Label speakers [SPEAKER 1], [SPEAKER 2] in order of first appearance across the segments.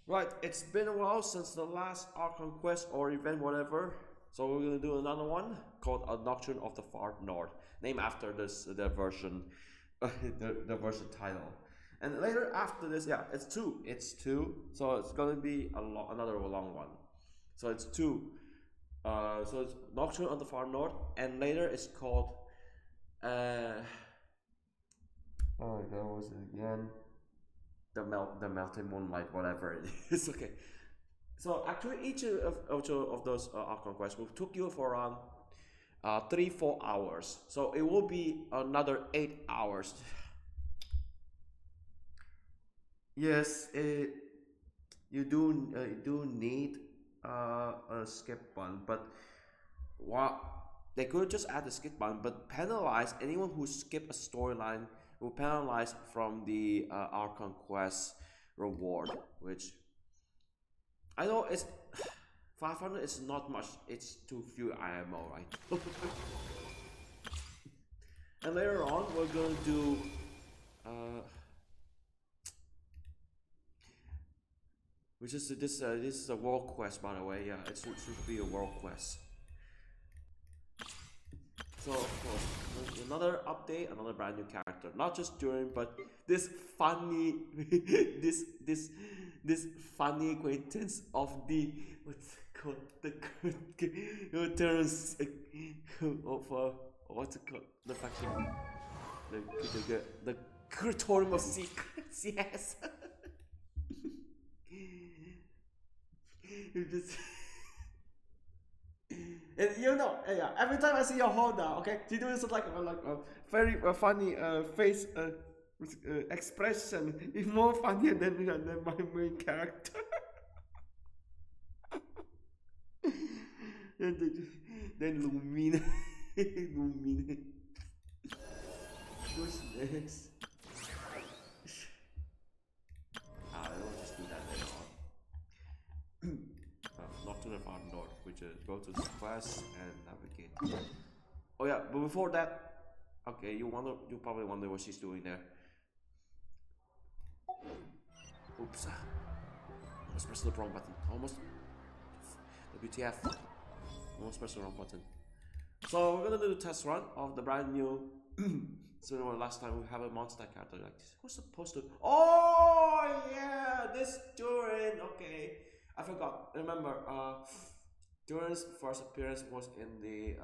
[SPEAKER 1] Right, it's been a while since the last Archon quest or event, whatever. So we're gonna do another one called a Nocturne of the Far North, named after this the version, the version title. And later after this, yeah, it's two. It's two. So it's gonna be another long one. So it's two. So it's Nocturne of the Far North, and later it's called. Oh my God, what was it again? The melting moonlight, whatever it is. Okay. So actually, each of those Archon quests will took you for around 3-4 hours. So it will be another 8 hours. Yes, you do need a skip button, but what they could just add a skip button, but penalize anyone who skip a storyline will penalize from the Archon quest reward, which I know it's 500 is not much. It's too few IMO, right? And later on, we're gonna do. Which is this? This is a world quest, by the way. Yeah, it should be a world quest. So of course, another update, another brand new character. Not just Durin, but this funny, this funny acquaintance of the what's it called the turns of what's it called the faction the Curatorium of Secrets. Yes. You just and yeah, every time I see your Honda, okay, she doing something like a very funny face expression. It's more funnier than my main character. And then Lumina, Lumina. What's next? I will just do that later on. Nocturne of North, which is go to this quest and navigate. Oh yeah, but before that, okay, you probably wonder what she's doing there. Oops, almost pressed the wrong button. Almost. WTF? Almost pressed the wrong button. So we're gonna do the test run of the brand new. So last time we have a monster character like this. Who's supposed to? Oh yeah, this Durin. Okay, I forgot. Remember, Durin's first appearance was in the.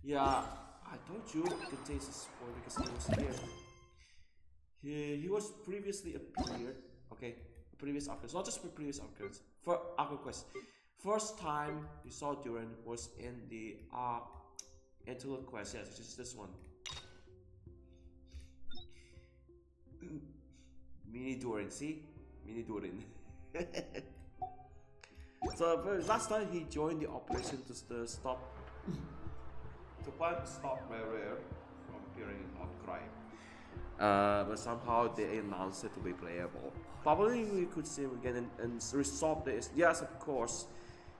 [SPEAKER 1] Yeah, I told you it contains a spoiler because he was here. He was previously appeared. Okay, previous occurrence, not just for previous occurrence. For Archon quest, first time we saw Durin was in the Interlude quest. Yes, which is this one. Mini Durin, see? Mini Durin. So last time he joined the operation to stop to stop Rare from appearing in Outcry. But somehow they announced it to be playable. Probably we could see him again and resolve this. Yes, of course.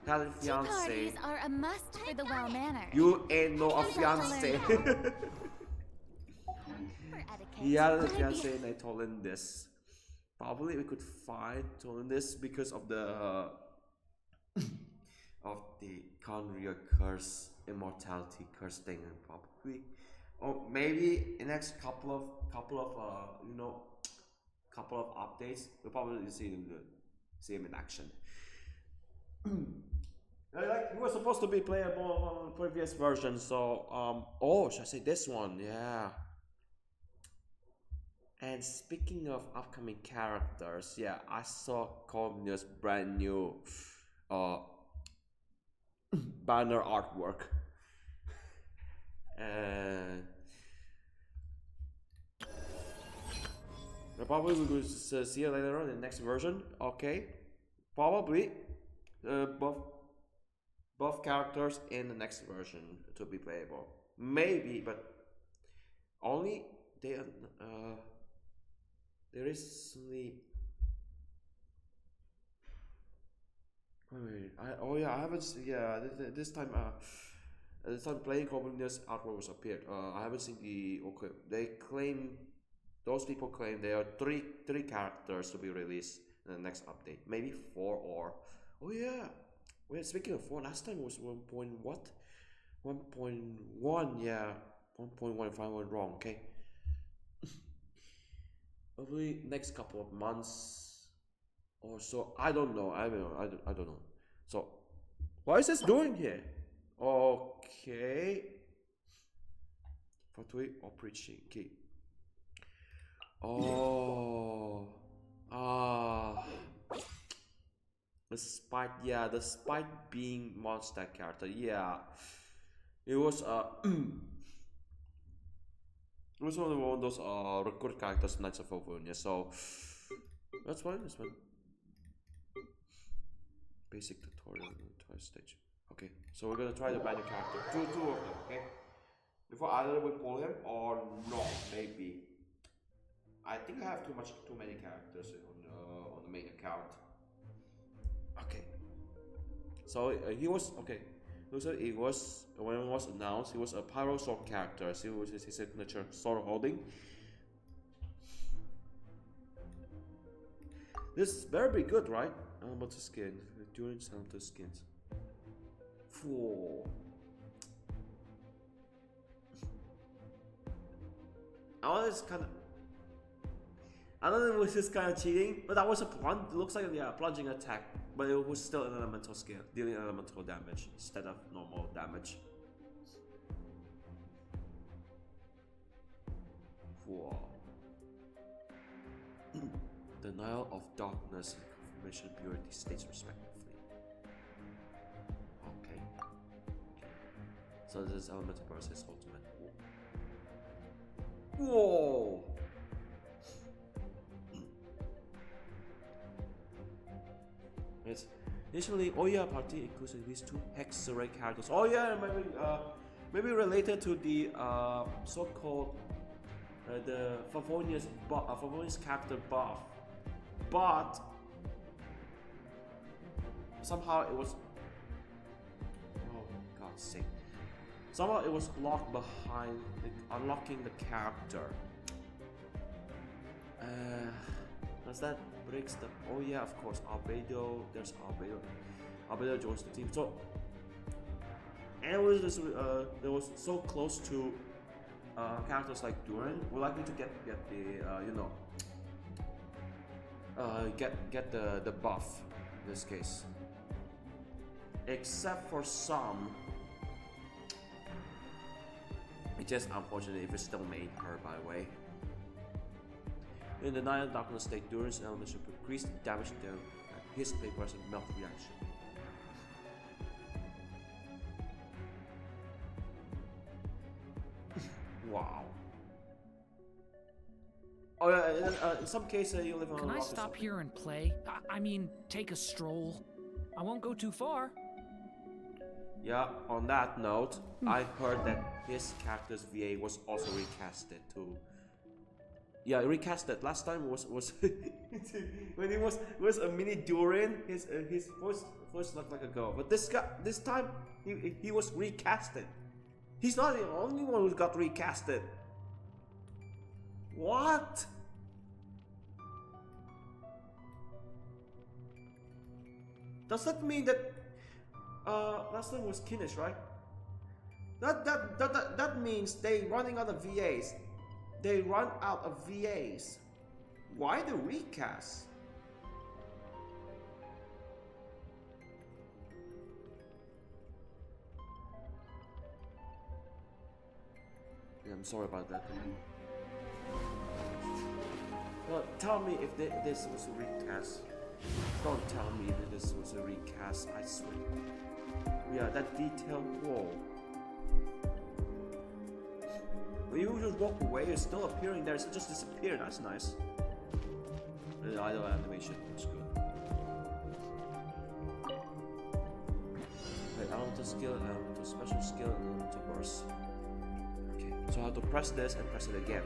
[SPEAKER 1] Had a fiance.
[SPEAKER 2] Parties are a must for the well-mannered.
[SPEAKER 1] You ain't no a fiance. He had a fiance and I told him this. Probably we could find told him this because of the Conria curse, immortality curse thing, probably. Or maybe in next couple of updates, we'll probably see him in action. Like he was supposed to be playable on previous version, so should I say this one? Yeah. And speaking of upcoming characters, yeah, I saw Columbina's brand new banner artwork. And probably we will see it later on in the next version. Okay, probably both characters in the next version to be playable. Maybe, but only there is only. Wait, I haven't. Yeah, this time. This time playing Columbina's artwork was appeared. I haven't seen the. Okay, those people claim there are three characters to be released. in the next update. Maybe 4 or... Oh yeah! Wait, speaking of 4, last time it was 1 point what? 1.1, yeah. 1.1 if I went wrong, okay? Probably next couple of months or so. I don't know. I don't know. So, what is this doing here? Okay. Fatui operation key. Oh. The Spike, yeah, the Spike being monster character, yeah. It was it was only one of those recruit characters, Knights of Ovonia, so that's fine, that's fine. Basic tutorial, twice stage. Okay, so we're gonna try the banner character. Two of them, okay? Before either we pull him or not, maybe. I think I have too many characters on the main account. Okay. So he was okay. So it was when it was announced, he was a pyro sword character. So it was his signature sword holding. This is very good, right? Elemental skin, Durin elemental skins. Four. I was kind of. I don't know if it was just kind of cheating, but that was a plunge. It looks like a plunging attack, but it was still an elemental skill, dealing elemental damage instead of normal damage. Whoa. Denial of darkness and confirmation purity states respectively. Okay. So this is elemental versus ultimate. Whoa. It's initially, oh yeah, party includes at least 2 Hexenzirkel characters. Oh yeah, maybe related to the so-called the Favonius character buff, but somehow it was, oh God's sake, somehow it was locked behind unlocking the character. Does that breaks the? Oh yeah, of course, Albedo. There's Albedo. Albedo joins the team. So, and it was just, it was so close to characters like Durin. We're likely to get the get the buff in this case. Except for some, it's just unfortunate if it still made her, by the way. In the Night Darkness state, Durin's elements should increase the damage to his papers and melt reaction. Wow. Oh yeah, in some cases you live on.
[SPEAKER 3] Can I stop here and play? I mean, take a stroll. I won't go too far.
[SPEAKER 1] Yeah, on that note, I heard that his character's VA was also recasted too. Yeah, recasted. Last time was when he was a mini Durin. His voice looked like a girl, but this time he was recasted. He's not the only one who got recasted. What? Does that mean that last time was Kinnish, right? That means they running out of VAs. They run out of VAs. Why the recast? Yeah, I'm sorry about that. Well, tell me if this was a recast. Don't tell me that this was a recast, I swear. Yeah, that detail, whoa. When you just walk away, it's still appearing there, it just disappeared, that's nice. The idle animation, that's good. Right, elemental skill, elemental special skill, and elemental burst. Okay, so I have to press this and press it again.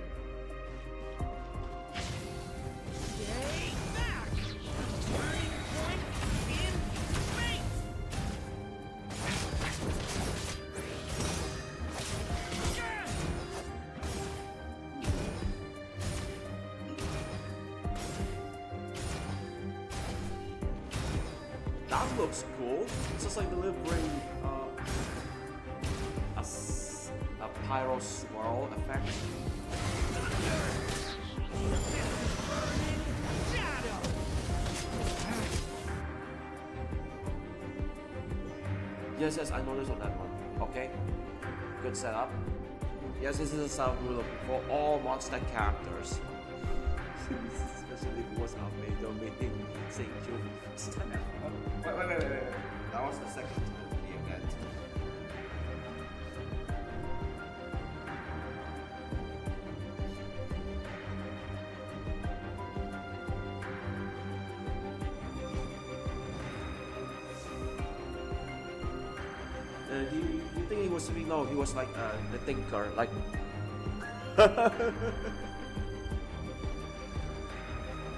[SPEAKER 1] That looks cool. It's just like delivering a pyro swirl effect. Yes, yes, I noticed on that one. Okay, good setup. Yes, this is a setup we're looking for all monster characters. Especially what's our major main St. Jude. Wait. That was the second event. Do you think he was? No, he was like the thinker, like.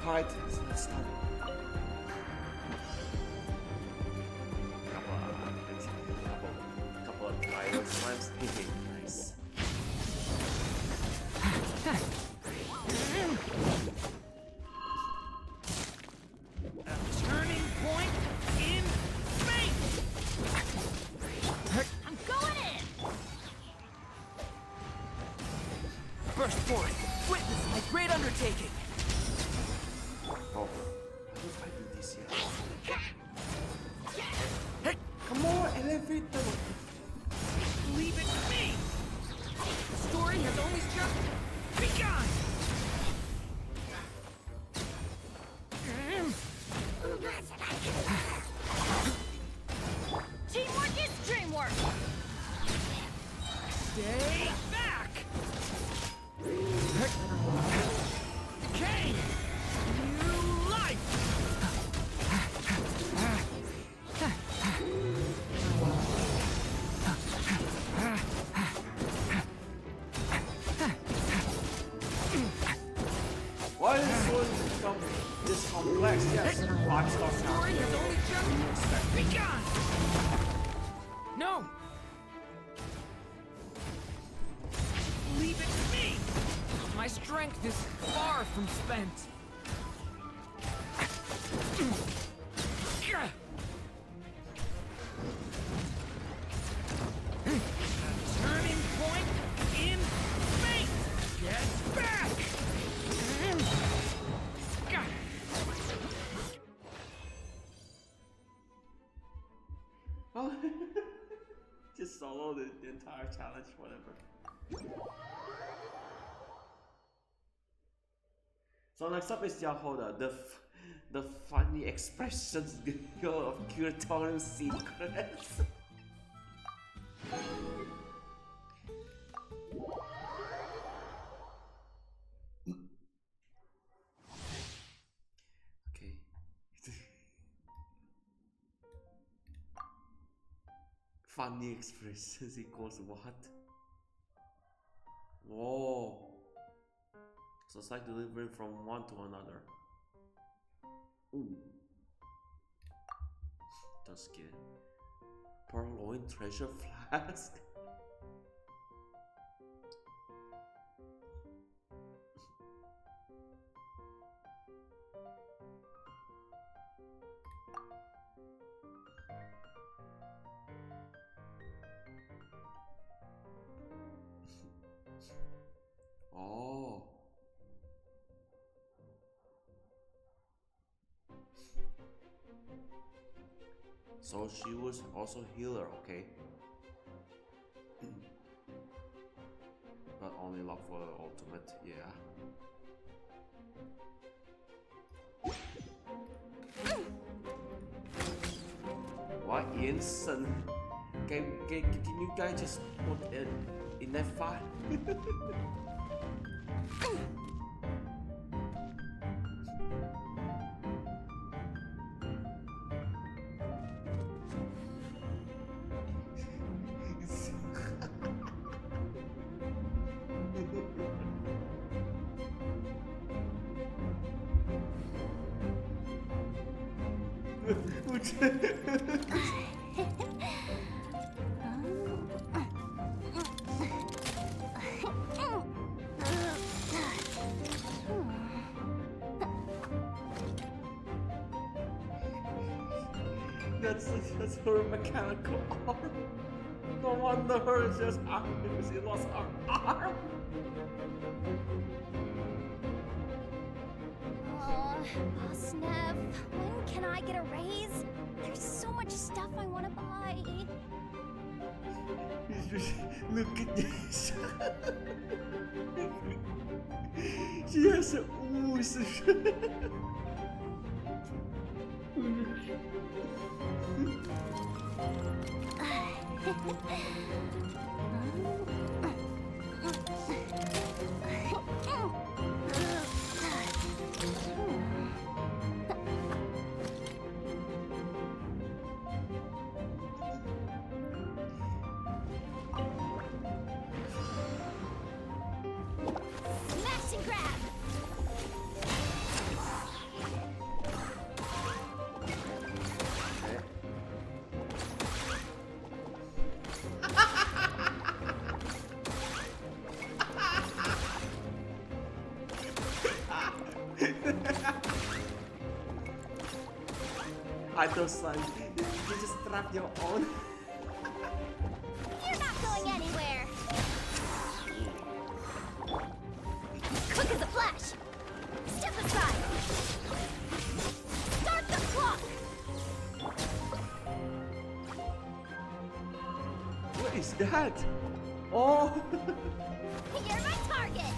[SPEAKER 1] Alright, let's start. Couple of times. Nice.
[SPEAKER 3] A turning point in space.
[SPEAKER 2] I'm going in!
[SPEAKER 4] Burst forth. Witness my great undertaking.
[SPEAKER 1] Oh, I don't I do this yet. Hey, come on, elevator!
[SPEAKER 3] Leave it to me.
[SPEAKER 4] The story has only just
[SPEAKER 3] Begun.
[SPEAKER 2] Teamwork is dreamwork!
[SPEAKER 3] Stay back. Decay. New life.
[SPEAKER 1] Why is this one become this complex? Yes, 5-star
[SPEAKER 4] story has only just
[SPEAKER 3] Begun. No. Leave it to me.
[SPEAKER 4] my strength is far from spent.
[SPEAKER 3] Turning point in space. Get back.
[SPEAKER 1] Oh, just solo the entire challenge, whatever. So next up is Yahoda, the funny expressions girl of Curatorium of Secrets. Okay. Funny expressions equals what? Whoa. So it's like delivering from one to another. Ooh. That's good. Purloin treasure flask. Oh. So she was also healer, okay? But only love for the ultimate, yeah. What instant? Can you guys just put it in that file? That's her mechanical arm. No wonder her is just arm because she lost her arm.
[SPEAKER 2] Boss Nev, when can I get a raise? There's so much stuff I want to buy.
[SPEAKER 1] Look at this. She has a ooze.
[SPEAKER 2] Smash and grab!
[SPEAKER 1] I don't son. You just trap your own.
[SPEAKER 2] You're not going anywhere! Quick as a flash! Step aside! Start the clock!
[SPEAKER 1] What is that? Oh!
[SPEAKER 2] You're my target!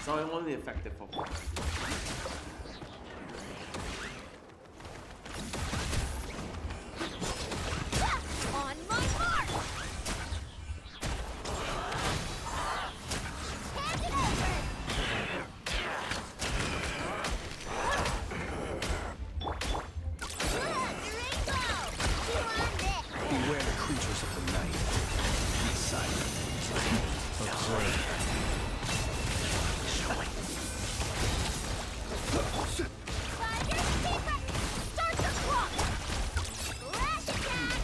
[SPEAKER 1] So it won't be effective for one.
[SPEAKER 2] On my mark! Hand it over! Rainbow! You on this!
[SPEAKER 4] Beware the creatures of the night. Be silent. Observe.
[SPEAKER 2] Fire secret! Start the clock! Flash attack!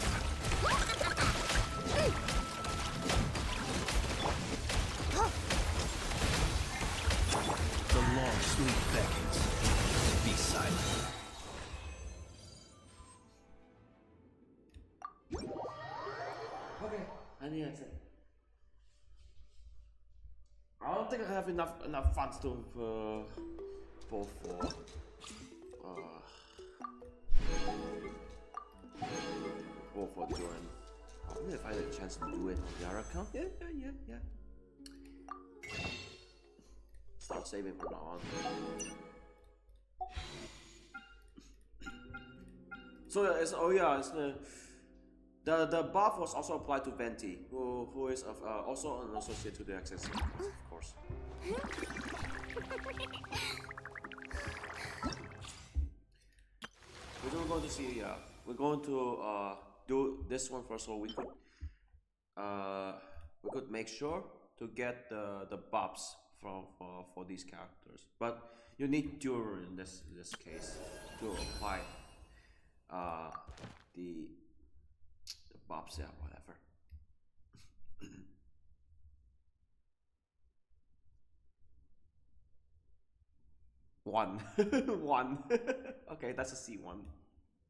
[SPEAKER 4] The long sleep beckons. Be silent.
[SPEAKER 1] Okay, I need to. I don't think I have enough funds to go for go for Durin. I'm gonna find a chance to do it on the other account. Yeah. Start saving from now on. So it's the buff was also applied to Venti, who is also an associate to the Hexenzirkel, of course. We're going to see. We're going to do this one first, so we could make sure to get the buffs for these characters. But you need Durin in this case to apply the buffs, yeah, whatever. One. One. Okay, that's a C1.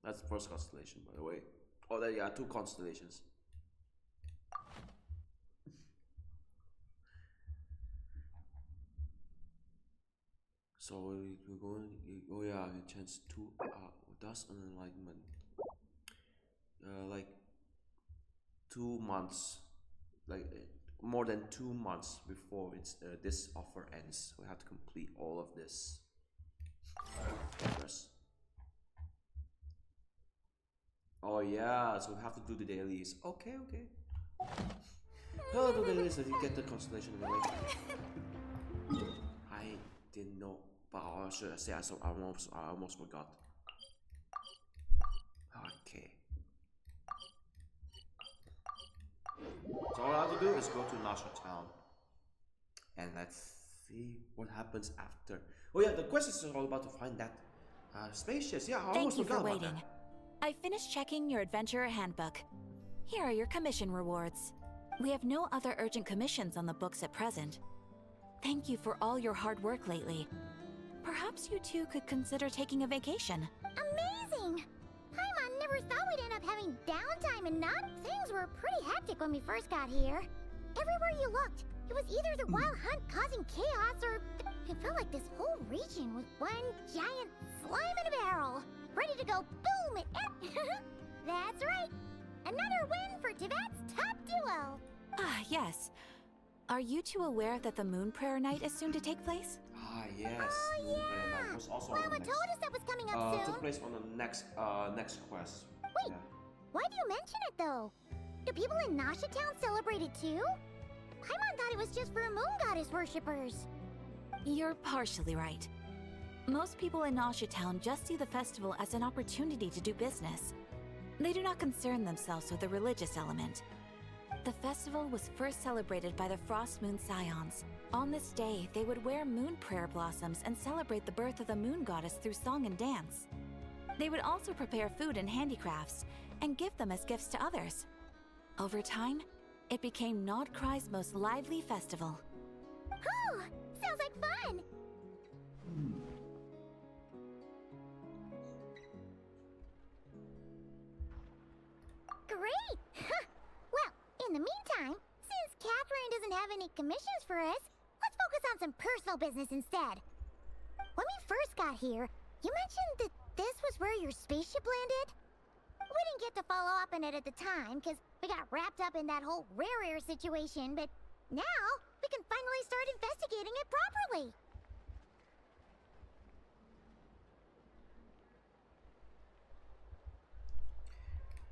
[SPEAKER 1] That's the first constellation, by the way. Oh, there, yeah, 2 constellations. So we're going. Oh yeah, chance 2. Dust and enlightenment. Like 2 months, like more than 2 months before this offer ends. We have to complete all of this. Yes. Oh yeah, so we have to do the dailies. Okay. Oh, do the dailies so you get the constellation away. I didn't know, but I should say I almost forgot. Okay. So all I have to do is go to Nocturne and let's see what happens after. Oh yeah, the quest is all about to find that spaceship. Yeah, I
[SPEAKER 5] Thank
[SPEAKER 1] almost
[SPEAKER 5] you for
[SPEAKER 1] forgot about
[SPEAKER 5] waiting.
[SPEAKER 1] that.
[SPEAKER 5] I finished checking your adventurer handbook. Here are your commission rewards. We have no other urgent commissions on the books at present. Thank you for all your hard work lately. Perhaps you two could consider taking a vacation.
[SPEAKER 2] Amazing! Paimon never thought we'd end up having downtime and not. Things were pretty hectic when we first got here. Everywhere you looked, it was either the wild hunt causing chaos or it felt like this whole region was one giant slime in a barrel, ready to go boom at That's right! Another win for Tibet's top duo!
[SPEAKER 5] Ah, yes. Are you two aware that the Moon Prayer Night is soon to take place?
[SPEAKER 1] Ah, yes.
[SPEAKER 2] Oh,
[SPEAKER 1] Moon Prayer
[SPEAKER 2] yeah.
[SPEAKER 1] Night was also
[SPEAKER 2] Mama
[SPEAKER 1] on the next,
[SPEAKER 2] told us that was coming up soon.
[SPEAKER 1] took place on the next quest.
[SPEAKER 2] Wait,
[SPEAKER 1] Yeah.
[SPEAKER 2] why do you mention it though? Do people in Nasha Town celebrate it too? Paimon thought it was just for moon goddess worshippers.
[SPEAKER 5] You're partially right. Most people in Nasha Town just see the festival as an opportunity to do business. They do not concern themselves with the religious element. The festival was first celebrated by the Frost Moon Scions. On this day, they would wear moon prayer blossoms and celebrate the birth of the moon goddess through song and dance. They would also prepare food and handicrafts and give them as gifts to others. Over time, it became Nodcry's most lively festival.
[SPEAKER 2] Oh, sounds like fun! Great! Well, in the meantime, since Catherine doesn't have any commissions for us, let's focus on some personal business instead. When we first got here, you mentioned that this was where your spaceship landed? We didn't get to follow up on it at the time, because we got wrapped up in that whole rare situation, but now we can finally start investigating it properly.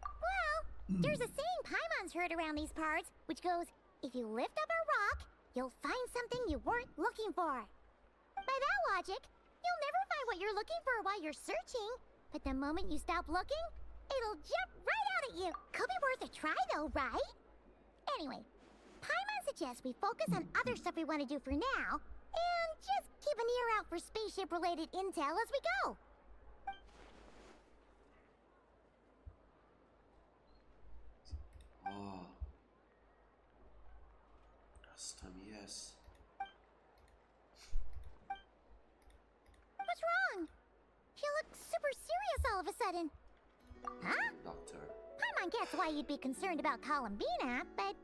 [SPEAKER 2] Well, there's a saying Paimon's heard around these parts, which goes, if you lift up a rock, you'll find something you weren't looking for. By that logic, you'll never find what you're looking for while you're searching, but the moment you stop looking, it'll jump right out at you. Could be worth a try though, right? Anyway, Paimon suggests we focus on other stuff we want to do for now, and just keep an ear out for spaceship-related intel as we go.
[SPEAKER 1] Oh. Last time, yes.
[SPEAKER 2] What's wrong? You look super serious all of a sudden. Huh?
[SPEAKER 1] Doctor.
[SPEAKER 2] Paimon gets why you'd be concerned about Columbina, but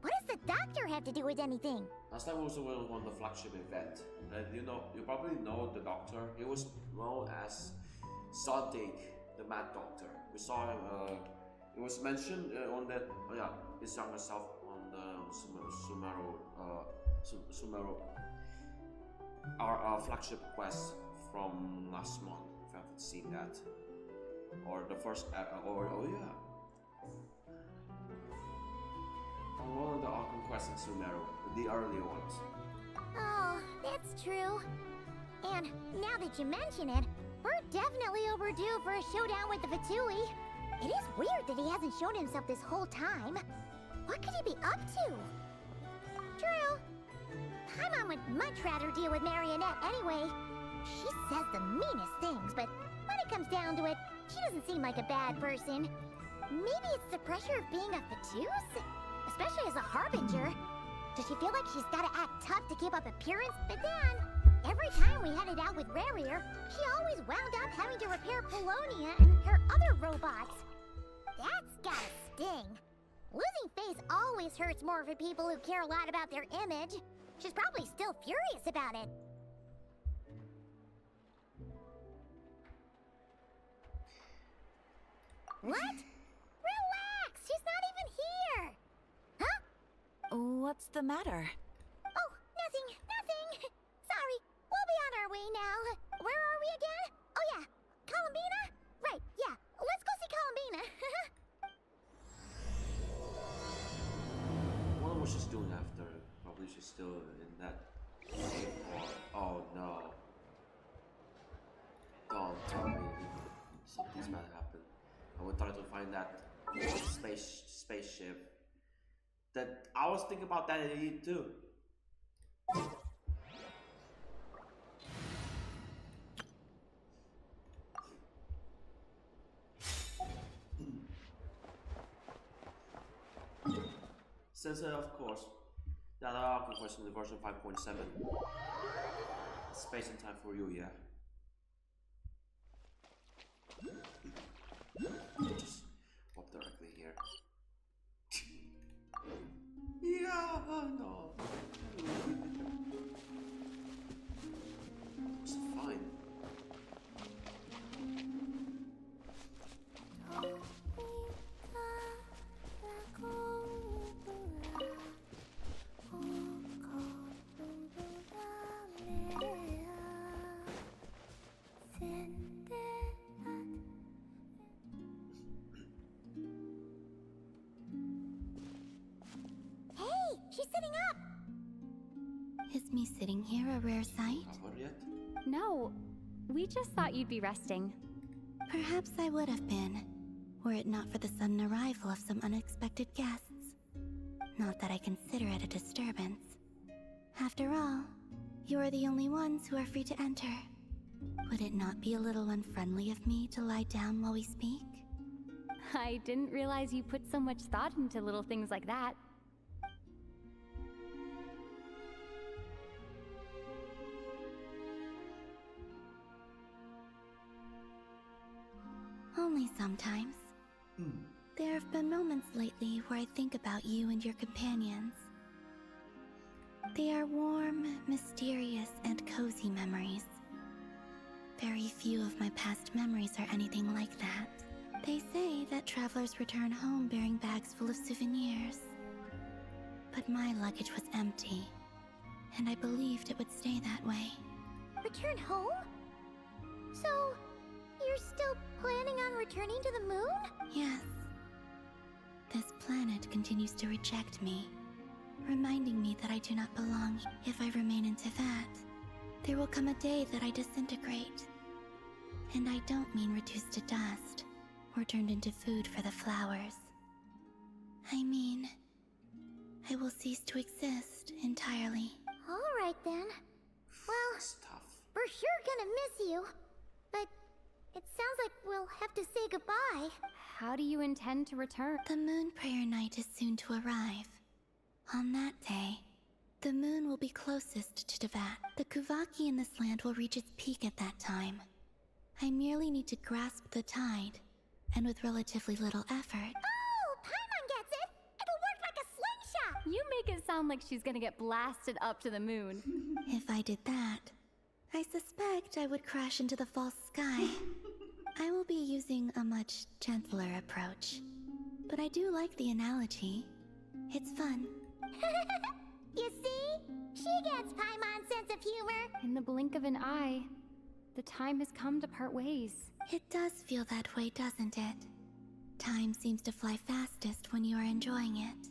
[SPEAKER 2] what does the doctor have to do with anything?
[SPEAKER 1] Last time we also went on the flagship event. And you probably know the doctor. He was known as Sadiq, the Mad Doctor. We saw him, it was mentioned on that, his younger self on the Sumeru, our flagship quest from last month, if you haven't seen that. Or the first, oh yeah. On one of the Archon quests in Sumeru, the earlier ones.
[SPEAKER 2] Oh, that's true. And now that you mention it, we're definitely overdue for a showdown with the Fatui. It is weird that he hasn't shown himself this whole time. What could he be up to? True. Paimon would much rather deal with Marionette anyway. She says the meanest things, but when it comes down to it, she doesn't seem like a bad person. Maybe it's the pressure of being a Fatuse? Especially as a Harbinger. Does she feel like she's gotta act tough to keep up appearance? But then, every time we headed out with Rarier, she always wound up having to repair Polonia and her other robots. That's gotta sting. Losing face always hurts more for people who care a lot about their image. She's probably still furious about it. What? Relax! She's not even here! Huh?
[SPEAKER 5] What's the matter?
[SPEAKER 2] Oh, nothing. Sorry, we'll be on our way now. Where are we again? Oh yeah, Columbina? Right, yeah. Let's go see Columbina.
[SPEAKER 1] I wonder what she's doing after. Probably she's still in that cave or... Oh no. Don't tell me something's bad happened. I would try to find that spaceship. That I was thinking about that too. Since, of course, that Archon question in version 5.7. Space and time for you, yeah. Just pop directly here. Yeah, no. It's fine.
[SPEAKER 2] Hey, she's sitting up!
[SPEAKER 6] Is me sitting here a rare sight?
[SPEAKER 1] Not over yet?
[SPEAKER 7] No, we just thought you'd be resting.
[SPEAKER 6] Perhaps I would have been, were it not for the sudden arrival of some unexpected guests. Not that I consider it a disturbance. After all, you are the only ones who are free to enter. Would it not be a little unfriendly of me to lie down while we speak?
[SPEAKER 7] I didn't realize you put so much thought into little things like that.
[SPEAKER 6] Only sometimes. There have been moments lately where I think about you and your companions. They are warm, mysterious, and cozy memories. Very few of my past memories are anything like that. They say that travelers return home bearing bags full of souvenirs. But my luggage was empty, and I believed it would stay that way.
[SPEAKER 2] Return home? So, you're still planning on returning to the moon?
[SPEAKER 6] Yes. This planet continues to reject me, reminding me that I do not belong. If I remain in Teyvat, there will come a day that I disintegrate. And I don't mean reduced to dust, or turned into food for the flowers. I mean, I will cease to exist entirely.
[SPEAKER 2] Alright then. Well,
[SPEAKER 1] It's tough.
[SPEAKER 2] we're sure gonna miss you. But it sounds like we'll have to say goodbye.
[SPEAKER 7] How do you intend to return?
[SPEAKER 6] The moon prayer night is soon to arrive. On that day, the moon will be closest to Teyvat. The Kuvaki in this land will reach its peak at that time. I merely need to grasp the tide, and with relatively little effort.
[SPEAKER 2] Oh, Paimon gets it! It'll work like a slingshot!
[SPEAKER 7] You make it sound like she's gonna get blasted up to the moon.
[SPEAKER 6] If I did that, I suspect I would crash into the false sky. I will be using a much gentler approach. But I do like the analogy. It's fun.
[SPEAKER 2] You see? She gets Paimon's sense of humor.
[SPEAKER 7] In the blink of an eye, the time has come to part ways.
[SPEAKER 6] It does feel that way, doesn't it? Time seems to fly fastest when you are enjoying it.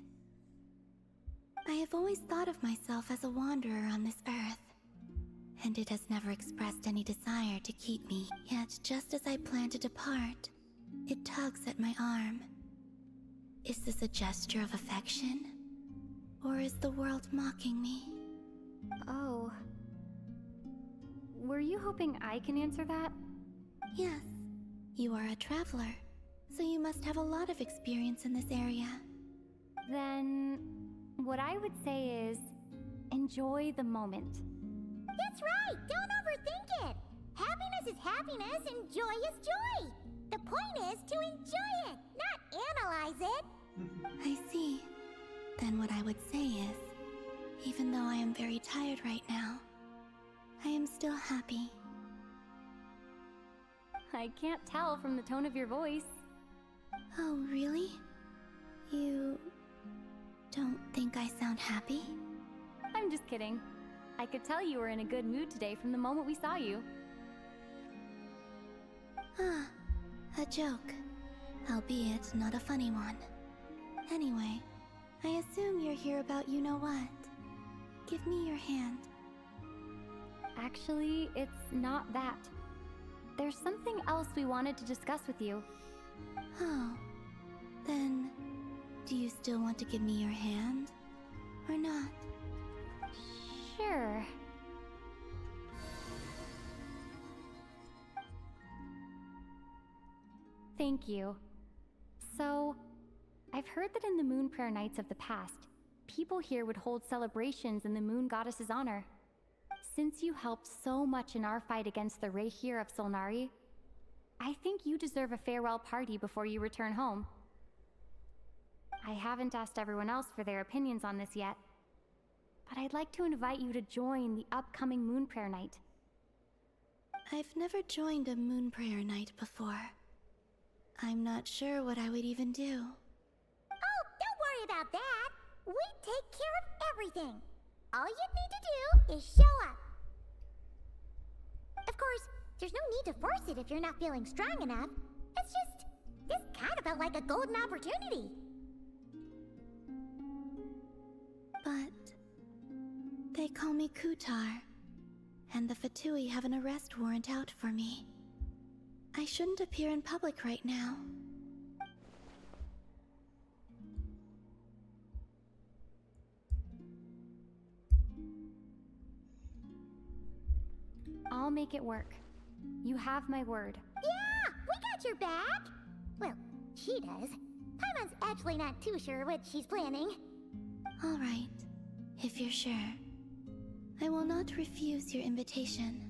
[SPEAKER 6] I have always thought of myself as a wanderer on this earth, and it has never expressed any desire to keep me. Yet, just as I plan to depart, it tugs at my arm. Is this a gesture of affection? Or is the world mocking me?
[SPEAKER 7] Oh. Were you hoping I can answer that?
[SPEAKER 6] Yes, you are a traveler, so you must have a lot of experience in this area.
[SPEAKER 7] Then, what I would say is, enjoy the moment.
[SPEAKER 2] That's right! Don't overthink it! Happiness is happiness and joy is joy! The point is to enjoy it, not analyze it!
[SPEAKER 6] I see. Then what I would say is, even though I am very tired right now, I am still happy.
[SPEAKER 7] I can't tell from the tone of your voice.
[SPEAKER 6] Oh, really? You don't think I sound happy?
[SPEAKER 7] I'm just kidding. I could tell you were in a good mood today from the moment we saw you.
[SPEAKER 6] Ah, a joke. Albeit not a funny one. Anyway, I assume you're here about you-know-what. Give me your hand.
[SPEAKER 7] Actually, it's not that. There's something else we wanted to discuss with you.
[SPEAKER 6] Oh, then do you still want to give me your hand? Or not?
[SPEAKER 7] Sure. Thank you. So, I've heard that in the moon prayer nights of the past, people here would hold celebrations in the moon goddess's honor. Since you helped so much in our fight against the Rehir of Solnari, I think you deserve a farewell party before you return home. I haven't asked everyone else for their opinions on this yet, but I'd like to invite you to join the upcoming Moon Prayer Night.
[SPEAKER 6] I've never joined a moon prayer night before. I'm not sure what I would even do.
[SPEAKER 2] Oh, don't worry about that. We take care of everything. All you need to do is show up. Of course, there's no need to force it if you're not feeling strong enough. It's just, this kind of felt like a golden opportunity.
[SPEAKER 6] But they call me Kutar, and the Fatui have an arrest warrant out for me. I shouldn't appear in public right now.
[SPEAKER 7] I'll make it work. You have my word.
[SPEAKER 2] Yeah, we got your back. Well, she does. Paimon's actually not too sure what she's planning.
[SPEAKER 6] All right, if you're sure. I will not refuse your invitation.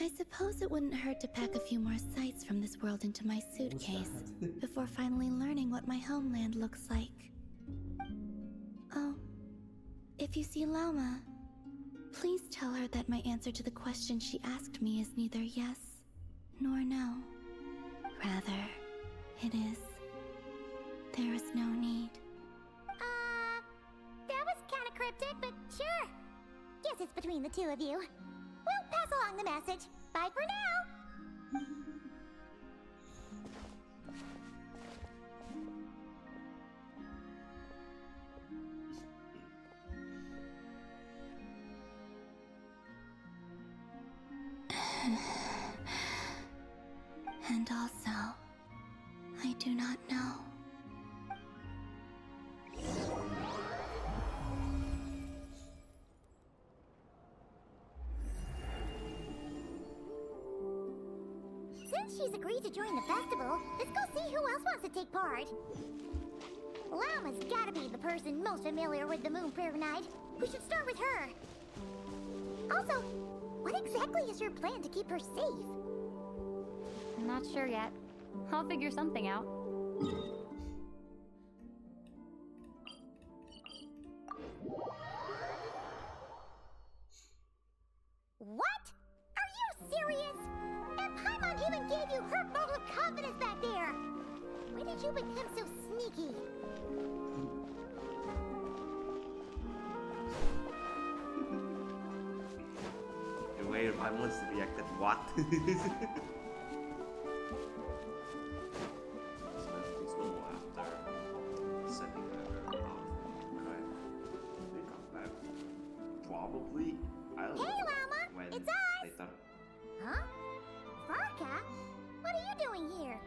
[SPEAKER 6] I suppose it wouldn't hurt to pack a few more sights from this world into my suitcase before finally learning what my homeland looks like. Oh, if you see Lauma, please tell her that my answer to the question she asked me is neither yes nor no. Rather, it is, there is no need.
[SPEAKER 2] That was kind of cryptic, but sure. Guess it's between the two of you. We'll pass along the message. Bye for now.
[SPEAKER 6] And also, I do not know.
[SPEAKER 2] Since she's agreed to join the festival, let's go see who else wants to take part. Lauma's gotta be the person most familiar with the Moon Prayer Night. We should start with her. Also, what exactly is your plan to keep her safe?
[SPEAKER 7] I'm not sure yet. I'll figure something out.
[SPEAKER 2] What? Are you serious? And Paimon even gave you her vote of confidence back there. When did you become so sneaky?
[SPEAKER 1] The way I once reacted, what? This will go after sending her out. Right. They come back. Probably. I don't know.
[SPEAKER 2] Hey, Lauma!
[SPEAKER 1] When
[SPEAKER 2] It's us!
[SPEAKER 1] later.
[SPEAKER 2] Huh? Varka? What are you doing here?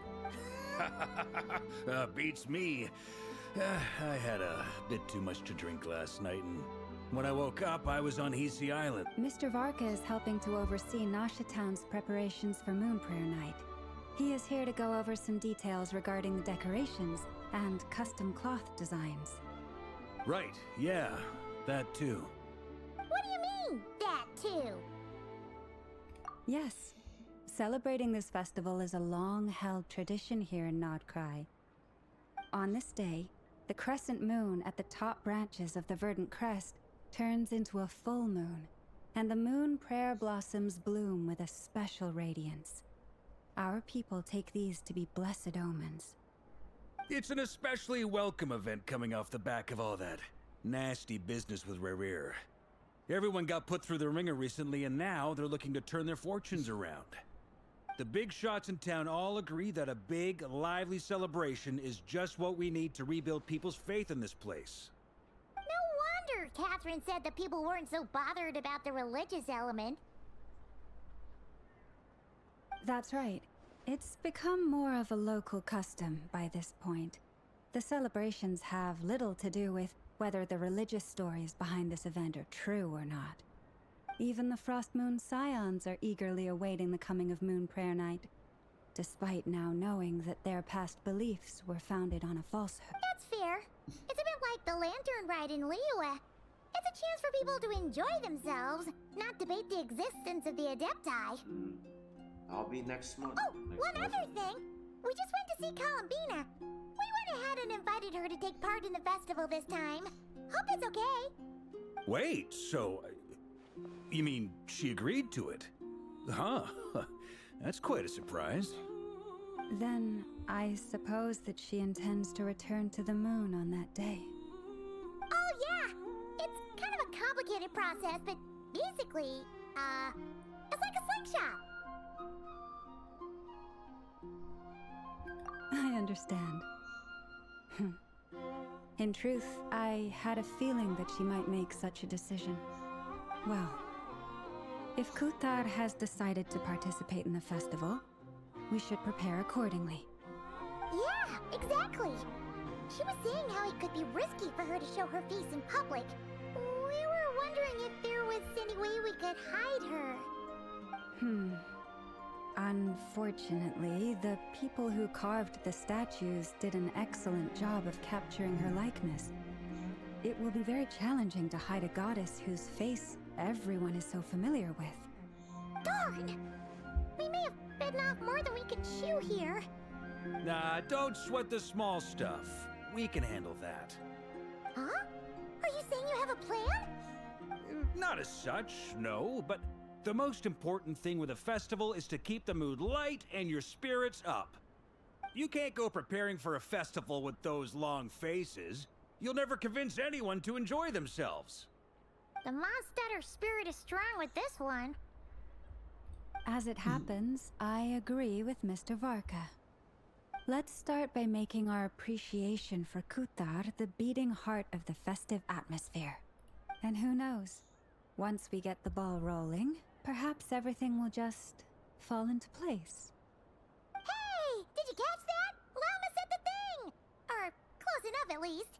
[SPEAKER 4] Beats me. I had a bit too much to drink last night, and when I woke up, I was on Hisi Island.
[SPEAKER 8] Mr. Varka is helping to oversee Nasha Town's preparations for Moon Prayer Night. He is here to go over some details regarding the decorations and custom cloth designs.
[SPEAKER 4] Right, yeah, that too.
[SPEAKER 2] What do you mean, that too?
[SPEAKER 8] Yes, celebrating this festival is a long-held tradition here in Nodcry. On this day, the crescent moon at the top branches of the verdant crest turns into a full moon, and the moon prayer blossoms bloom with a special radiance. Our people take these to be blessed omens.
[SPEAKER 4] It's an especially welcome event coming off the back of all that nasty business with Rerir. Everyone got put through the ringer recently, and now they're looking to turn their fortunes around. The big shots in town all agree that a big, lively celebration is just what we need to rebuild people's faith in this place.
[SPEAKER 2] No wonder Catherine said the people weren't so bothered about the religious element.
[SPEAKER 8] That's right. It's become more of a local custom by this point. The celebrations have little to do with whether the religious stories behind this event are true or not. Even the Frost Moon Scions are eagerly awaiting the coming of Moon Prayer Night. despite now knowing that their past beliefs were founded on a falsehood.
[SPEAKER 2] That's fair. It's a bit like the lantern ride in Liyue. It's a chance for people to enjoy themselves, not debate the existence of the Adepti.
[SPEAKER 1] I'll be next month.
[SPEAKER 2] Oh,
[SPEAKER 1] next
[SPEAKER 2] one
[SPEAKER 1] month.
[SPEAKER 2] other thing. We just went to see Columbina. We went ahead and invited her to take part in the festival this time. Hope it's okay.
[SPEAKER 4] Wait, so... you mean she agreed to it? Huh. That's quite a surprise.
[SPEAKER 8] Then I suppose that she intends to return to the moon on that day.
[SPEAKER 2] Oh, yeah. It's kind of a complicated process, but basically, it's like a slingshot.
[SPEAKER 8] I understand. In truth, I had a feeling that she might make such a decision. Well, if Kuthar has decided to participate in the festival, we should prepare accordingly.
[SPEAKER 2] Yeah, exactly. She was saying how it could be risky for her to show her face in public. We were wondering if there was any way we could hide her.
[SPEAKER 8] Unfortunately, the people who carved the statues did an excellent job of capturing her likeness. It will be very challenging to hide a goddess whose face everyone is so familiar with.
[SPEAKER 2] Darn! We may have bitten off more than we can chew here.
[SPEAKER 4] Nah, don't sweat the small stuff. We can handle that.
[SPEAKER 2] Huh? Are you saying you have a plan?
[SPEAKER 4] Not as such, no, but the most important thing with a festival is to keep the mood light and your spirits up. You can't go preparing for a festival with those long faces. You'll never convince anyone to enjoy themselves.
[SPEAKER 2] The Mondstatter spirit is strong with this one.
[SPEAKER 8] As it happens, I agree with Mr. Varka. Let's start by making our appreciation for Kuthar the beating heart of the festive atmosphere. And who knows? Once we get the ball rolling, perhaps everything will just fall into place.
[SPEAKER 2] Hey! Did you catch that? Llama said the thing! Or close enough, at least.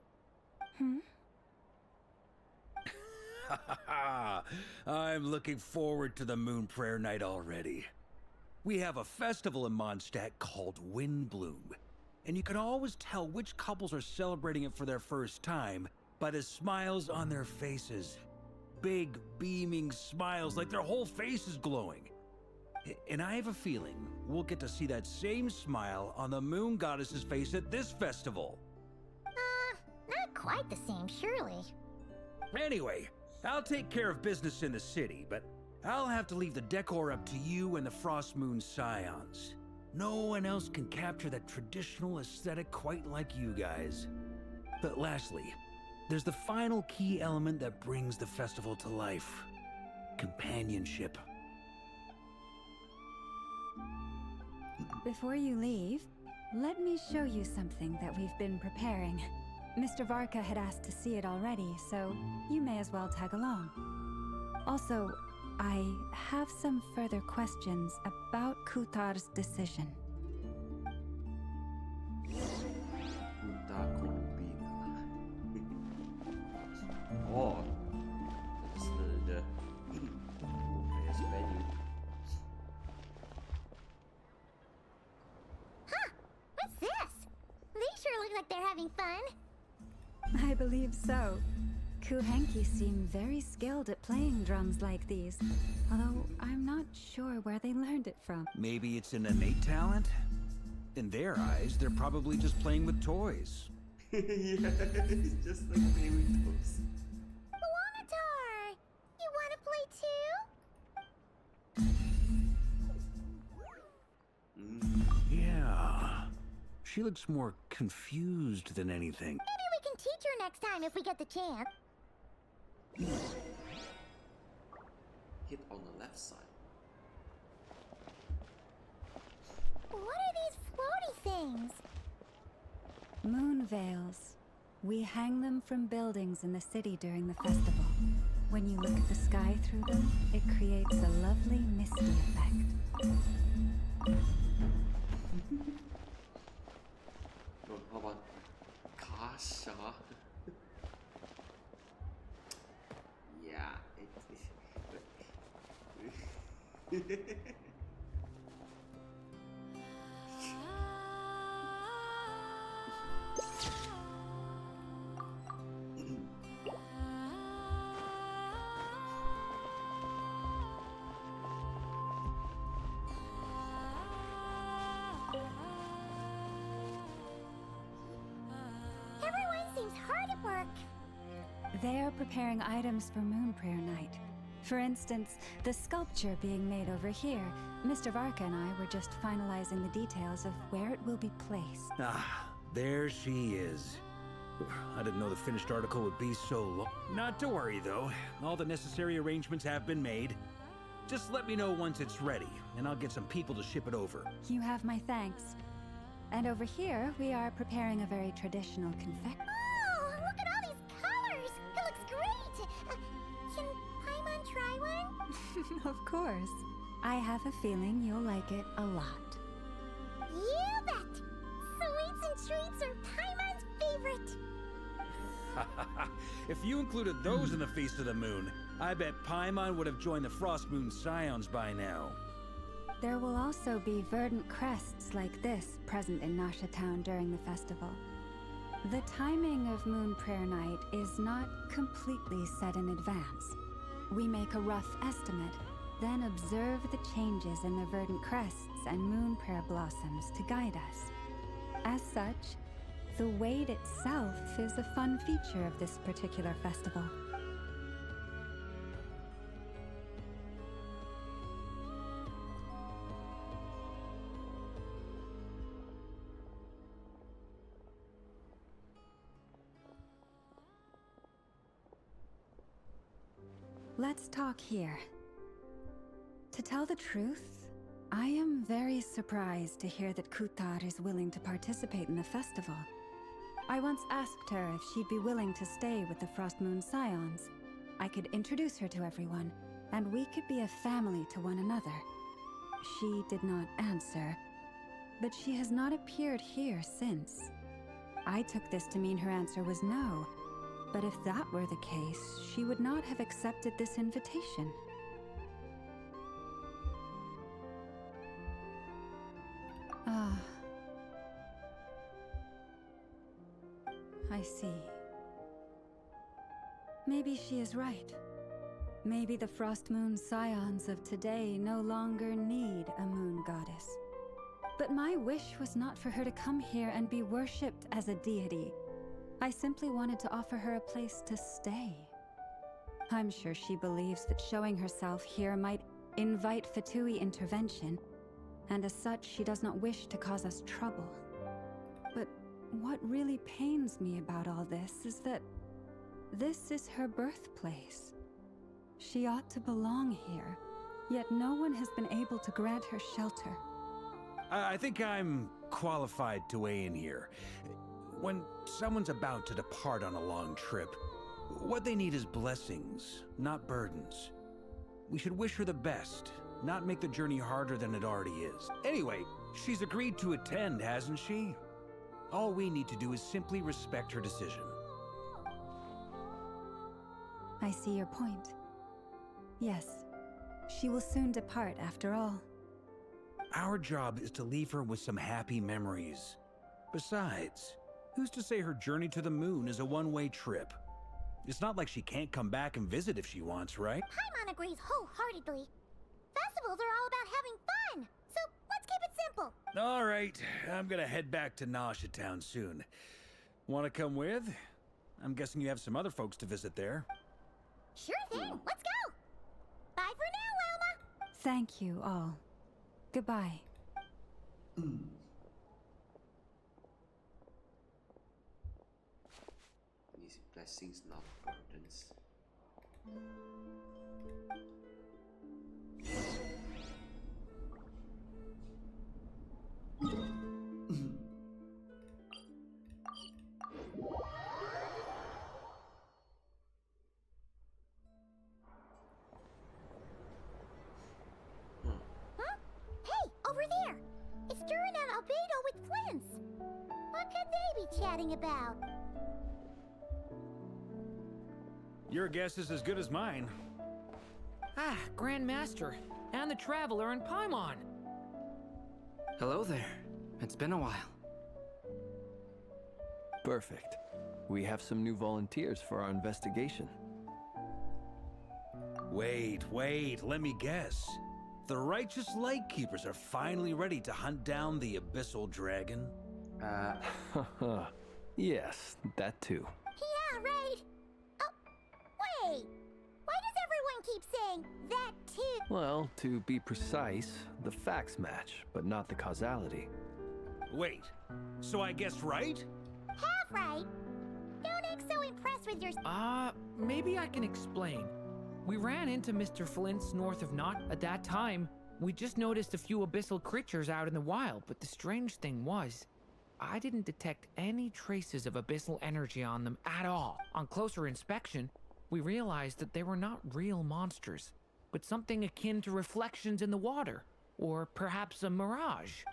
[SPEAKER 4] I'm looking forward to the Moon Prayer Night already. We have a festival in Mondstadt called Windbloom, and you can always tell which couples are celebrating it for their first time by the smiles on their faces. Big, beaming smiles like their whole face is glowing. And I have a feeling we'll get to see that same smile on the Moon Goddess's face at this festival.
[SPEAKER 2] Not quite the same, surely.
[SPEAKER 4] Anyway, I'll take care of business in the city, but I'll have to leave the decor up to you and the Frost Moon Scions. No one else can capture that traditional aesthetic quite like you guys. But lastly, there's the final key element that brings the festival to life. Companionship.
[SPEAKER 8] Before you leave, let me show you something that we've been preparing. Mr. Varka had asked to see it already, so you may as well tag along. Also, I have some further questions about Kuthar's decision.
[SPEAKER 1] Columbina. Oh, that's the I guess venue.
[SPEAKER 2] Huh! What's this? They sure look like they're having fun.
[SPEAKER 8] I believe so. Kuhenki seem very skilled at playing drums like these, although I'm not sure where they learned it from.
[SPEAKER 4] Maybe it's an innate talent? In their eyes, they're probably just playing with toys.
[SPEAKER 1] Yeah, it's just like baby toes.
[SPEAKER 2] Wanatar! You wanna play too?
[SPEAKER 4] Yeah. She looks more confused than anything.
[SPEAKER 2] Maybe we can teach her next time if we get the chance.
[SPEAKER 1] Hit on the left side.
[SPEAKER 2] What are these floaty things?
[SPEAKER 8] Moon veils. We hang them from buildings in the city during the festival. When you look at the sky through them, it creates a lovely misty effect.
[SPEAKER 1] How about Kasha? Yeah,
[SPEAKER 2] work?
[SPEAKER 8] They're preparing items for Moon Prayer Night. For instance, the sculpture being made over here. Mr. Varka and I were just finalizing the details of where it will be placed.
[SPEAKER 4] Ah, there she is. I didn't know the finished article would be so long. Not to worry, though. All the necessary arrangements have been made. Just let me know once it's ready, and I'll get some people to ship it over.
[SPEAKER 8] You have my thanks. And over here, we are preparing a very traditional confection.
[SPEAKER 2] Oh, look at all these colors! It looks great! Can Paimon try one?
[SPEAKER 8] Of course. I have a feeling you'll like it a lot.
[SPEAKER 2] You bet! Sweets and treats are Paimon's favorite!
[SPEAKER 4] If you included those in the Feast of the Moon, I bet Paimon would have joined the Frost Moon Scions by now.
[SPEAKER 8] There will also be verdant crests like this present in Nasha Town during the festival. The timing of Moon Prayer Night is not completely set in advance. We make a rough estimate, then observe the changes in the verdant crests and moon prayer blossoms to guide us. As such, the wait itself is a fun feature of this particular festival. Let's talk here. To tell the truth, I am very surprised to hear that Kutar is willing to participate in the festival. I once asked her if she'd be willing to stay with the Frost Moon Scions. I could introduce her to everyone, and we could be a family to one another. She did not answer, but she has not appeared here since. I took this to mean her answer was no, but if that were the case, she would not have accepted this invitation. Ah. I see. Maybe she is right. Maybe the Frost Moon Scions of today no longer need a moon goddess. But my wish was not for her to come here and be worshipped as a deity. I simply wanted to offer her a place to stay. I'm sure she believes that showing herself here might invite Fatui intervention, and as such, she does not wish to cause us trouble. But what really pains me about all this is that this is her birthplace. She ought to belong here, yet no one has been able to grant her shelter.
[SPEAKER 4] I think I'm qualified to weigh in here. When someone's about to depart on a long trip, what they need is blessings, not burdens. We should wish her the best, not make the journey harder than it already is. Anyway, she's agreed to attend, hasn't she? All we need to do is simply respect her decision.
[SPEAKER 8] I see your point. Yes, she will soon depart after all.
[SPEAKER 4] Our job is to leave her with some happy memories. Besides, who's to say her journey to the moon is a one-way trip? It's not like she can't come back and visit if she wants, right?
[SPEAKER 2] Paimon agrees wholeheartedly. Festivals are all about having fun, so let's keep it simple.
[SPEAKER 4] All right, I'm gonna head back to Nasha Town soon. Want to come with? I'm guessing you have some other folks to visit there.
[SPEAKER 2] Sure thing, let's go! Bye for now, Wilma!
[SPEAKER 8] Thank you all. Goodbye.
[SPEAKER 1] These blessings, not burdens.
[SPEAKER 2] Huh? Hey, over there! It's Durin and Albedo with Flints! What could they be chatting about?
[SPEAKER 4] Your guess is as good as mine.
[SPEAKER 3] Ah, Grand Master, and the Traveler and Paimon.
[SPEAKER 9] Hello there. It's been a while.
[SPEAKER 10] Perfect. We have some new volunteers for our investigation.
[SPEAKER 4] Wait, let me guess. The righteous Lightkeepers are finally ready to hunt down the Abyssal Dragon?
[SPEAKER 10] Yes, that too.
[SPEAKER 2] Yeah, right! don't keep saying that too.
[SPEAKER 10] Well, to be precise, the facts match, but not the causality.
[SPEAKER 4] Wait, so I guessed right?
[SPEAKER 2] Half right. Don't act so impressed with your.
[SPEAKER 3] Maybe I can explain. We ran into Mr. Flint's north of Knot at that time. We just noticed a few abyssal creatures out in the wild, but the strange thing was, I didn't detect any traces of abyssal energy on them at all. On closer inspection, we realized that they were not real monsters, but something akin to reflections in the water, or perhaps a mirage.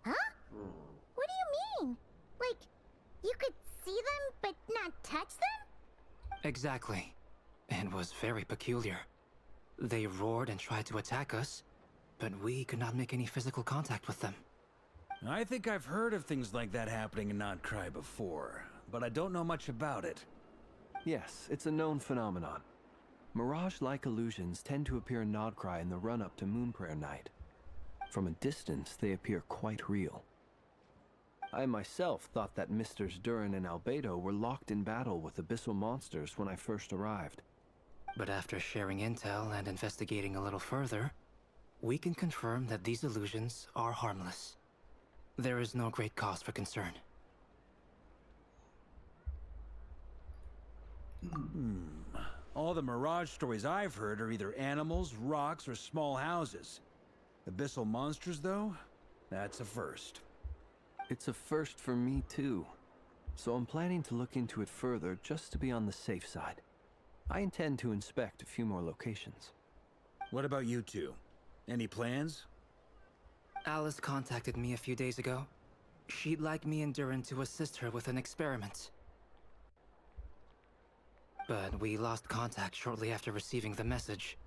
[SPEAKER 2] Huh? What do you mean? Like, you could see them but not touch them?
[SPEAKER 9] Exactly. It was very peculiar. They roared and tried to attack us, but we could not make any physical contact with them.
[SPEAKER 4] I think I've heard of things like that happening in Notcry before, but I don't know much about it.
[SPEAKER 10] Yes, it's a known phenomenon. Mirage-like illusions tend to appear in Nodcry in the run-up to Moonprayer Night. From a distance, they appear quite real. I myself thought that Misters Durin and Albedo were locked in battle with abyssal monsters when I first arrived.
[SPEAKER 9] But after sharing intel and investigating a little further, we can confirm that these illusions are harmless. There is no great cause for concern.
[SPEAKER 4] All the Mirage stories I've heard are either animals, rocks, or small houses. Abyssal monsters, though? That's a first.
[SPEAKER 10] It's a first for me, too. So I'm planning to look into it further just to be on the safe side. I intend to inspect a few more locations.
[SPEAKER 4] What about you two? Any plans?
[SPEAKER 9] Alice contacted me a few days ago. She'd like me and Durin to assist her with an experiment. But we lost contact shortly after receiving the message.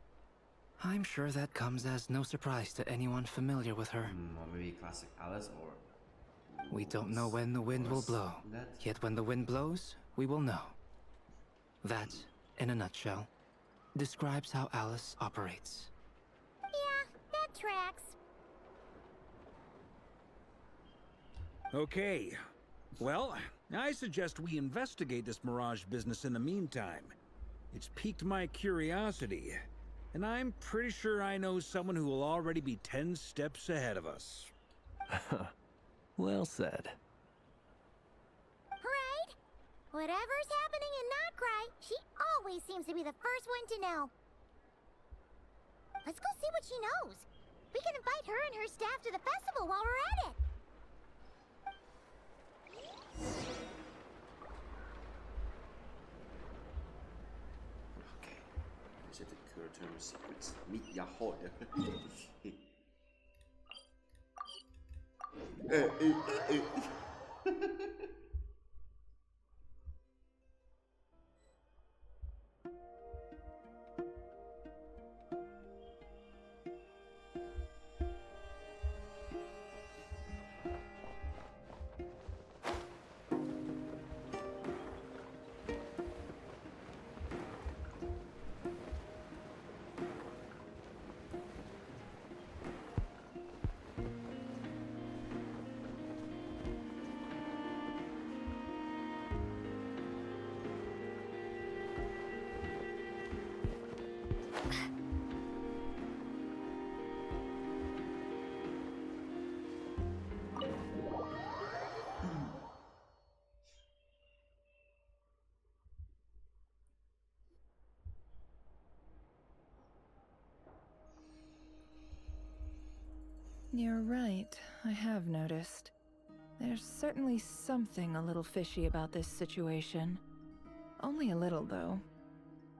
[SPEAKER 9] I'm sure that comes as no surprise to anyone familiar with her.
[SPEAKER 1] Or maybe classic Alice, or...
[SPEAKER 9] We don't know when the wind will blow. Yet when the wind blows, we will know. That, in a nutshell, describes how Alice operates.
[SPEAKER 2] Yeah, that tracks.
[SPEAKER 4] Okay. Well, I suggest we investigate this Mirage business in the meantime. It's piqued my curiosity, and I'm pretty sure I know someone who will already be 10 steps ahead of us.
[SPEAKER 10] Well said.
[SPEAKER 2] Right? Whatever's happening in Notcry, she always seems to be the first one to know. Let's go see what she knows. We can invite her and her staff to the festival while we're at it.
[SPEAKER 1] Okay. Visit the Curatorium of Secrets. Meet Yahoo.
[SPEAKER 11] You're right, I have noticed. There's certainly something a little fishy about this situation. Only a little, though.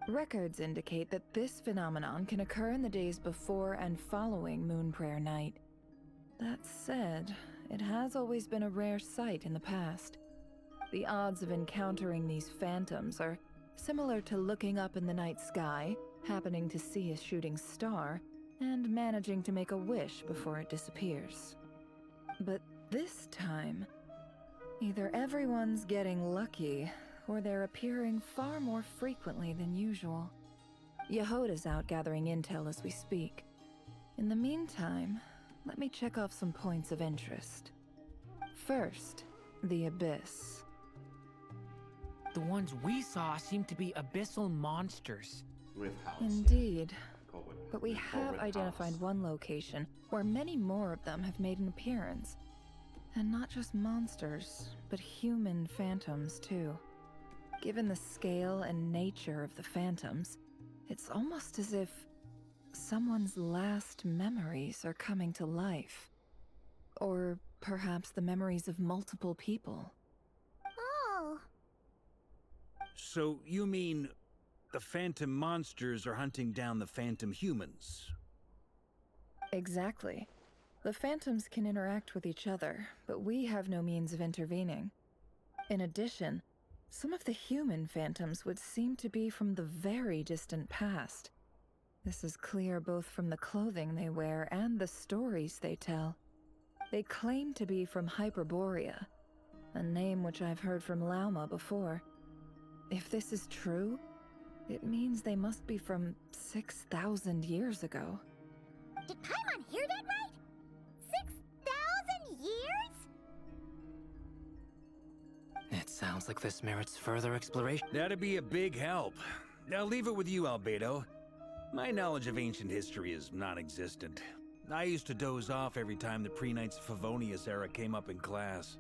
[SPEAKER 11] Records indicate that this phenomenon can occur in the days before and following Moonprayer Night. That said, it has always been a rare sight in the past. The odds of encountering these phantoms are similar to looking up in the night sky, happening to see a shooting star, and managing to make a wish before it disappears. But this time, either everyone's getting lucky, or they're appearing far more frequently than usual. Yehoda's out gathering intel as we speak. In the meantime, let me check off some points of interest. First, the Abyss.
[SPEAKER 3] The ones we saw seem to be abyssal monsters.
[SPEAKER 1] With house.
[SPEAKER 11] Indeed.
[SPEAKER 1] Covered.
[SPEAKER 11] But we
[SPEAKER 1] With
[SPEAKER 11] have
[SPEAKER 1] covered
[SPEAKER 11] identified
[SPEAKER 1] house.
[SPEAKER 11] one location where many more of them have made an appearance. And not just monsters, but human phantoms too. Given the scale and nature of the phantoms, it's almost as if someone's last memories are coming to life. Or perhaps the memories of multiple people.
[SPEAKER 2] Oh,
[SPEAKER 4] So you mean the phantom monsters are hunting down the phantom humans?
[SPEAKER 11] Exactly. The phantoms can interact with each other, but we have no means of intervening. In addition, some of the human phantoms would seem to be from the very distant past. This is clear both from the clothing they wear and the stories they tell. They claim to be from Hyperborea, a name which I've heard from Lauma before. If this is true, it means they must be from 6,000 years ago.
[SPEAKER 2] did Paimon hear that right? 6,000 years?
[SPEAKER 9] It sounds like this merits further exploration.
[SPEAKER 4] That'd be a big help. I'll leave it with you, Albedo. My knowledge of ancient history is non-existent. I used to doze off every time the pre-Knights of Favonius era came up in class.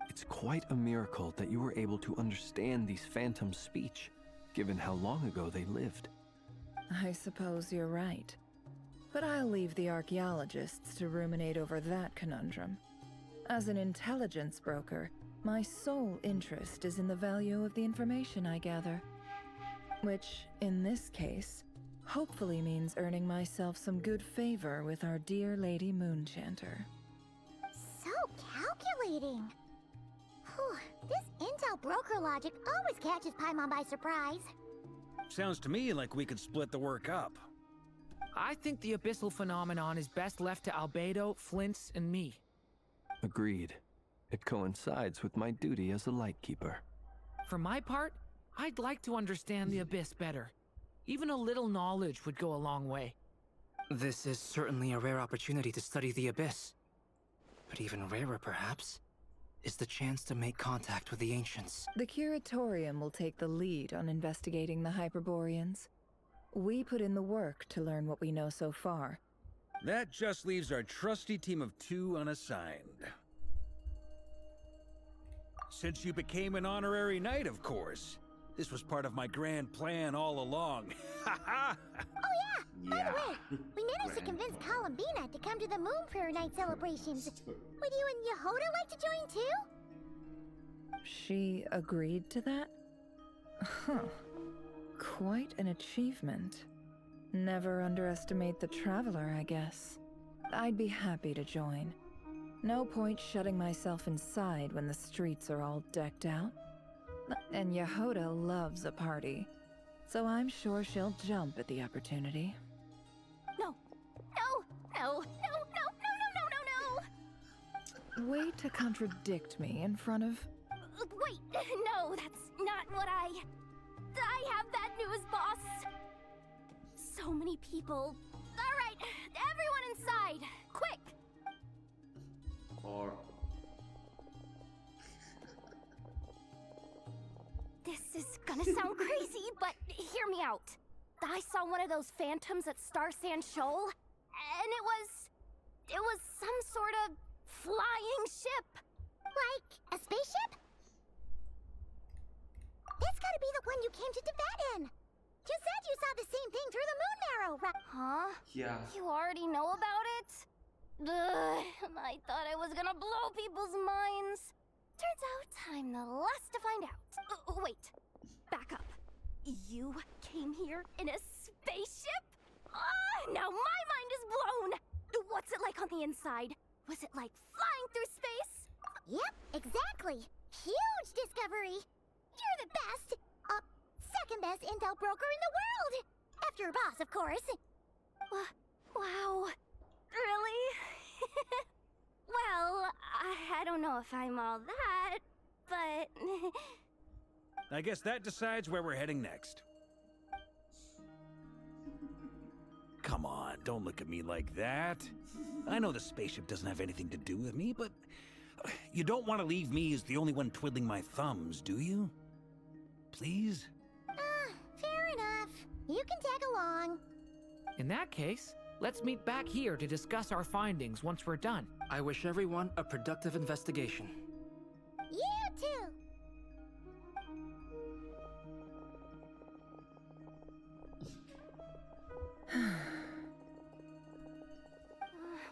[SPEAKER 10] It's quite a miracle that you were able to understand these phantoms' speech, given how long ago they lived.
[SPEAKER 11] I suppose you're right. But I'll leave the archaeologists to ruminate over that conundrum. As an intelligence broker, my sole interest is in the value of the information I gather. Which, in this case, hopefully means earning myself some good favor with our dear Lady Moonchanter.
[SPEAKER 2] So calculating. Whew, this intel broker logic always catches Paimon by surprise.
[SPEAKER 4] Sounds to me like we could split the work up.
[SPEAKER 3] I think the abyssal phenomenon is best left to Albedo, Flint's, and me.
[SPEAKER 10] Agreed. It coincides with my duty as a lightkeeper.
[SPEAKER 3] For my part, I'd like to understand the abyss better. Even a little knowledge would go a long way.
[SPEAKER 9] This is certainly a rare opportunity to study the abyss. But even rarer, perhaps, is the chance to make contact with the ancients.
[SPEAKER 11] The Curatorium will take the lead on investigating the Hyperboreans. We put in the work to learn what we know so far.
[SPEAKER 4] That just leaves our trusty team of 2 unassigned. Since you became an honorary knight, of course. This was part of my grand plan all along. Ha ha!
[SPEAKER 2] By the way, we managed to convince Columbina to come to the Moon Prayer Night celebrations. Would you and Yehoda like to join too?
[SPEAKER 11] She agreed to that? Huh. Quite an achievement. Never underestimate the traveler, I guess. I'd be happy to join. No point shutting myself inside when the streets are all decked out. And Yehoda loves a party, so I'm sure she'll jump at the opportunity.
[SPEAKER 2] No, no, no, no, no, no, no, no, no!
[SPEAKER 11] Way to contradict me in front of...
[SPEAKER 2] Wait, no, that's not what I have bad news, boss! So many people. Alright, everyone inside, quick!
[SPEAKER 1] Or
[SPEAKER 2] This is gonna sound crazy, but hear me out. I saw one of those phantoms at Starsand Shoal, and it was some sort of flying ship. Like a spaceship? That's gotta be the one you came to Tibet in. You said you saw the same thing through the moon marrow, right? Huh?
[SPEAKER 1] yeah.
[SPEAKER 2] You already know about it? Ugh, I thought I was gonna blow people's minds. Turns out I'm the last to find out. Wait, back up. You came here in a spaceship? Now my mind is blown! What's it like on the inside? Was it like flying through space? Yep, exactly. Huge discovery. You're the best, second best intel broker in the world. After your boss, of course. Wow. Really? Well, I don't know if I'm all that, but...
[SPEAKER 4] I guess that decides where we're heading next. Come on, don't look at me like that. I know the spaceship doesn't have anything to do with me, but you don't want to leave me as the only one twiddling my thumbs, do you? Please?
[SPEAKER 2] Fair enough. You can tag along.
[SPEAKER 3] In that case, let's meet back here to discuss our findings once we're done.
[SPEAKER 9] I wish everyone a productive investigation.
[SPEAKER 2] You too.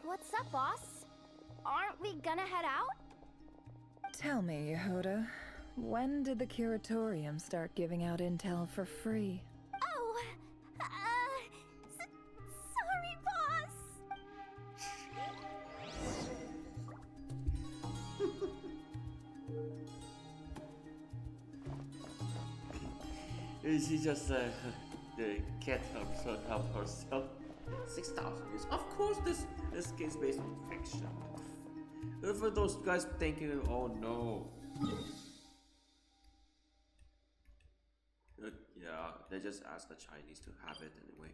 [SPEAKER 7] What's up, boss? Aren't we gonna head out?
[SPEAKER 11] Tell me, Yehuda, when did the Curatorium start giving out intel for free?
[SPEAKER 2] Oh, sorry, boss.
[SPEAKER 1] She just can't help herself. 6,000 years. Of course, this game's based on fiction. For those guys thinking, oh no. Yeah, they just asked the Chinese to have it anyway.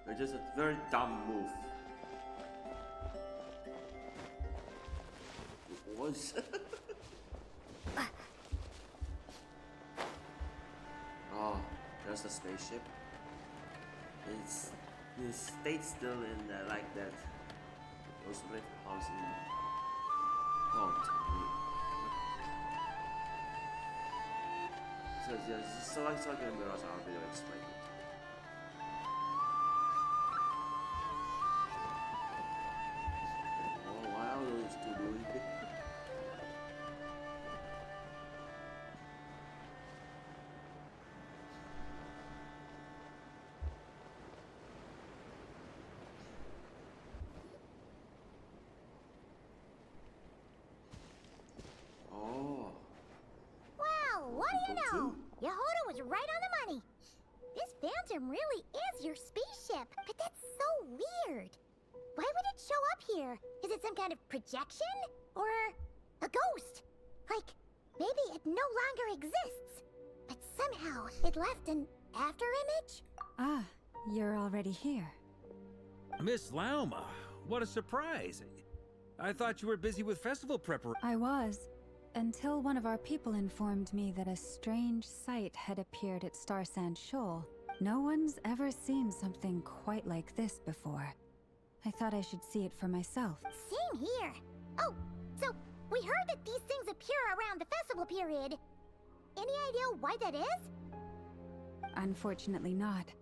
[SPEAKER 1] It's just a very dumb move. It was. Oh, there's the spaceship. It stayed still in like that. Those red house in. Oh, so yeah, so like in Mirage, I'll be explain it. Oh wow, those two doing it.
[SPEAKER 2] Yehuda was right on the money. This phantom really is your spaceship, but that's so weird. Why would it show up here? Is it some kind of projection? Or a ghost? Like, maybe it no longer exists, but somehow it left an afterimage?
[SPEAKER 8] Ah, you're already here.
[SPEAKER 4] Miss Lauma, what a surprise. I thought you were busy with festival preparation.
[SPEAKER 8] I was, until one of our people informed me that a strange sight had appeared at Starsand Shoal. No one's ever seen something quite like this before. I thought I should see it for myself.
[SPEAKER 2] Same here. Oh, so we heard that these things appear around the festival period. Any idea why that is?
[SPEAKER 8] Unfortunately not.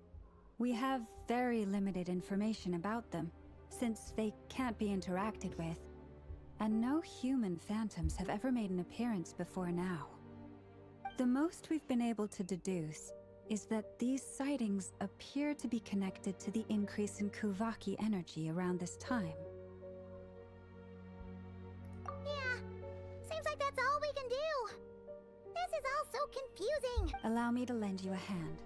[SPEAKER 8] We have very limited information about them, since they can't be interacted with. And no human phantoms have ever made an appearance before now. The most we've been able to deduce is that these sightings appear to be connected to the increase in Kuvaki energy around this time.
[SPEAKER 2] Yeah, seems like that's all we can do. This is all so confusing.
[SPEAKER 8] Allow me to lend you a hand.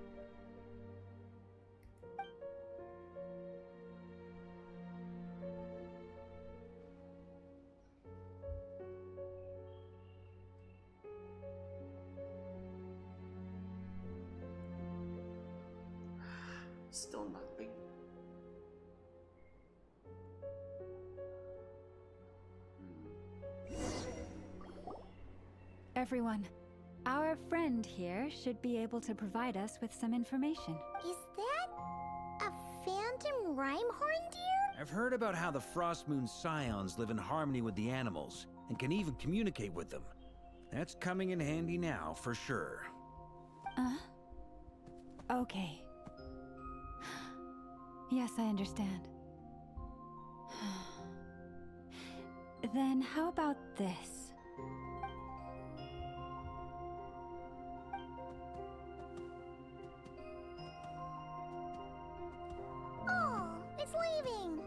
[SPEAKER 1] Still nothing.
[SPEAKER 8] Everyone, our friend here should be able to provide us with some information.
[SPEAKER 2] Is that a phantom Rhymehorn deer?
[SPEAKER 4] I've heard about how the Frost Moon Scions live in harmony with the animals and can even communicate with them. That's coming in handy now, for sure.
[SPEAKER 8] Okay. Yes, I understand. Then how about this?
[SPEAKER 2] Oh, it's leaving.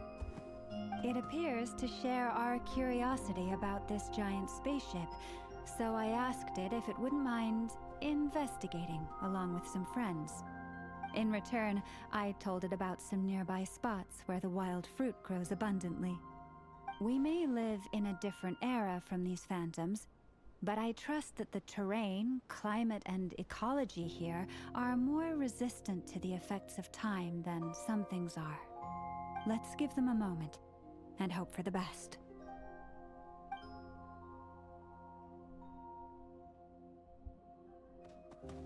[SPEAKER 8] It appears to share our curiosity about this giant spaceship, so I asked it if it wouldn't mind investigating along with some friends. In return, I told it about some nearby spots where the wild fruit grows abundantly. We may live in a different era from these phantoms, but I trust that the terrain, climate, and ecology here are more resistant to the effects of time than some things are. Let's give them a moment and hope for the best.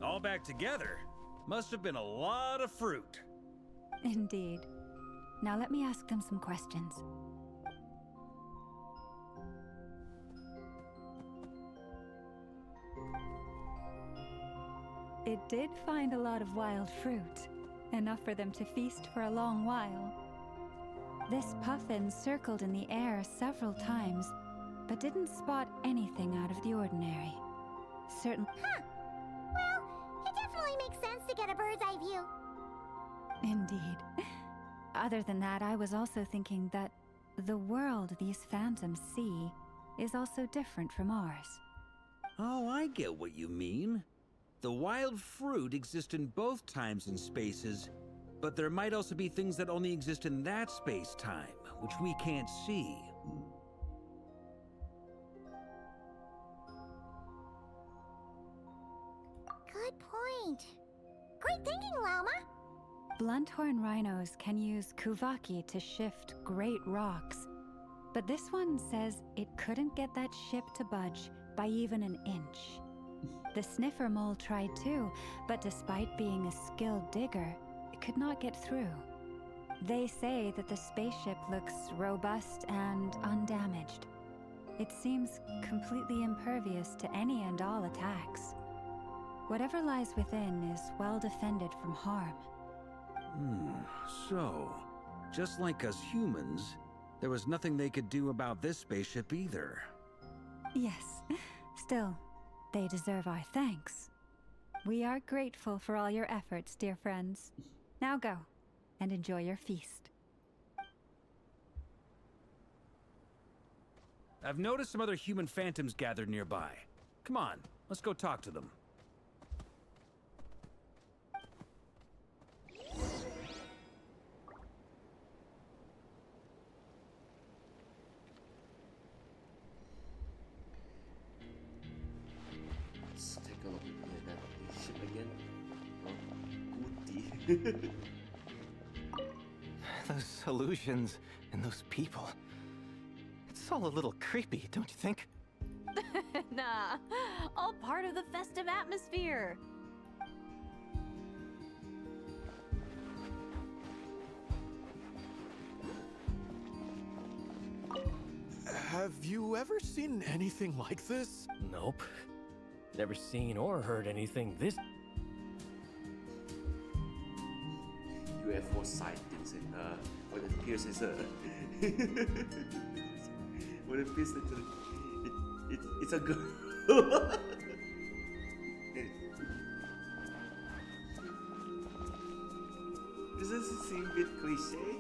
[SPEAKER 4] All back together? Must have been a lot of fruit.
[SPEAKER 8] Indeed. Now let me ask them some questions. It did find a lot of wild fruit, enough for them to feast for a long while. This puffin circled in the air several times, but didn't spot anything out of the ordinary. Certain.
[SPEAKER 2] Huh. Well, it definitely makes sense to get a bird's eye view.
[SPEAKER 8] Indeed. Other than that, I was also thinking that the world these phantoms see is also different from ours.
[SPEAKER 4] Oh, I get what you mean. The wild fruit exist in both times and spaces, but there might also be things that only exist in that space-time, which we can't see.
[SPEAKER 2] Good point. Great thinking, Llama.
[SPEAKER 8] Blunthorn rhinos can use kuvaki to shift great rocks, but this one says it couldn't get that ship to budge by even an inch. The sniffer mole tried too, but despite being a skilled digger, it could not get through. They say that the spaceship looks robust and undamaged. It seems completely impervious to any and all attacks. Whatever lies within is well defended from harm.
[SPEAKER 4] So, just like us humans, there was nothing they could do about this spaceship either.
[SPEAKER 8] Yes, still, they deserve our thanks. We are grateful for all your efforts, dear friends. Now go, and enjoy your feast.
[SPEAKER 4] I've noticed some other human phantoms gathered nearby. Come on, let's go talk to them.
[SPEAKER 1] Let's take a look at that ship again. Oh, goody.
[SPEAKER 9] Those illusions and those people. It's all a little creepy, don't you think?
[SPEAKER 5] Nah, all part of the festive atmosphere.
[SPEAKER 12] Have you ever seen anything like this?
[SPEAKER 13] Nope. Never seen or heard anything this.
[SPEAKER 1] UFO sightings and when it pierces when it pierces it's a girl. Does this seem a bit cliche?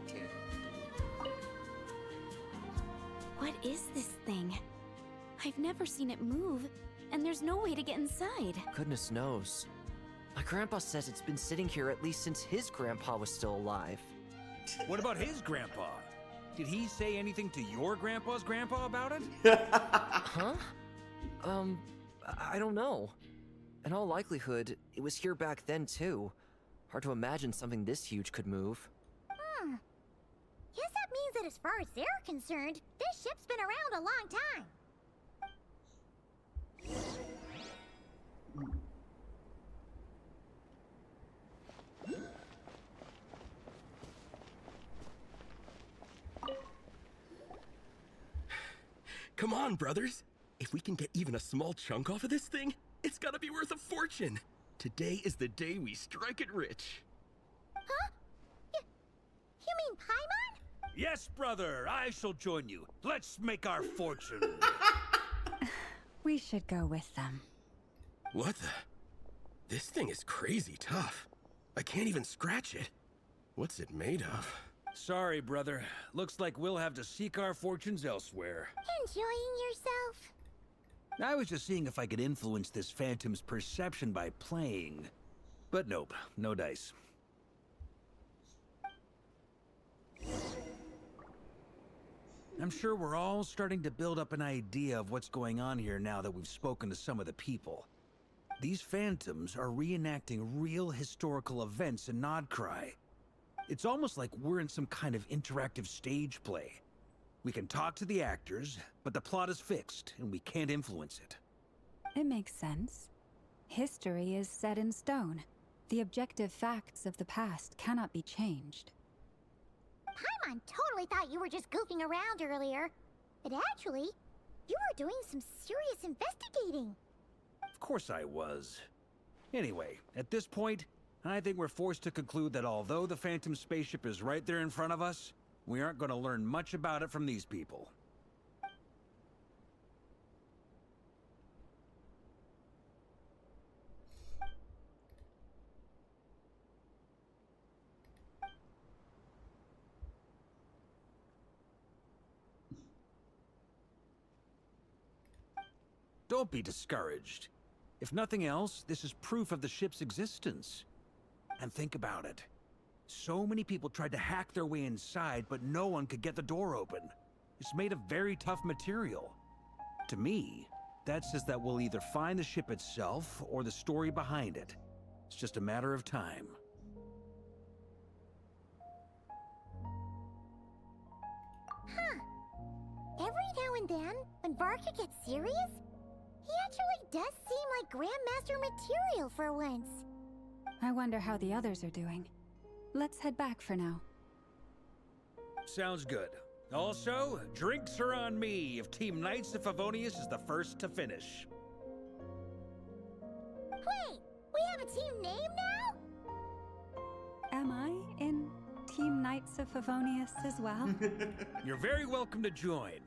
[SPEAKER 1] Okay.
[SPEAKER 5] What is this thing? I've never seen it move, and there's no way to get inside.
[SPEAKER 13] Goodness knows. My grandpa says it's been sitting here at least since his grandpa was still alive.
[SPEAKER 4] What about his grandpa? Did he say anything to your grandpa's grandpa about it?
[SPEAKER 13] Huh? I don't know. In all likelihood, it was here back then too. Hard to imagine something this huge could move.
[SPEAKER 2] Guess that means that as far as they're concerned, this ship's been around a long time.
[SPEAKER 12] Come on, brothers. If we can get even a small chunk off of this thing, it's gotta be worth a fortune. Today is the day we strike it rich.
[SPEAKER 2] Huh? You mean Paimon?
[SPEAKER 4] Yes, brother, I shall join you. Let's make our fortune.
[SPEAKER 8] We should go with them.
[SPEAKER 12] What the? This thing is crazy tough. I can't even scratch it. What's it made of?
[SPEAKER 4] Sorry, brother. Looks like we'll have to seek our fortunes elsewhere.
[SPEAKER 2] Enjoying yourself?
[SPEAKER 4] I was just seeing if I could influence this phantom's perception by playing. But nope, no dice. I'm sure we're all starting to build up an idea of what's going on here now that we've spoken to some of the people. These phantoms are reenacting real historical events in Nodcry. It's almost like we're in some kind of interactive stage play. We can talk to the actors, but the plot is fixed, and we can't influence it.
[SPEAKER 8] It makes sense. History is set in stone. The objective facts of the past cannot be changed.
[SPEAKER 2] Paimon totally thought you were just goofing around earlier. But actually, you were doing some serious investigating.
[SPEAKER 4] Of course I was. Anyway, at this point, I think we're forced to conclude that although the Phantom spaceship is right there in front of us, we aren't going to learn much about it from these people. Don't be discouraged. If nothing else, this is proof of the ship's existence. And think about it. So many people tried to hack their way inside, but no one could get the door open. It's made of very tough material. To me, that says that we'll either find the ship itself or the story behind it. It's just a matter of time.
[SPEAKER 2] Huh. Every now and then, when Varka gets serious, he actually does seem like Grandmaster material for once.
[SPEAKER 8] I wonder how the others are doing. Let's head back for now.
[SPEAKER 4] Sounds good. Also, drinks are on me if Team Knights of Favonius is the first to finish.
[SPEAKER 2] Wait, we have a team name now?
[SPEAKER 8] Am I in Team Knights of Favonius as well?
[SPEAKER 4] You're very welcome to join.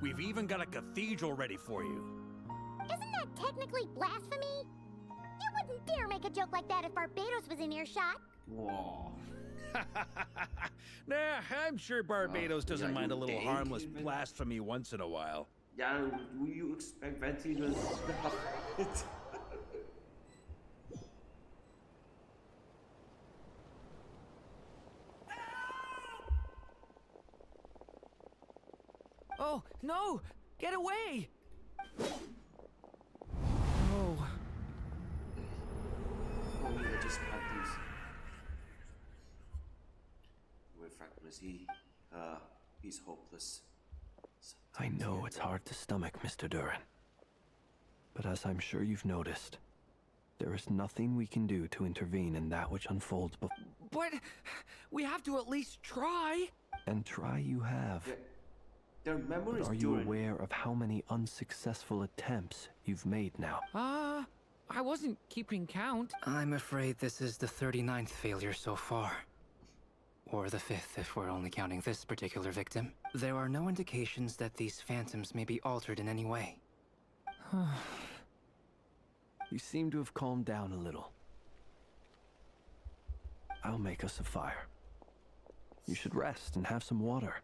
[SPEAKER 4] We've even got a cathedral ready for you.
[SPEAKER 2] Isn't that technically blasphemy? You wouldn't dare make a joke like that if Barbados was in earshot.
[SPEAKER 1] Whoa.
[SPEAKER 4] Nah, I'm sure Barbados doesn't mind a little harmless blasphemy once in a while.
[SPEAKER 1] Yeah, do you expect Venti to stop it?
[SPEAKER 3] Oh, no! Get away! Oh.
[SPEAKER 1] Oh, yeah, just got these. With fragments, he's hopeless.
[SPEAKER 10] I know it's hard to stomach, Mr. Durin. But as I'm sure you've noticed, there is nothing we can do to intervene in that which unfolds before.
[SPEAKER 3] But we have to at least try.
[SPEAKER 10] And try you have.
[SPEAKER 1] Yeah. Their memory is
[SPEAKER 10] But are you aware of how many unsuccessful attempts you've made now?
[SPEAKER 3] I wasn't keeping count.
[SPEAKER 9] I'm afraid this is the 39th failure so far. Or the 5th if we're only counting this particular victim. There are no indications that these phantoms may be altered in any way.
[SPEAKER 10] You seem to have calmed down a little. I'll make us a fire. You should rest and have some water.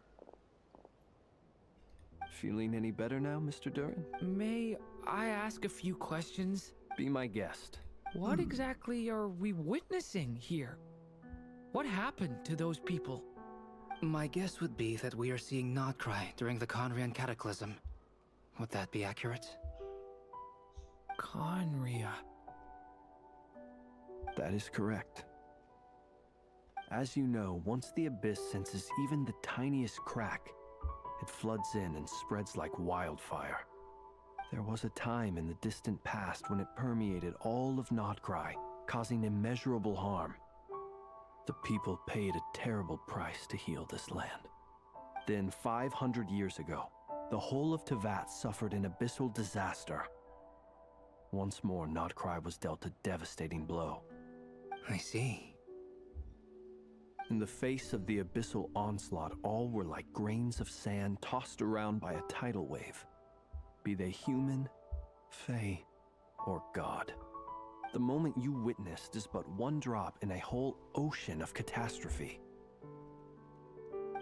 [SPEAKER 10] Feeling any better now, Mr. Durin?
[SPEAKER 3] May I ask a few questions?
[SPEAKER 10] Be my guest.
[SPEAKER 3] What exactly are we witnessing here? What happened to those people?
[SPEAKER 9] My guess would be that we are seeing Nodcry during the Conrian Cataclysm. Would that be accurate?
[SPEAKER 3] Conria.
[SPEAKER 10] That is correct. As you know, once the Abyss senses even the tiniest crack, it floods in and spreads like wildfire. There was a time in the distant past when it permeated all of Nodcry, causing immeasurable harm. The people paid a terrible price to heal this land. Then, 500 years ago, the whole of Teyvat suffered an abyssal disaster. Once more, Nodcry was dealt a devastating blow.
[SPEAKER 9] I see.
[SPEAKER 10] In the face of the abyssal onslaught, all were like grains of sand tossed around by a tidal wave. Be they human, fae, or god. The moment you witnessed is but one drop in a whole ocean of catastrophe.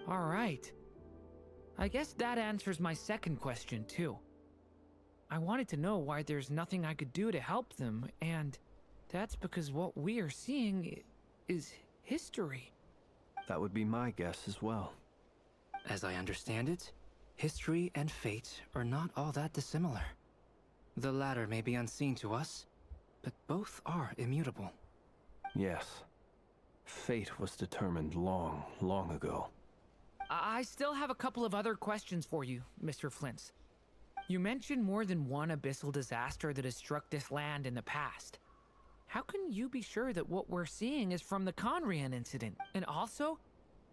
[SPEAKER 3] All right. I guess that answers my second question, too. I wanted to know why there's nothing I could do to help them, and that's because what we are seeing is history.
[SPEAKER 10] That would be my guess as well.
[SPEAKER 9] As I understand it, history and fate are not all that dissimilar. The latter may be unseen to us, but both are immutable.
[SPEAKER 10] Yes. Fate was determined long, long ago.
[SPEAKER 3] I still have a couple of other questions for you, Mr. Flint's. You mentioned more than one abyssal disaster that has struck this land in the past. How can you be sure that what we're seeing is from the Conrian incident? And also,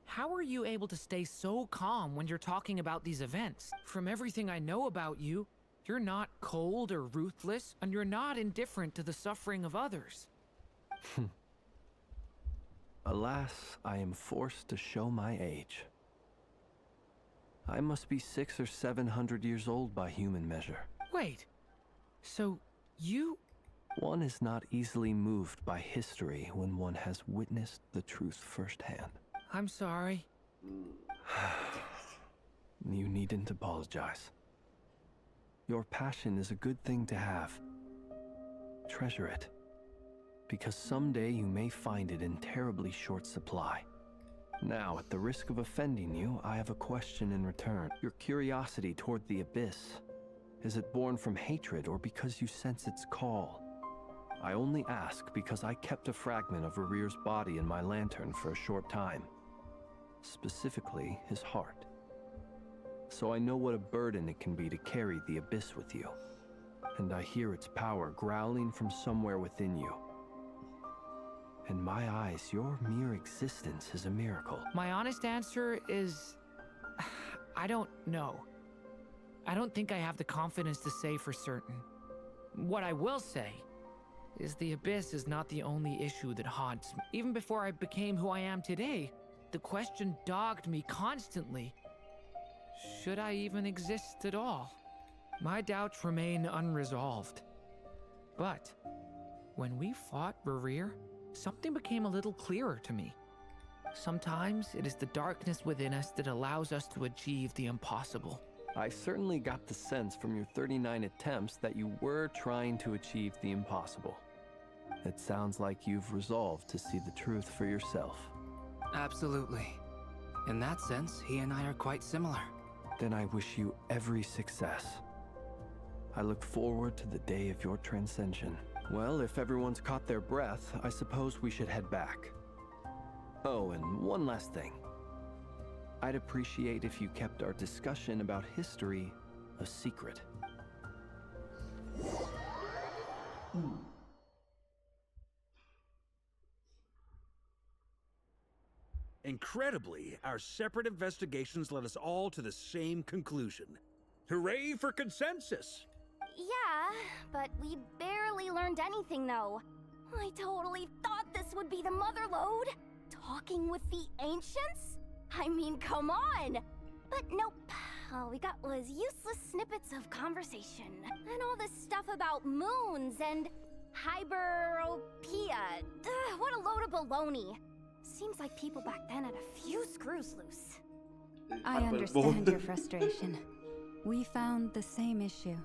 [SPEAKER 3] how are you able to stay so calm when you're talking about these events? From everything I know about you, you're not cold or ruthless, and you're not indifferent to the suffering of others.
[SPEAKER 10] Alas, I am forced to show my age. I must be 600 or 700 years old by human measure.
[SPEAKER 3] Wait, so you...
[SPEAKER 10] One is not easily moved by history when one has witnessed the truth firsthand.
[SPEAKER 3] I'm sorry.
[SPEAKER 10] You needn't apologize. Your passion is a good thing to have. Treasure it, because someday you may find it in terribly short supply. Now, at the risk of offending you, I have a question in return. Your curiosity toward the Abyss, is it born from hatred or because you sense its call? I only ask because I kept a fragment of Rerear's body in my lantern for a short time. Specifically, his heart. So I know what a burden it can be to carry the Abyss with you. And I hear its power growling from somewhere within you. In my eyes, your mere existence is a miracle.
[SPEAKER 3] My honest answer is... I don't know. I don't think I have the confidence to say for certain. What I will say is the Abyss is not the only issue that haunts me. Even before I became who I am today, the question dogged me constantly. Should I even exist at all? My doubts remain unresolved. But when we fought Rerear, something became a little clearer to me. Sometimes it is the darkness within us that allows us to achieve the impossible.
[SPEAKER 10] I certainly got the sense from your 39 attempts that you were trying to achieve the impossible. It sounds like you've resolved to see the truth for yourself.
[SPEAKER 9] Absolutely. In that sense, he and I are quite similar.
[SPEAKER 10] Then I wish you every success. I look forward to the day of your transcension. Well, if everyone's caught their breath, I suppose we should head back. Oh, and one last thing. I'd appreciate if you kept our discussion about history a secret.
[SPEAKER 4] Incredibly, our separate investigations led us all to the same conclusion. Hooray for consensus!
[SPEAKER 2] Yeah, but we barely learned anything, though. I totally thought this would be the mother lode. Talking with the ancients? I mean, come on! But nope. All we got was useless snippets of conversation. And all this stuff about moons and hyperopia. What a load of baloney. Seems like people back then had a few screws loose.
[SPEAKER 8] I understand your frustration. We found the same issue.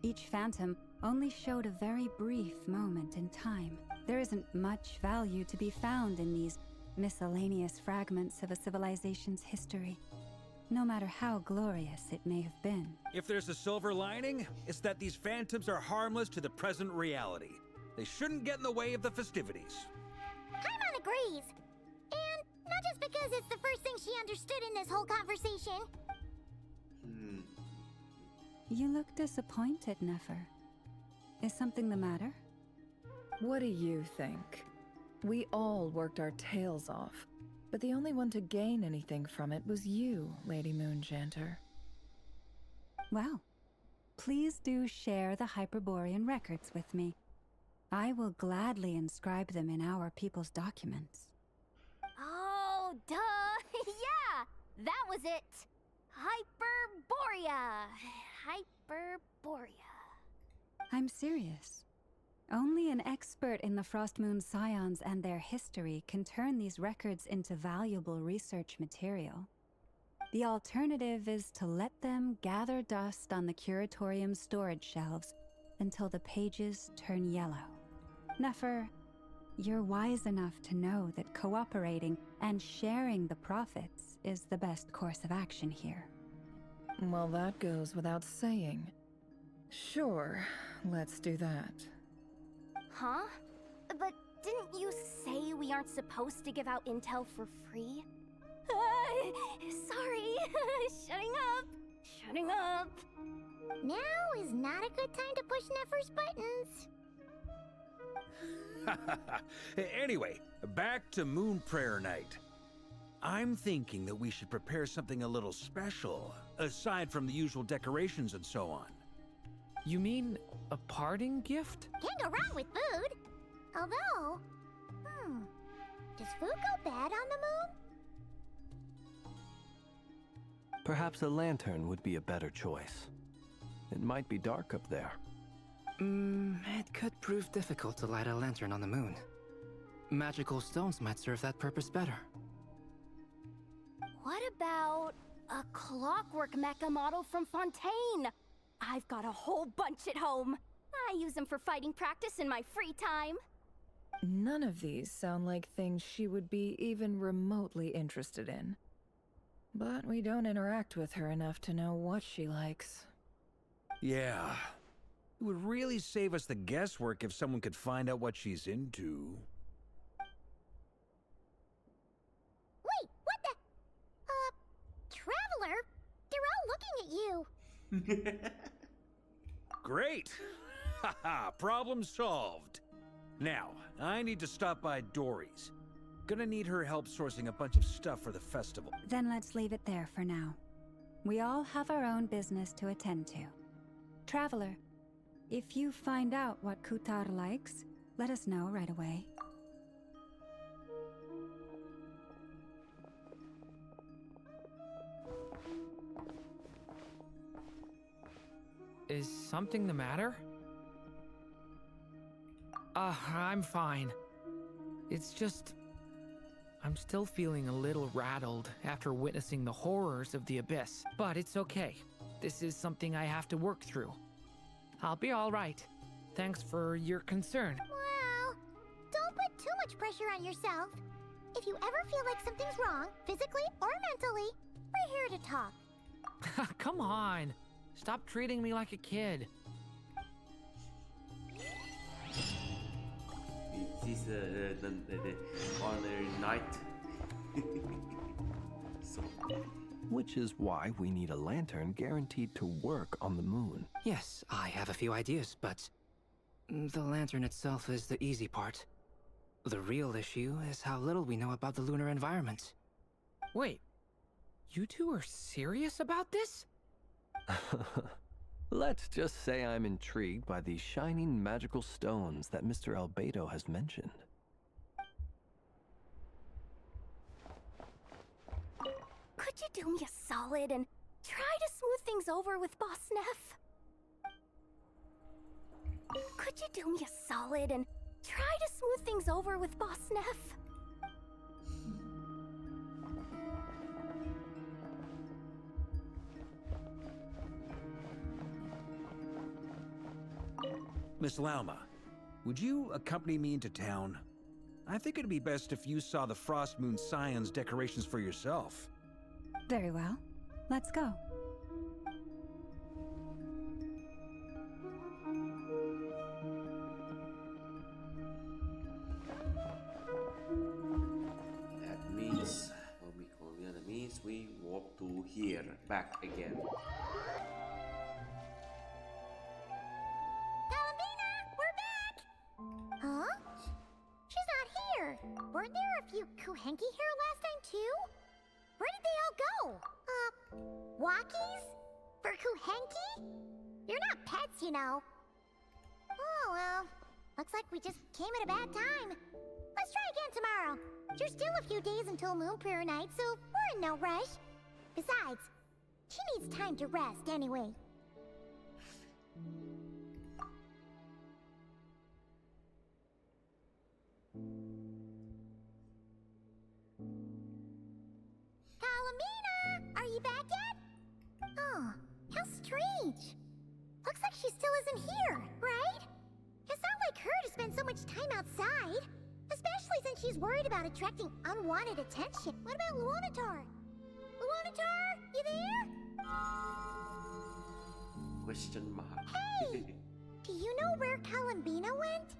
[SPEAKER 8] Each phantom only showed a very brief moment in time. There isn't much value to be found in these miscellaneous fragments of a civilization's history, no matter how glorious it may have been.
[SPEAKER 4] If there's a silver lining, it's that these phantoms are harmless to the present reality. They shouldn't get in the way of the festivities.
[SPEAKER 2] Paimon agrees. And not just because it's the first thing she understood in this whole conversation.
[SPEAKER 8] You look disappointed, Nefer. Is something the matter?
[SPEAKER 11] What do you think? We all worked our tails off, but the only one to gain anything from it was you, Lady Moonjanter.
[SPEAKER 8] Well, please do share the Hyperborean records with me. I will gladly inscribe them in our people's documents.
[SPEAKER 2] Oh, duh! Yeah! That was it! Hyperborea! Hyperborea.
[SPEAKER 8] I'm serious. Only an expert in the Frostmoon Scions and their history can turn these records into valuable research material. The alternative is to let them gather dust on the Curatorium's storage shelves until the pages turn yellow. Nefer, you're wise enough to know that cooperating and sharing the profits is the best course of action here.
[SPEAKER 11] Well, that goes without saying. Sure, let's do that.
[SPEAKER 2] Huh? But
[SPEAKER 14] didn't you say we aren't supposed to give out intel for free? Sorry. Shutting up.
[SPEAKER 2] Now is not a good time to push Nefer's buttons.
[SPEAKER 4] Anyway, back to Moon Prayer Night. I'm thinking that we should prepare something a little special, aside from the usual decorations and so on.
[SPEAKER 3] You mean a parting gift?
[SPEAKER 2] Can't go wrong with food. Although, does food go bad on the moon?
[SPEAKER 10] Perhaps a lantern would be a better choice. It might be dark up there.
[SPEAKER 9] It could prove difficult to light a lantern on the moon. Magical stones might serve that purpose better.
[SPEAKER 14] What about a clockwork mecha model from Fontaine? I've got a whole bunch at home. I use them for fighting practice in my free time.
[SPEAKER 11] None of these sound like things she would be even remotely interested in. But we don't interact with her enough to know what she likes.
[SPEAKER 4] Yeah. It would really save us the guesswork if someone could find out what she's into.
[SPEAKER 2] Wait, what the? Traveler? They're all looking at you.
[SPEAKER 4] Great! Haha, problem solved. Now, I need to stop by Dory's. Gonna need her help sourcing a bunch of stuff for the festival.
[SPEAKER 8] Then let's leave it there for now. We all have our own business to attend to. Traveler, if you find out what Kutar likes, let us know right away.
[SPEAKER 3] Is something the matter? I'm fine. It's just... I'm still feeling a little rattled after witnessing the horrors of the Abyss. But it's okay. This is something I have to work through. I'll be alright. Thanks for your concern.
[SPEAKER 2] Well, don't put too much pressure on yourself. If you ever feel like something's wrong, physically or mentally, we're here to talk.
[SPEAKER 3] Come on. Stop treating me like a kid.
[SPEAKER 1] This is the ordinary night. So.
[SPEAKER 10] Which is why we need a lantern guaranteed to work on the moon.
[SPEAKER 9] Yes, I have a few ideas, but the lantern itself is the easy part. The real issue is how little we know about the lunar environment.
[SPEAKER 3] Wait, you two are serious about this?
[SPEAKER 10] Let's just say I'm intrigued by these shining magical stones that Mr. Albedo has mentioned.
[SPEAKER 14] Could you do me a solid and try to smooth things over with Boss Neff? Could you do me a solid and try to smooth things over with Boss Neff?
[SPEAKER 4] Miss Lauma, would you accompany me into town? I think it'd be best if you saw the Frost Moon Scion's decorations for yourself.
[SPEAKER 8] Very well. Let's go.
[SPEAKER 1] That means, that means we walk to here, back again.
[SPEAKER 2] Columbina, we're back! Huh? She's not here. Weren't there a few Kuhenki here last time too? Where did they all go? Walkies? For Kuhenki? You're not pets, you know. Oh, well. Looks like we just came at a bad time. Let's try again tomorrow. There's still a few days until Moon Prayer Night, so we're in no rush. Besides, she needs time to rest anyway. Columbina! Are you back yet? Oh, how strange. Looks like she still isn't here, right? It's not like her to spend so much time outside. Especially since she's worried about attracting unwanted attention. What about Luonatar? Luonatar, you there?
[SPEAKER 1] Question mark.
[SPEAKER 2] Hey! Do you know where Columbina went?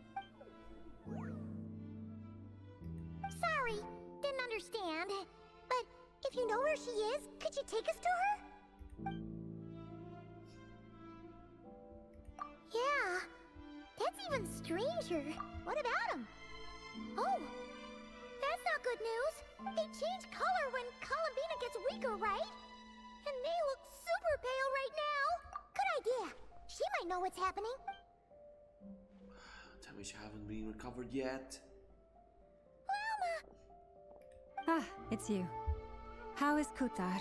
[SPEAKER 2] understand. But if you know where she is, could you take us to her? Yeah, that's even stranger. What about him? Oh, that's not good news. They change color when Columbina gets weaker, right? And they look super pale right now. Good idea. She might know what's happening.
[SPEAKER 1] Tell me she haven't been recovered yet.
[SPEAKER 8] Ah, it's you. How is Kutar?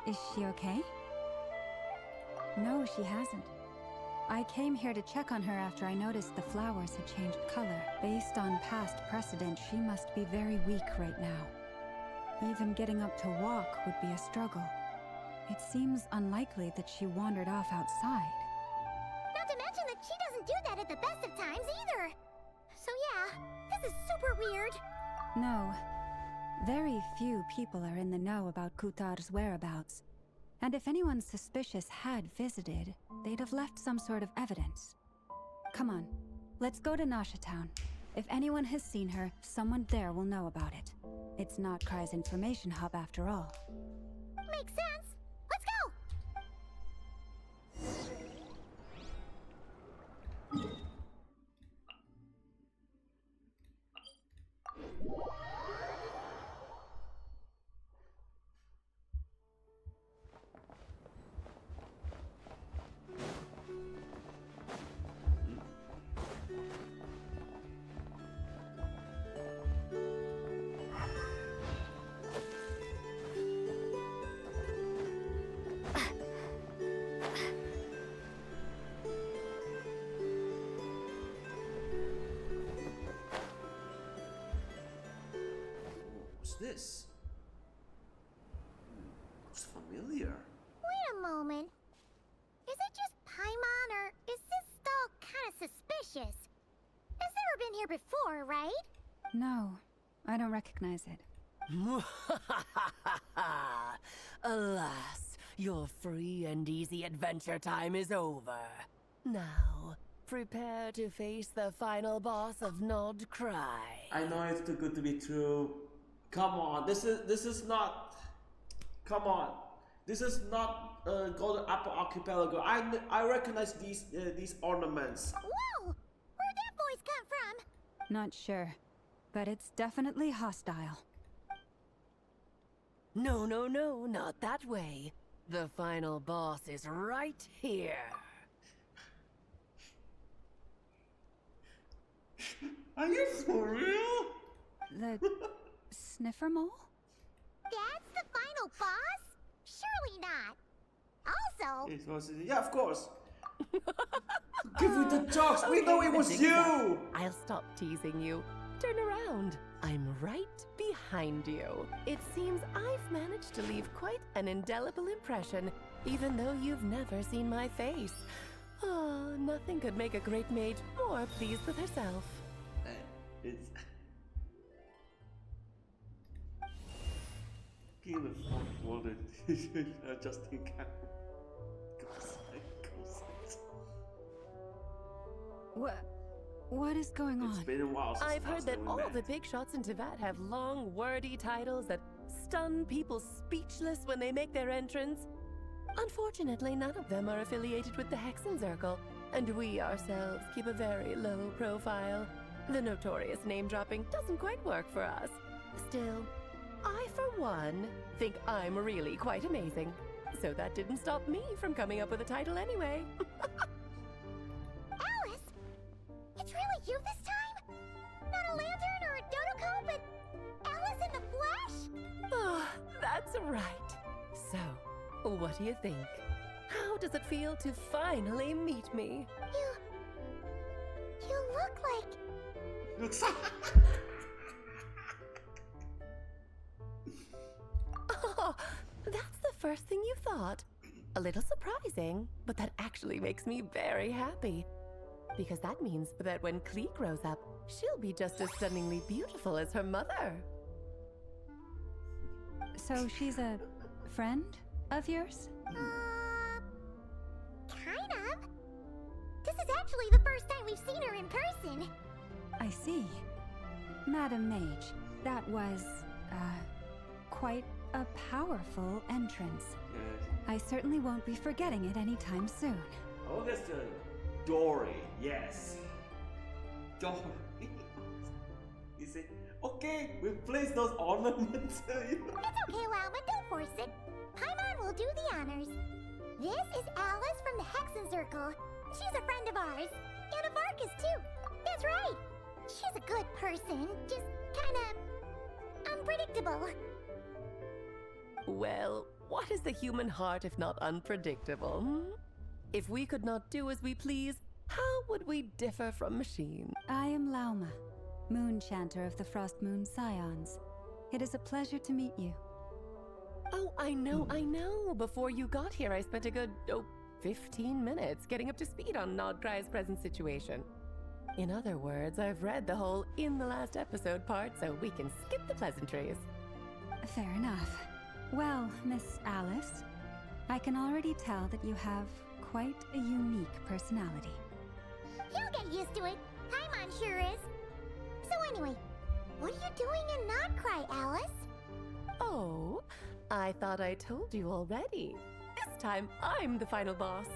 [SPEAKER 8] Is she okay? No, she hasn't. I came here to check on her after I noticed the flowers had changed color. Based on past precedent, she must be very weak right now. Even getting up to walk would be a struggle. It seems unlikely that she wandered off outside.
[SPEAKER 2] Not to mention that she doesn't do that at the best of times either. So yeah, this is super weird.
[SPEAKER 8] No. Very few people are in the know about Kutar's whereabouts. And if anyone suspicious had visited, they'd have left some sort of evidence. Come on, let's go to Nasha Town. If anyone has seen her, someone there will know about it. It's not Cry's information hub after all.
[SPEAKER 2] Makes sense. Let's go!
[SPEAKER 1] What's this? Looks familiar.
[SPEAKER 2] Wait a moment. Is it just Paimon, or is this stall kind of suspicious? It's never been here before, right?
[SPEAKER 8] No, I don't recognize it.
[SPEAKER 15] Alas, your free and easy adventure time is over. Now, prepare to face the final boss of Nod Cry.
[SPEAKER 1] I know it's too good to be true. Come on, this is not. Come on, this is not Golden Apple Archipelago. I recognize these ornaments.
[SPEAKER 2] Whoa! Where'd that voice come from?
[SPEAKER 8] Not sure, but it's definitely hostile.
[SPEAKER 15] No, not that way. The final boss is right here.
[SPEAKER 1] Are you for real?
[SPEAKER 8] The sniffer mole?
[SPEAKER 2] That's the final boss? Surely not. Also...
[SPEAKER 1] Yeah, of course. Give me the jokes. We know it was you.
[SPEAKER 15] I'll stop teasing you. Turn around. I'm right behind you. It seems I've managed to leave quite an indelible impression, even though you've never seen my face. Oh, nothing could make a great maid more pleased with herself.
[SPEAKER 1] It's... Give the fuck wanted. I just think
[SPEAKER 8] What is going on?
[SPEAKER 1] It's been a while since
[SPEAKER 15] I've heard that
[SPEAKER 1] we
[SPEAKER 15] all
[SPEAKER 1] met.
[SPEAKER 15] the big shots in Teyvat have long, wordy titles that stun people speechless when they make their entrance. Unfortunately, none of them are affiliated with the Hexenzirkel, and we ourselves keep a very low profile. The notorious name-dropping doesn't quite work for us. Still, I, for one, think I'm really quite amazing. So that didn't stop me from coming up with a title anyway.
[SPEAKER 2] Alice? It's really you this time? Not a lantern or a Dodoko, but Alice in the flesh?
[SPEAKER 15] Oh, that's right. So, what do you think? How does it feel to finally meet me?
[SPEAKER 2] You look like...
[SPEAKER 15] Oh, that's the first thing you thought. A little surprising, but that actually makes me very happy. Because that means that when Klee grows up, she'll be just as stunningly beautiful as her mother.
[SPEAKER 8] So she's a friend of yours?
[SPEAKER 2] Kind of. This is actually the first time we've seen her in person.
[SPEAKER 8] I see. Madam Mage, that was quite a powerful entrance.
[SPEAKER 1] Yes.
[SPEAKER 8] I certainly won't be forgetting it anytime soon.
[SPEAKER 1] Augustin. Dory. Yes. Dory. You see? Okay, we place those ornaments.
[SPEAKER 2] It's okay, Lauma, don't force it. Paimon will do the honors. This is Alice from the Hexenzirkel. She's a friend of ours. And a Vargas, too. That's right. She's a good person, just kinda unpredictable.
[SPEAKER 15] Well, what is the human heart if not unpredictable? If we could not do as we please, how would we differ from machines?
[SPEAKER 8] I am Lauma, Moon Chanter of the Frost Moon Scions. It is a pleasure to meet you.
[SPEAKER 15] Oh, I know. Before you got here, I spent a good, 15 minutes getting up to speed on Nodcry's present situation. In other words, I've read the whole in the last episode part, so we can skip the pleasantries.
[SPEAKER 8] Fair enough. Well, Miss Alice, I can already tell that you have quite a unique personality.
[SPEAKER 2] You'll get used to it. Paimon sure is. So anyway, what are you doing in Nodcry, Alice?
[SPEAKER 15] Oh, I thought I told you already. This time, I'm the final boss.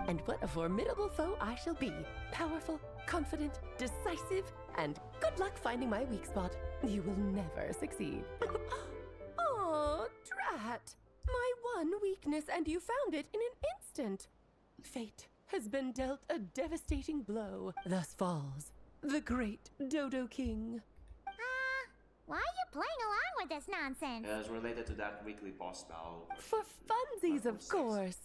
[SPEAKER 15] And what a formidable foe I shall be. Powerful, confident, decisive, and good luck finding my weak spot. You will never succeed. Aw, drat. My one weakness, and you found it in an instant. Fate has been dealt a devastating blow. Thus falls the great Dodo King.
[SPEAKER 2] Why are you playing along with this nonsense?
[SPEAKER 1] It's related to that weekly boss battle.
[SPEAKER 15] For funsies, of course.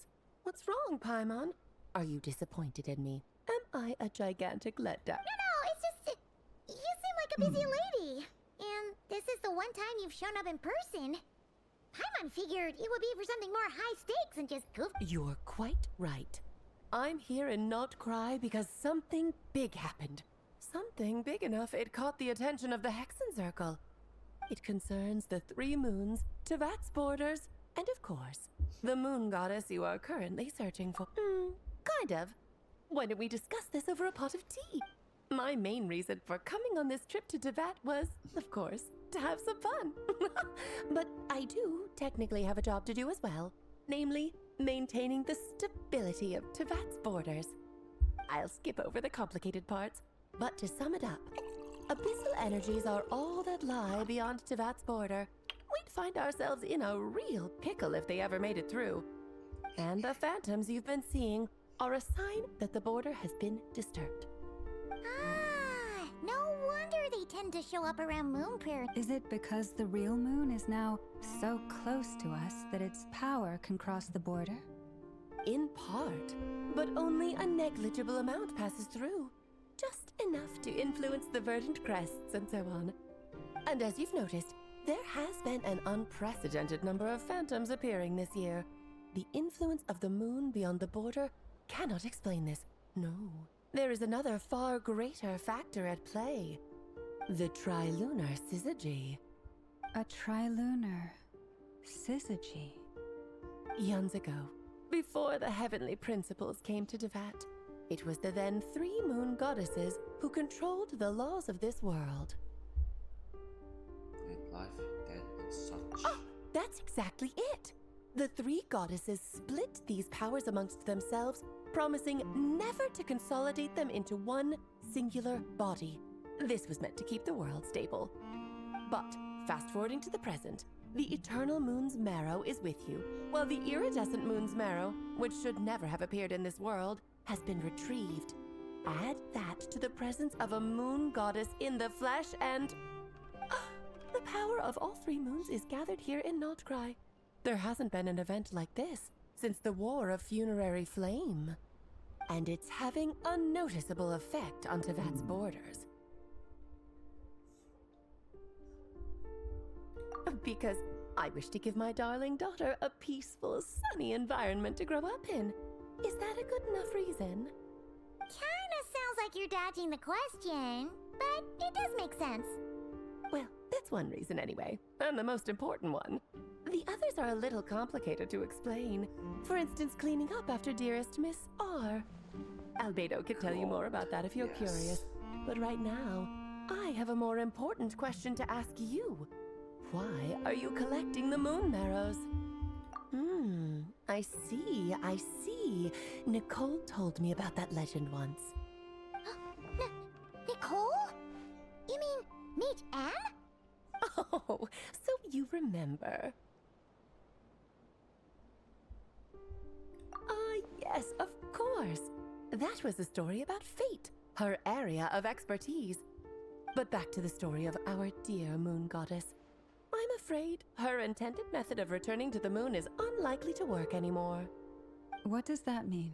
[SPEAKER 15] What's wrong, Paimon? Are you disappointed in me? Am I a gigantic letdown?
[SPEAKER 2] No, it's just... you seem like a busy lady. And this is the one time you've shown up in person. Paimon figured it would be for something more high stakes than just goof.
[SPEAKER 15] You're quite right. I'm here in Nodcry because something big happened. Something big enough it caught the attention of the Hexenzirkel. It concerns the 3 moons, Tevat's borders, and of course, the moon goddess you are currently searching for. Kind of. Why don't we discuss this over a pot of tea? My main reason for coming on this trip to Tevat was, of course, to have some fun. But I do technically have a job to do as well. Namely, maintaining the stability of Tevat's borders. I'll skip over the complicated parts, but to sum it up, abyssal energies are all that lie beyond Tevat's border. We'd find ourselves in a real pickle if they ever made it through. And the phantoms you've been seeing are a sign that the border has been disturbed.
[SPEAKER 2] No wonder they tend to show up around Moon Prayer.
[SPEAKER 8] Is it because the real moon is now so close to us that its power can cross the border?
[SPEAKER 15] In part, but only a negligible amount passes through. Just enough to influence the verdant crests and so on. And as you've noticed, there has been an unprecedented number of phantoms appearing this year. The influence of the moon beyond the border cannot explain this. No. There is another far greater factor at play. The trilunar syzygy.
[SPEAKER 8] A trilunar syzygy?
[SPEAKER 15] Eons ago, before the heavenly principles came to Tevat, it was the then 3 moon goddesses who controlled the laws of this world.
[SPEAKER 1] Life, death, and such.
[SPEAKER 15] Oh, that's exactly it! The 3 goddesses split these powers amongst themselves, promising never to consolidate them into one singular body. This was meant to keep the world stable. But, fast-forwarding to the present, the eternal moon's marrow is with you, while the iridescent moon's marrow, which should never have appeared in this world, has been retrieved. Add that to the presence of a moon goddess in the flesh and... the power of all 3 moons is gathered here in Nodcry. There hasn't been an event like this since the War of Funerary Flame. And it's having a noticeable effect on Tevat's borders. Because I wish to give my darling daughter a peaceful, sunny environment to grow up in. Is that a good enough reason?
[SPEAKER 2] Kinda sounds like you're dodging the question, but it does make sense.
[SPEAKER 15] Well, that's one reason anyway, and the most important one. The others are a little complicated to explain. For instance, cleaning up after dearest Miss R. Albedo could tell you more about that if you're curious. But right now, I have a more important question to ask you. Why are you collecting the moon marrows? I see, I see. Nicole told me about that legend once.
[SPEAKER 2] Nicole? You mean meet Anne?
[SPEAKER 15] Oh, so you remember. Yes, of course. That was a story about fate, her area of expertise. But back to the story of our dear moon goddess. I'm afraid her intended method of returning to the moon is unlikely to work anymore.
[SPEAKER 8] What does that mean?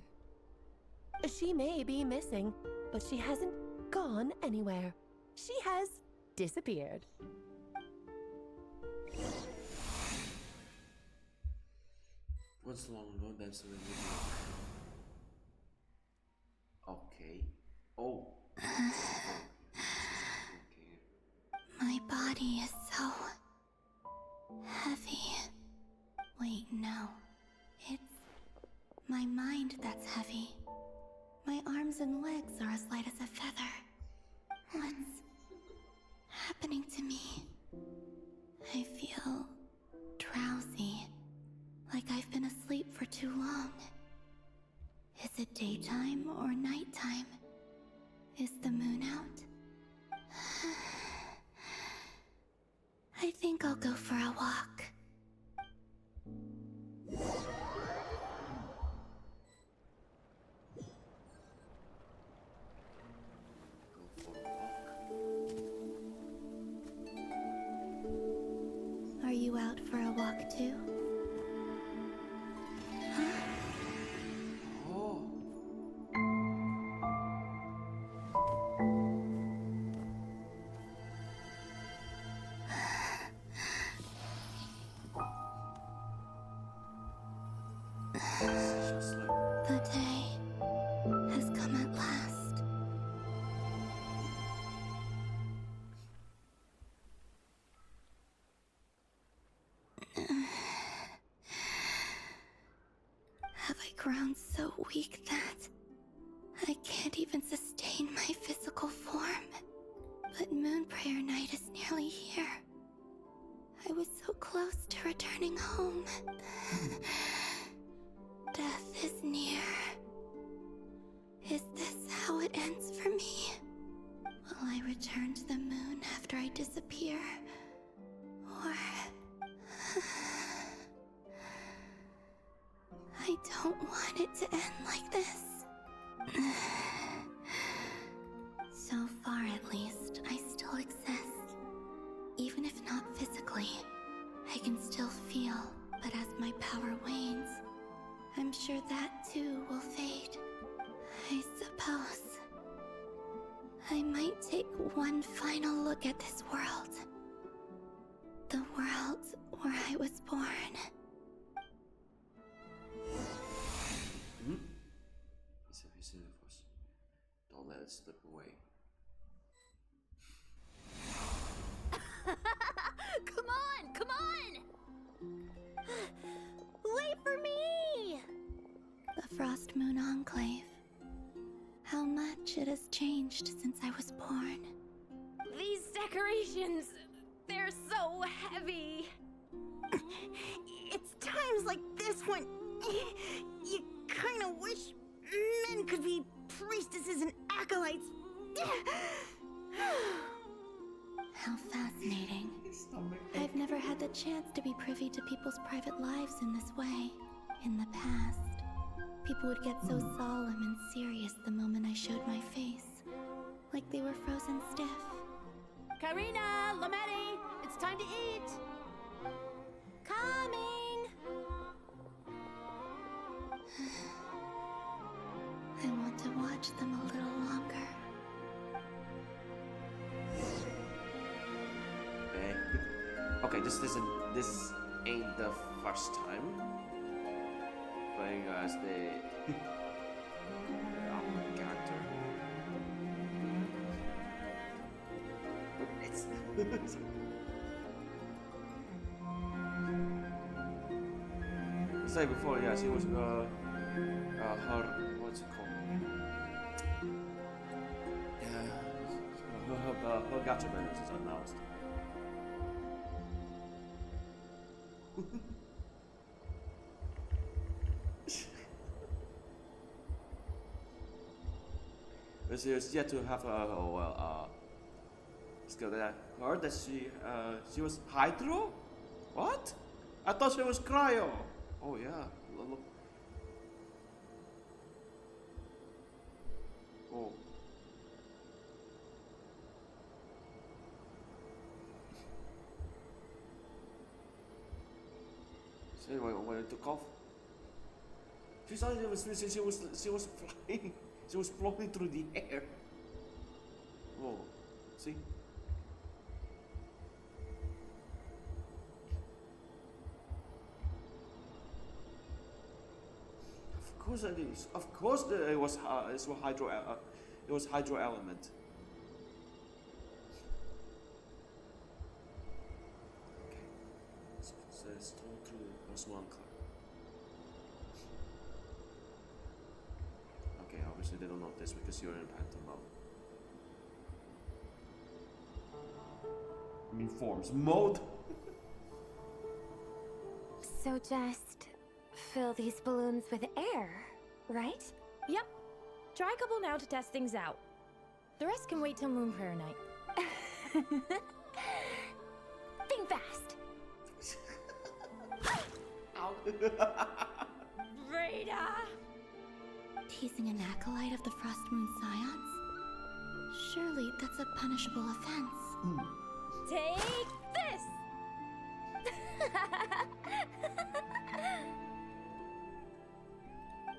[SPEAKER 15] She may be missing, but she hasn't gone anywhere. She has disappeared.
[SPEAKER 1] What's long ago? That's the okay. Oh.
[SPEAKER 6] My body is so heavy. Wait, no. It's my mind that's heavy. My arms and legs are as light as a feather. What's happening to me? I feel drowsy, like I've been asleep for too long. Is it daytime or nighttime? Is the moon out? I think I'll go for a walk. Are you out for a walk too? The day has come at last. Have I grown so weak that I can't even sustain my physical form? But Moon Prayer Night is nearly here. I was so close to returning home. Death is near. Is this how it ends for me? Will I return to the moon after I disappear? Or... I don't want it to end like this. So far, at least, I still exist. Even if not physically, I can still feel, but as my power wanes, I'm sure that too will fade. I suppose I might take one final look at this world. The world where I was born.
[SPEAKER 1] Don't let it slip away.
[SPEAKER 14] Come on, come on! Wait for me!
[SPEAKER 6] The Frost Moon Enclave. How much it has changed since I was born.
[SPEAKER 14] These decorations, they're so heavy.
[SPEAKER 16] It's times like this when you kind of wish men could be priestesses and acolytes.
[SPEAKER 6] How fascinating. I've never had the chance to be privy to people's private lives in this way. In the past, people would get so solemn and serious the moment I showed my face. Like they were frozen stiff.
[SPEAKER 14] Karina, Lametti, it's time to eat. Coming.
[SPEAKER 6] I want to watch them a little longer.
[SPEAKER 1] Okay, this ain't the first time playing as the character. It's say before, yeah, she was her what's it called? her gacha banners is announced. But she's yet to have skill that I heard that she was Hydro? What? I thought she was Cryo. Oh yeah. Look. Oh. So anyway, when it took off, she thought she was flying. She was floating through the air. Oh, see? Of course it is. Of course it was hydro. It was hydro element. Okay. So it's totally +1 cloud. Okay, obviously they don't know this because you're in phantom mode. I mean forms mode.
[SPEAKER 14] So just fill these balloons with air, right?
[SPEAKER 17] Yep. Try a couple now to test things out. The rest can wait till Moon Prayer Night.
[SPEAKER 14] Think fast.
[SPEAKER 1] Ow.
[SPEAKER 6] Rita! Teasing an acolyte of the Frost Moon Scions? Surely that's a punishable offense.
[SPEAKER 17] Take this!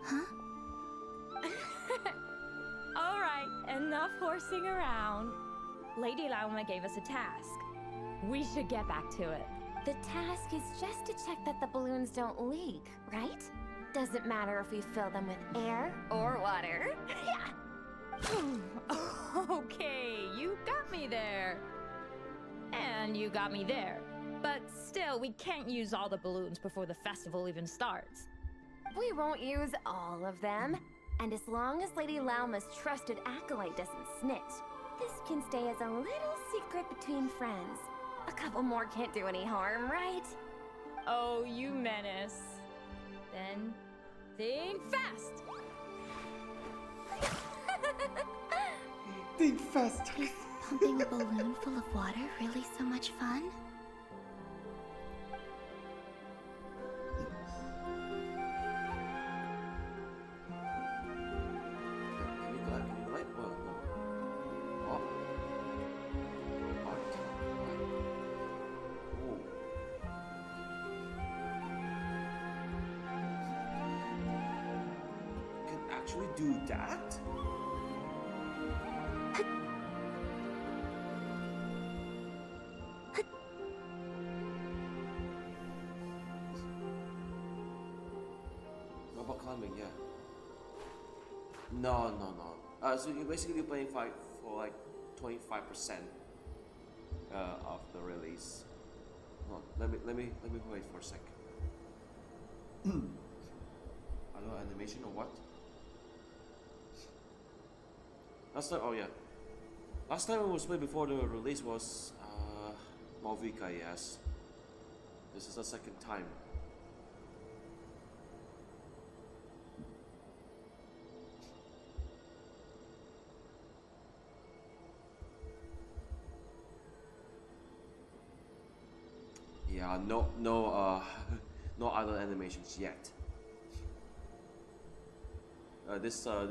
[SPEAKER 6] Huh?
[SPEAKER 17] Alright, enough horsing around. Lady Lauma gave us a task. We should get back to it.
[SPEAKER 14] The task is just to check that the balloons don't leak, right? Doesn't matter if we fill them with air or water.
[SPEAKER 17] Okay, you got me there. And you got me there. But still, we can't use all the balloons before the festival even starts.
[SPEAKER 14] We won't use all of them. And as long as Lady Lauma's trusted acolyte doesn't snitch, this can stay as a little secret between friends. A couple more can't do any harm, right?
[SPEAKER 17] Oh, you menace. Then, think fast!
[SPEAKER 1] Think fast!
[SPEAKER 6] Is pumping a balloon full of water really so much fun?
[SPEAKER 1] Actually do that? What about climbing? Yeah. No. So you're basically playing for like 25% of the release. Hold on, let me wait for a sec. I don't know, animation or what? Last time, oh yeah. Last time it was played before the release was Malvika, yes. This is the second time. Yeah, no no other animations yet.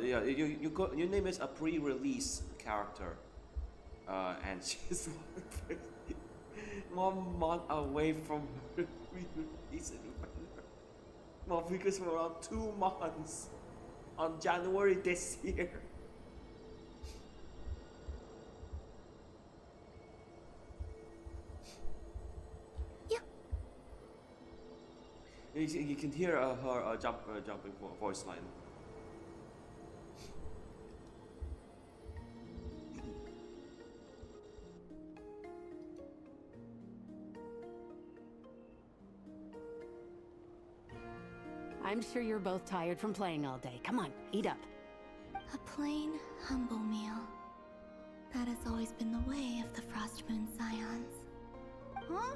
[SPEAKER 1] Yeah, you name it a pre-release character, and she's 1 month away from her re-release. Well, because we're around 2 months on January this year. You can hear her jumping voice line.
[SPEAKER 18] I'm sure you're both tired from playing all day. Come on, eat up.
[SPEAKER 6] A plain, humble meal. That has always been the way of the Frost Moon Scions.
[SPEAKER 2] Huh?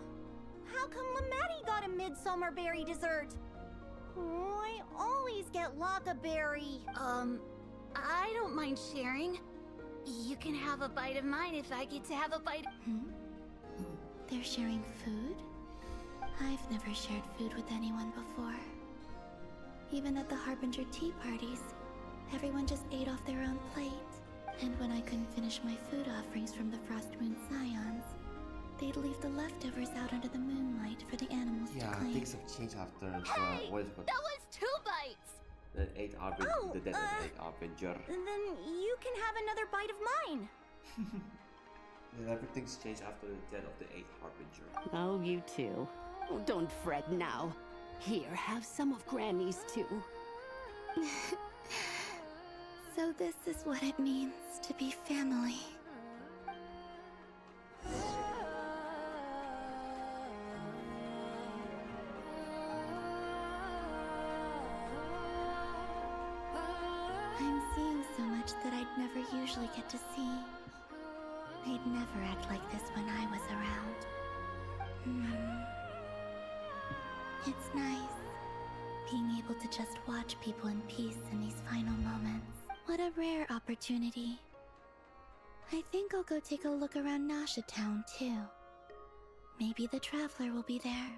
[SPEAKER 2] How come Lamatti got a midsummer berry dessert? Oh, I always get Lockaberry.
[SPEAKER 19] I don't mind sharing. You can have a bite of mine if I get to have a bite.
[SPEAKER 6] They're sharing food? I've never shared food with anyone before. Even at the Harbinger tea parties, everyone just ate off their own plate. And when I couldn't finish my food offerings from the Frost Moon Scions, they'd leave the leftovers out under the moonlight for the animals to
[SPEAKER 1] Yeah,
[SPEAKER 6] claim.
[SPEAKER 1] things have changed after
[SPEAKER 19] Hey!
[SPEAKER 1] what is it called?
[SPEAKER 19] That was 2 bites!
[SPEAKER 1] The 8th Harbinger. The death of the 8th Harbinger.
[SPEAKER 2] Then you can have another bite of mine.
[SPEAKER 1] And everything's changed after the death of the 8th Harbinger.
[SPEAKER 18] Oh, you too. Oh, don't fret now. Here, have some of Granny's too.
[SPEAKER 6] So this is what it means to be family. I'm seeing so much that I'd never usually get to see. They'd never act like this when I was around. It's nice, being able to just watch people in peace in these final moments. What a rare opportunity. I think I'll go take a look around Nasha Town too. Maybe the Traveler will be there.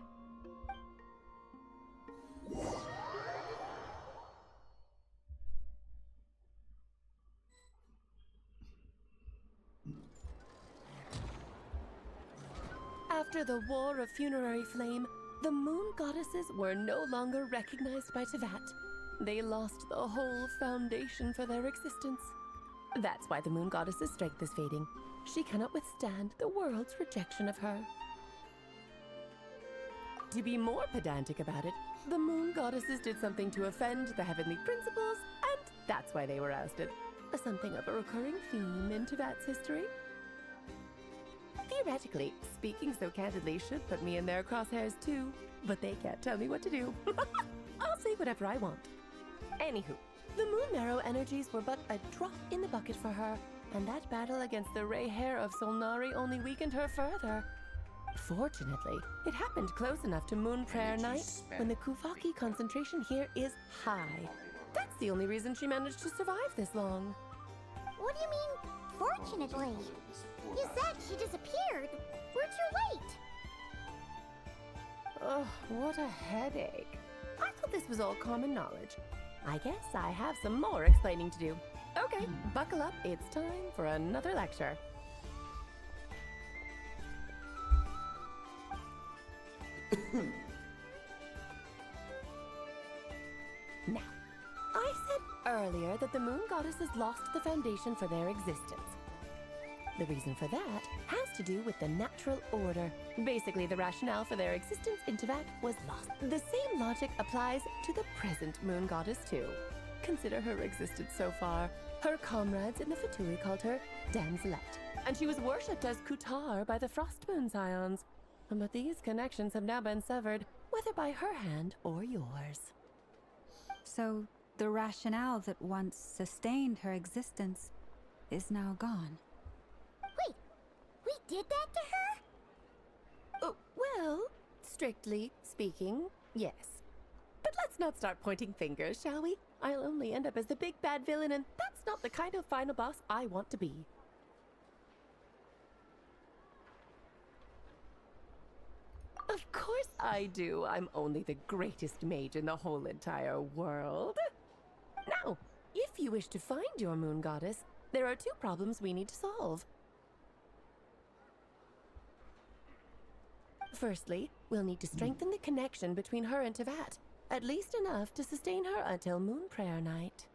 [SPEAKER 15] After the War of Funerary Flame, the Moon Goddesses were no longer recognized by Tevat. They lost the whole foundation for their existence. That's why the Moon Goddess's strength is fading. She cannot withstand the world's rejection of her. To be more pedantic about it, the Moon Goddesses did something to offend the heavenly principles, and that's why they were ousted. Something of a recurring theme in Tevat's history. Theoretically, speaking so candidly should put me in their crosshairs too, but they can't tell me what to do. I'll say whatever I want. Anywho, the Moon Marrow energies were but a drop in the bucket for her, and that battle against the Ray Hair of Solnari only weakened her further. Fortunately, it happened close enough to Moon Prayer Night when the Kuvaki concentration here is high. That's the only reason she managed to survive this long.
[SPEAKER 2] What do you mean, fortunately? You said she disappeared. We're too late.
[SPEAKER 15] Ugh, what a headache. I thought this was all common knowledge. I guess I have some more explaining to do. Okay, buckle up. It's time for another lecture. Now, I said earlier that the Moon Goddesses lost the foundation for their existence. The reason for that has to do with the natural order. Basically, the rationale for their existence in Tevat was lost. The same logic applies to the present Moon Goddess too. Consider her existence so far. Her comrades in the Fatui called her Damselette, and she was worshipped as Kutar by the Frost Moon Scions. But these connections have now been severed, whether by her hand or yours.
[SPEAKER 8] So, the rationale that once sustained her existence is now gone.
[SPEAKER 2] Wait, we did that to her?
[SPEAKER 15] Oh, well, strictly speaking, yes. But let's not start pointing fingers, shall we? I'll only end up as the big bad villain, and that's not the kind of final boss I want to be. Of course I do. I'm only the greatest mage in the whole entire world. Now, if you wish to find your Moon Goddess, there are 2 problems we need to solve. Firstly, we'll need to strengthen the connection between her and Tevat, at least enough to sustain her until Moon Prayer Night.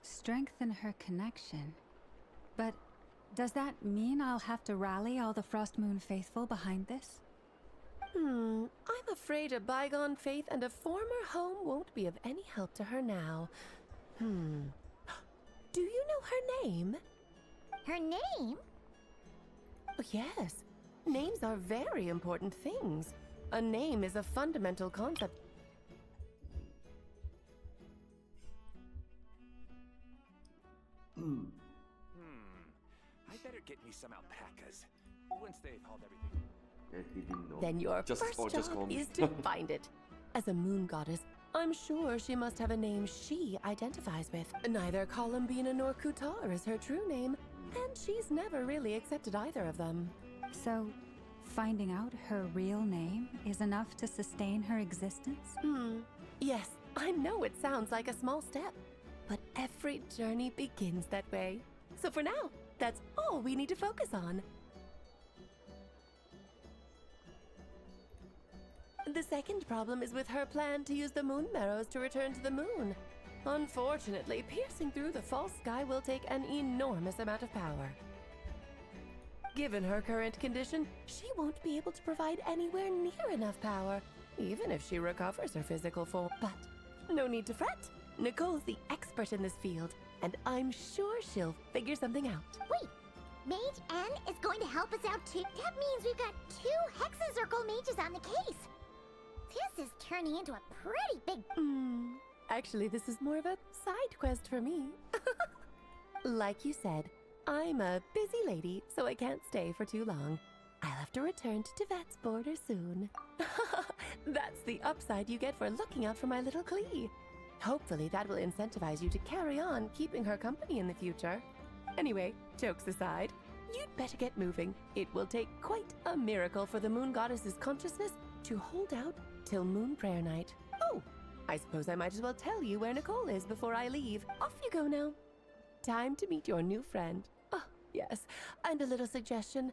[SPEAKER 8] Strengthen her connection. But does that mean I'll have to rally all the Frost Moon faithful behind this?
[SPEAKER 15] I'm afraid a bygone faith and a former home won't be of any help to her now. Do you know her name?
[SPEAKER 2] Her name?
[SPEAKER 15] Oh, yes. Names are very important things. A name is a fundamental concept.
[SPEAKER 20] get me some alpacas. Once they've hauled everything.
[SPEAKER 15] Then your
[SPEAKER 1] Just
[SPEAKER 15] first
[SPEAKER 1] call
[SPEAKER 15] job
[SPEAKER 1] me.
[SPEAKER 15] is to find it. As a moon goddess, I'm sure she must have a name she identifies with. Neither Columbina nor Kutar is her true name, and she's never really accepted either of them.
[SPEAKER 8] So, finding out her real name is enough to sustain her existence?
[SPEAKER 15] Yes, I know it sounds like a small step, but every journey begins that way. So for now, that's all we need to focus on. The second problem is with her plan to use the moon marrows to return to the moon. Unfortunately, piercing through the false sky will take an enormous amount of power. Given her current condition, she won't be able to provide anywhere near enough power, even if she recovers her physical form. But no need to fret. Nicole's the expert in this field, and I'm sure she'll figure something out.
[SPEAKER 2] Wait, Mage N is going to help us out too? That means we've got 2 Hexenzirkel mages on the case. This is turning into a pretty big...
[SPEAKER 15] Actually, this is more of a side quest for me. Like you said, I'm a busy lady, so I can't stay for too long. I'll have to return to Tivet's border soon. That's the upside you get for looking out for my little Klee. Hopefully that will incentivize you to carry on keeping her company in the future. Anyway, jokes aside, you'd better get moving. It will take quite a miracle for the moon goddess's consciousness to hold out till moon prayer night. Oh, I suppose I might as well tell you where Nicole is before I leave. Off you go now. Time to meet your new friend. Oh, yes, and a little suggestion.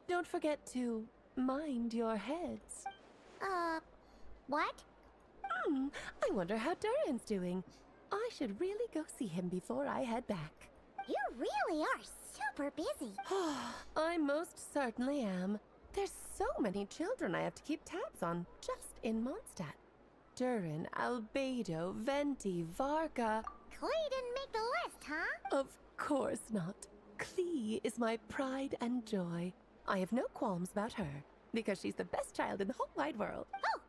[SPEAKER 15] Don't forget to mind your heads.
[SPEAKER 2] What?
[SPEAKER 15] I wonder how Durin's doing. I should really go see him before I head back.
[SPEAKER 2] You really are super busy.
[SPEAKER 15] I most certainly am. There's so many children I have to keep tabs on just in Mondstadt. Durin, Albedo, Venti, Varka.
[SPEAKER 2] Klee didn't make the list, huh?
[SPEAKER 15] Of course not. Klee is my pride and joy. I have no qualms about her, because she's the best child in the whole wide world.
[SPEAKER 2] Oh,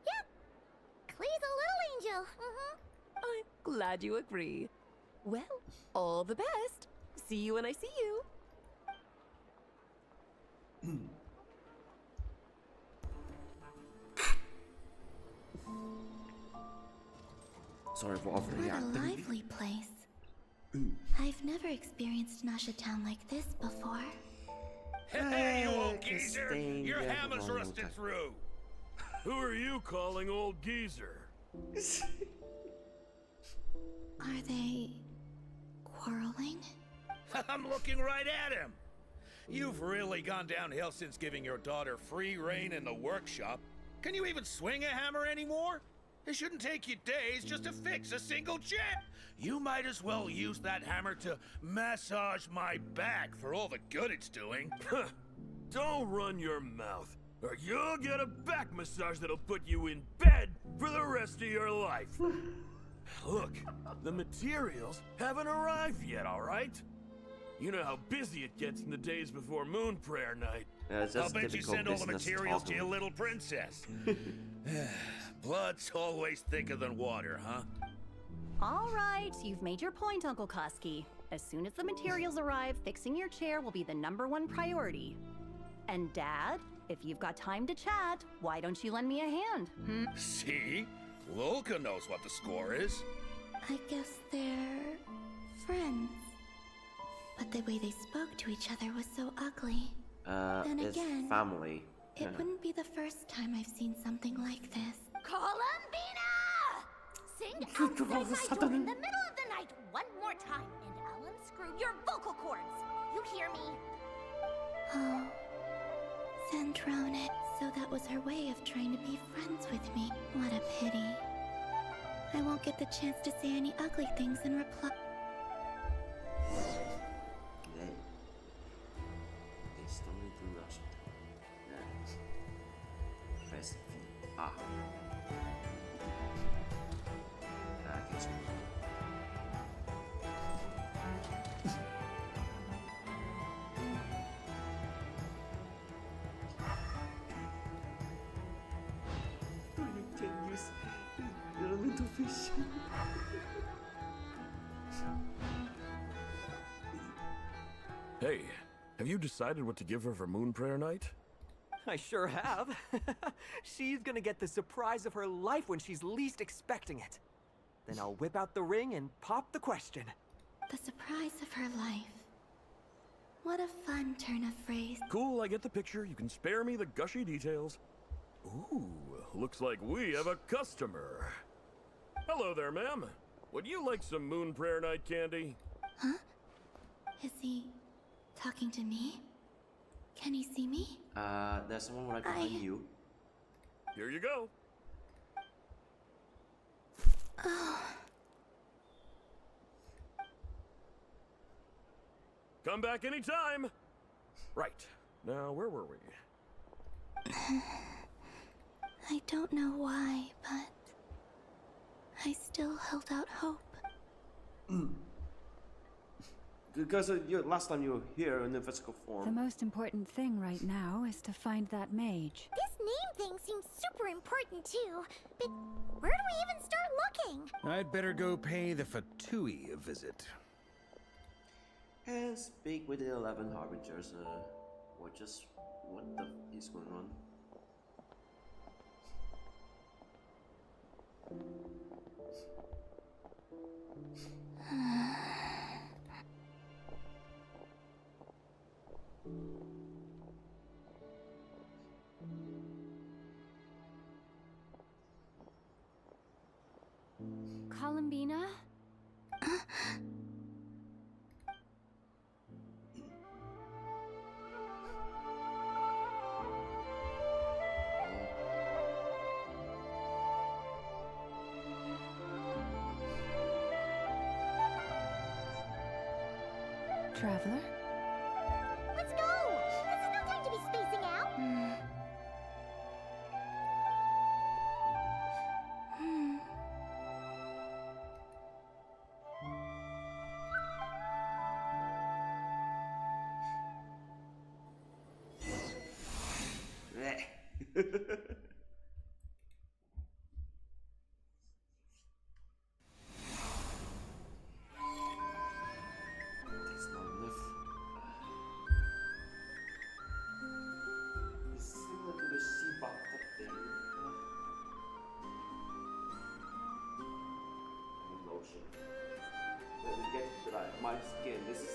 [SPEAKER 2] yep. Klee's a little angel.
[SPEAKER 15] I'm glad you agree. Well, all the best. See you when I see you.
[SPEAKER 1] Sorry for offering.
[SPEAKER 6] What a lively place. I've never experienced Nasha Town like this before.
[SPEAKER 4] Hey, you old geezer! Your hammer's rusted through! Who are you calling old geezer?
[SPEAKER 6] Are they quarreling?
[SPEAKER 4] I'm looking right at him! You've really gone downhill since giving your daughter free reign in the workshop. Can you even swing a hammer anymore? It shouldn't take you days just to fix a single chip. You might as well use that hammer to massage my back for all the good it's doing. Don't run your mouth, or you'll get a back massage that'll put you in bed for the rest of your life. Look, the materials haven't arrived yet, all right? You know how busy it gets in the days before moon prayer night. I'll bet you send all the materials to your little princess. Blood's always thicker than water, huh?
[SPEAKER 21] All right, you've made your point, Uncle Koski. As soon as the materials arrive, fixing your chair will be the #1 priority. And Dad, if you've got time to chat, why don't you lend me a hand?
[SPEAKER 4] See? Lolka knows what the score is.
[SPEAKER 6] I guess they're friends. But the way they spoke to each other was so ugly. Then
[SPEAKER 1] it's
[SPEAKER 6] again,
[SPEAKER 1] family.
[SPEAKER 6] it wouldn't be the first time I've seen something like this.
[SPEAKER 2] Columbina! Sing outside my door in the middle of the night one more time, and I'll unscrew your vocal cords. You hear me?
[SPEAKER 6] Oh, Zandrone. So that was her way of trying to be friends with me. What a pity. I won't get the chance to say any ugly things in reply.
[SPEAKER 1] Press V. Ah. Okay. You can use elemental fish.
[SPEAKER 12] Hey, have you decided what to give her for Moon Prayer Night?
[SPEAKER 7] I sure have. She's gonna get the surprise of her life when she's least expecting it. Then I'll whip out the ring and pop the question.
[SPEAKER 6] The surprise of her life. What a fun turn of phrase.
[SPEAKER 12] Cool, I get the picture. You can spare me the gushy details. Ooh, looks like we have a customer. Hello there, ma'am. Would you like some Moon Prayer Night candy?
[SPEAKER 6] Huh? Is he talking to me? Can he see me?
[SPEAKER 1] There's someone right behind you.
[SPEAKER 12] Here you go.
[SPEAKER 6] Oh.
[SPEAKER 12] Come back anytime. Right. Now, where were we?
[SPEAKER 6] I don't know why, but I still held out hope.
[SPEAKER 1] Because last time you were here in the physical form.
[SPEAKER 8] The most important thing right now is to find that mage.
[SPEAKER 2] This name thing seems super important too. But where do we even start looking?
[SPEAKER 4] I'd better go pay the Fatui a visit.
[SPEAKER 1] And speak with the 11 Harbingers, or just what the is going on?
[SPEAKER 19] Columbina?
[SPEAKER 8] Traveler?
[SPEAKER 2] Let's go! This is no time to be spacing out! My skin. This is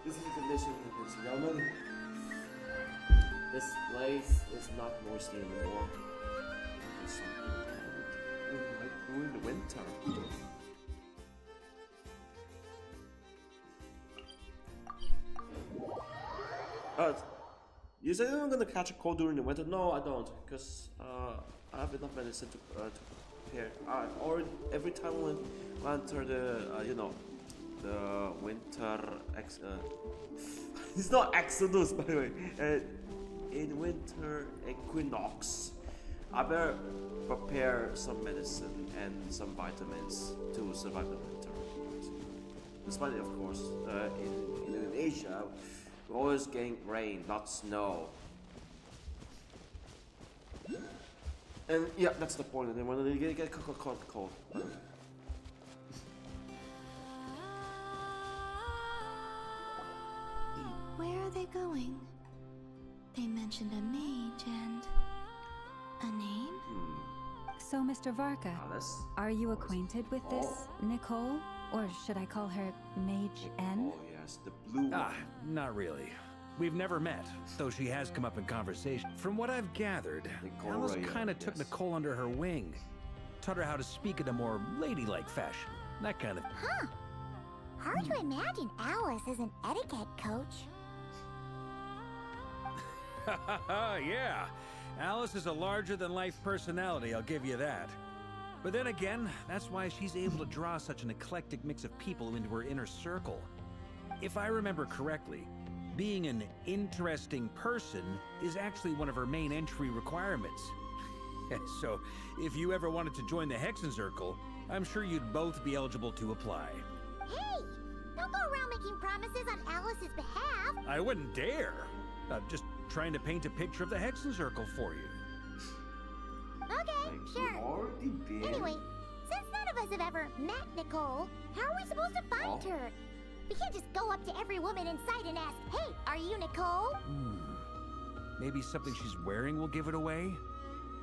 [SPEAKER 2] the condition of this gentlemen. This place is not moisty anymore. There's something like during the winter. You say I'm gonna catch a cold during the winter? No, I don't, because I have enough medicine to prepare. Every time when I enter the the winter it's not Exodus, by the way. In winter equinox, I better prepare some medicine and some vitamins to survive the winter. Despite, of course, in Indonesia, we're always getting rain, not snow. And yeah, that's the point. And then when they get cold.
[SPEAKER 6] Where are they going? They mentioned a mage and a name?
[SPEAKER 8] So, Mr. Varka, are you acquainted with this Nicole? Or should I call her Mage N?
[SPEAKER 1] Oh yes, the blue one.
[SPEAKER 4] Not really. We've never met, though she has come up in conversation. From what I've gathered, Alice kind of took Nicole under her wing. Taught her how to speak in a more ladylike fashion. That kind of...
[SPEAKER 2] Huh. Hard to imagine Alice as an etiquette coach.
[SPEAKER 4] Yeah, Alice is a larger-than-life personality, I'll give you that. But then again, that's why she's able to draw such an eclectic mix of people into her inner circle. If I remember correctly, being an interesting person is actually one of her main entry requirements. So, if you ever wanted to join the Hexenzirkel, I'm sure you'd both be eligible to apply.
[SPEAKER 2] Hey! Don't go around making promises on Alice's behalf!
[SPEAKER 4] I wouldn't dare. I'm just trying to paint a picture of the Hexenzirkel for you.
[SPEAKER 2] Okay, sure. Anyway, since none of us have ever met Nicole, how are we supposed to find her? We can't just go up to every woman in sight and ask, "Hey, are you Nicole?"
[SPEAKER 4] Maybe something she's wearing will give it away?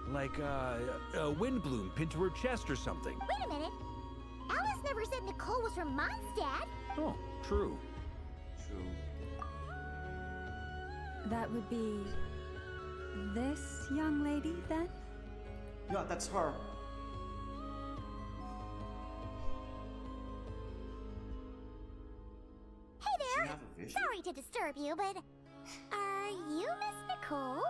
[SPEAKER 4] Like a wind bloom pinned to her chest or something.
[SPEAKER 2] Wait a minute. Alice never said Nicole was from Mondstadt.
[SPEAKER 4] Oh, true.
[SPEAKER 8] That would be this young lady, then?
[SPEAKER 1] Yeah, that's her.
[SPEAKER 2] Hey
[SPEAKER 1] Does she
[SPEAKER 2] there.
[SPEAKER 1] have a vision?
[SPEAKER 2] Sorry to disturb you, but are you Miss Nicole?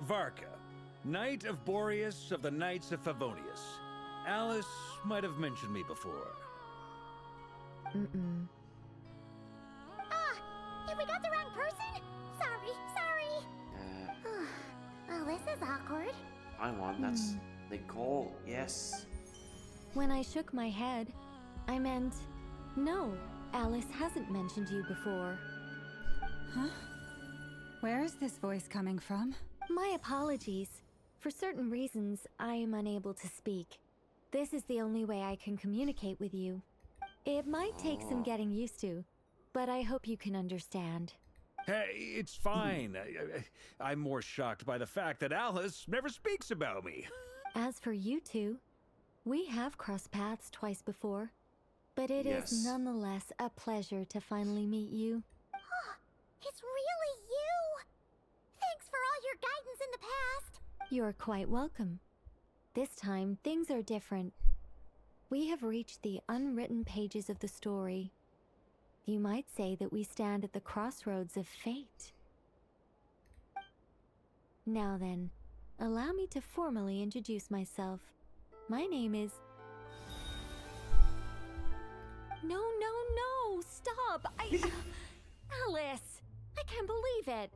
[SPEAKER 4] Varka, Knight of Boreas of the Knights of Favonius. Alice might have mentioned me before.
[SPEAKER 2] Have we got the wrong person? Sorry. Well, this is awkward.
[SPEAKER 1] I want that's Nicole. Yes.
[SPEAKER 5] When I shook my head, I meant, no, Alice hasn't mentioned you before.
[SPEAKER 8] Huh? Where is this voice coming from?
[SPEAKER 5] My apologies. For certain reasons, I am unable to speak. This is the only way I can communicate with you. It might take some getting used to, but I hope you can understand.
[SPEAKER 4] Hey, it's fine. I'm more shocked by the fact that Alice never speaks about me.
[SPEAKER 5] As for you two, we have crossed paths twice before, but it is nonetheless a pleasure to finally meet you.
[SPEAKER 2] It's really you! Thanks for all your guidance in the past!
[SPEAKER 5] You're quite welcome. This time, things are different. We have reached the unwritten pages of the story. You might say that we stand at the crossroads of fate. Now then, allow me to formally introduce myself. My name is... No, stop! Alice! I can't believe it!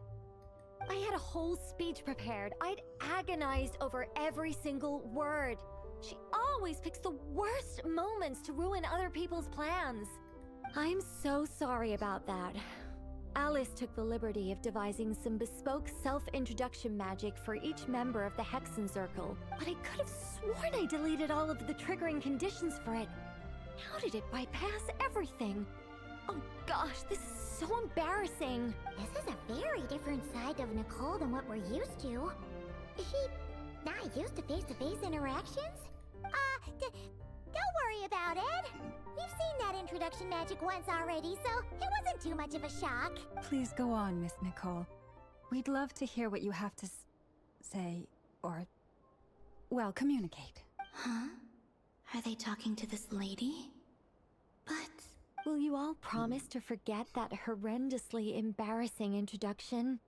[SPEAKER 5] I had a whole speech prepared. I'd agonized over every single word. She always picks the worst moments to ruin other people's plans. I'm so sorry about that. Alice took the liberty of devising some bespoke self-introduction magic for each member of the Hexenzirkel, but I could have sworn I deleted all of the triggering conditions for it. How did it bypass everything? Oh gosh, this is so embarrassing.
[SPEAKER 2] This is a very different side of Nicole than what we're used to. Is she not used to face-to-face interactions? Don't worry about it. We've seen that introduction magic once already, so it wasn't too much of a shock.
[SPEAKER 8] Please go on, Miss Nicole. We'd love to hear what you have to say, or, well, communicate.
[SPEAKER 6] Huh? Are they talking to this lady? But...
[SPEAKER 5] Will you all promise to forget that horrendously embarrassing introduction?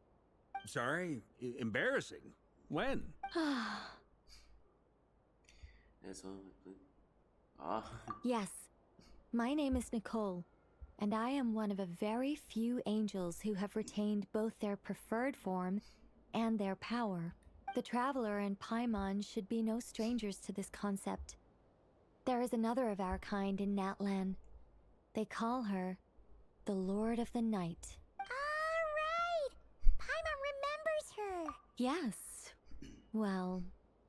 [SPEAKER 4] Sorry? Embarrassing? When?
[SPEAKER 5] Yes. My name is Nicole, and I am one of a very few angels who have retained both their preferred form and their power. The Traveler and Paimon should be no strangers to this concept. There is another of our kind in Natlan. They call her the Lord of the Night.
[SPEAKER 2] Right! Paimon remembers her!
[SPEAKER 5] Yes. Well,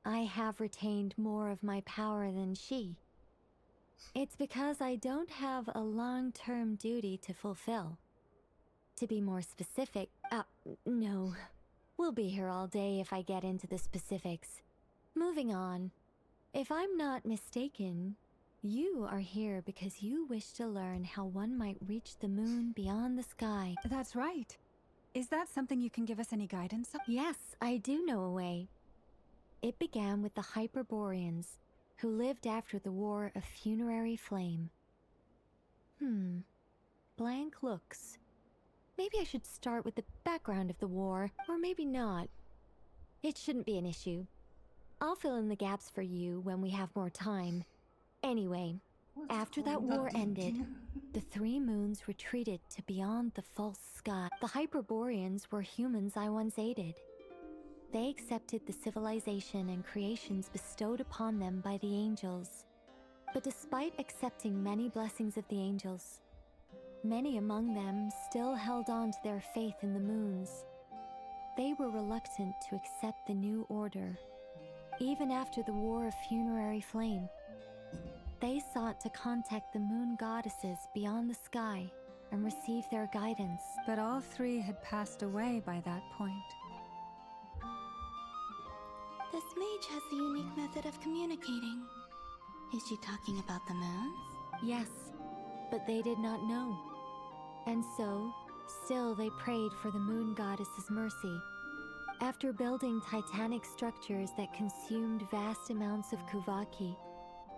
[SPEAKER 5] I have retained more of my power than she. It's because I don't have a long-term duty to fulfill. To be more specific, no. We'll be here all day if I get into the specifics. Moving on. If I'm not mistaken, you are here because you wish to learn how one might reach the moon beyond the sky.
[SPEAKER 8] That's right. Is that something you can give us any guidance on?
[SPEAKER 5] Yes, I do know a way. It began with the Hyperboreans, who lived after the War of Funerary Flame. Blank looks. Maybe I should start with the background of the war, or maybe not. It shouldn't be an issue. I'll fill in the gaps for you when we have more time. Anyway, after that war ended, the three moons retreated to beyond the false sky. The Hyperboreans were humans I once aided. They accepted the civilization and creations bestowed upon them by the angels. But despite accepting many blessings of the angels, many among them still held on to their faith in the moons. They were reluctant to accept the new order, even after the War of Funerary Flame. They sought to contact the moon goddesses beyond the sky and receive their guidance.
[SPEAKER 8] But all three had passed away by that point.
[SPEAKER 6] This mage has a unique method of communicating. Is she talking about the moons?
[SPEAKER 5] Yes, but they did not know. And so, still they prayed for the moon goddess's mercy. After building titanic structures that consumed vast amounts of Kuvaki,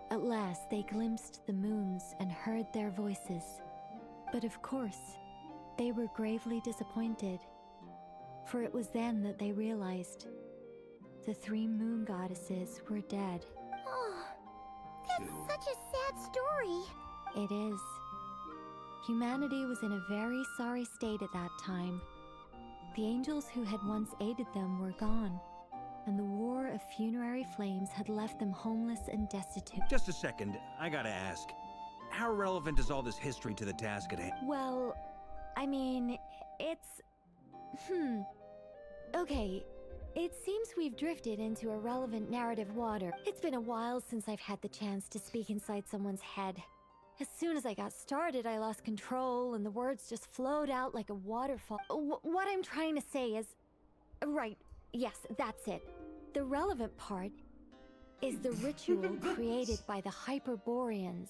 [SPEAKER 5] at last they glimpsed the moons and heard their voices. But of course, they were gravely disappointed, for it was then that they realized the three moon goddesses were dead.
[SPEAKER 2] Oh, that's such a sad story.
[SPEAKER 5] It is. Humanity was in a very sorry state at that time. The angels who had once aided them were gone, and the war of funerary flames had left them homeless and destitute.
[SPEAKER 4] Just a second, I gotta ask. How relevant is all this history to the task at hand?
[SPEAKER 5] Well, I mean, it's... Okay, it seems we've drifted into irrelevant narrative water. It's been a while since I've had the chance to speak inside someone's head. As soon as I got started, I lost control, and the words just flowed out like a waterfall. What I'm trying to say is... Right, yes, that's it. The relevant part is the ritual created by the Hyperboreans.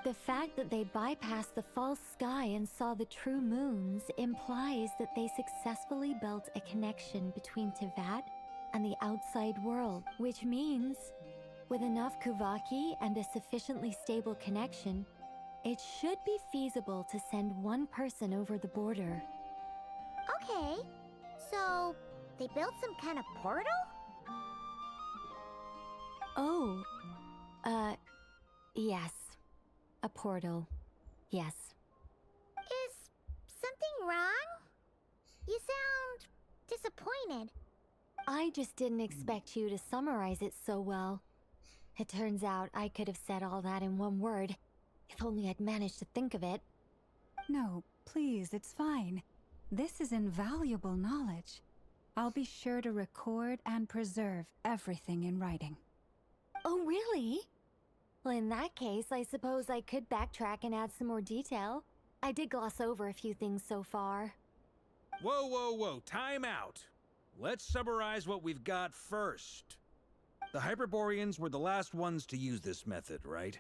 [SPEAKER 5] The fact that they bypassed the false sky and saw the true moons implies that they successfully built a connection between Tevat and the outside world, which means, with enough Kuvaki and a sufficiently stable connection, it should be feasible to send one person over the border.
[SPEAKER 2] Okay, so they built some kind of portal?
[SPEAKER 5] Oh, yes. A portal. Yes.
[SPEAKER 2] Is something wrong? You sound disappointed.
[SPEAKER 5] I just didn't expect you to summarize it so well. It turns out I could have said all that in one word, if only I'd managed to think of it.
[SPEAKER 8] No, please, it's fine. This is invaluable knowledge. I'll be sure to record and preserve everything in writing.
[SPEAKER 5] Oh, really? Well, in that case, I suppose I could backtrack and add some more detail. I did gloss over a few things so far.
[SPEAKER 4] Whoa, whoa, whoa, time out. Let's summarize what we've got first. The Hyperboreans were the last ones to use this method, right?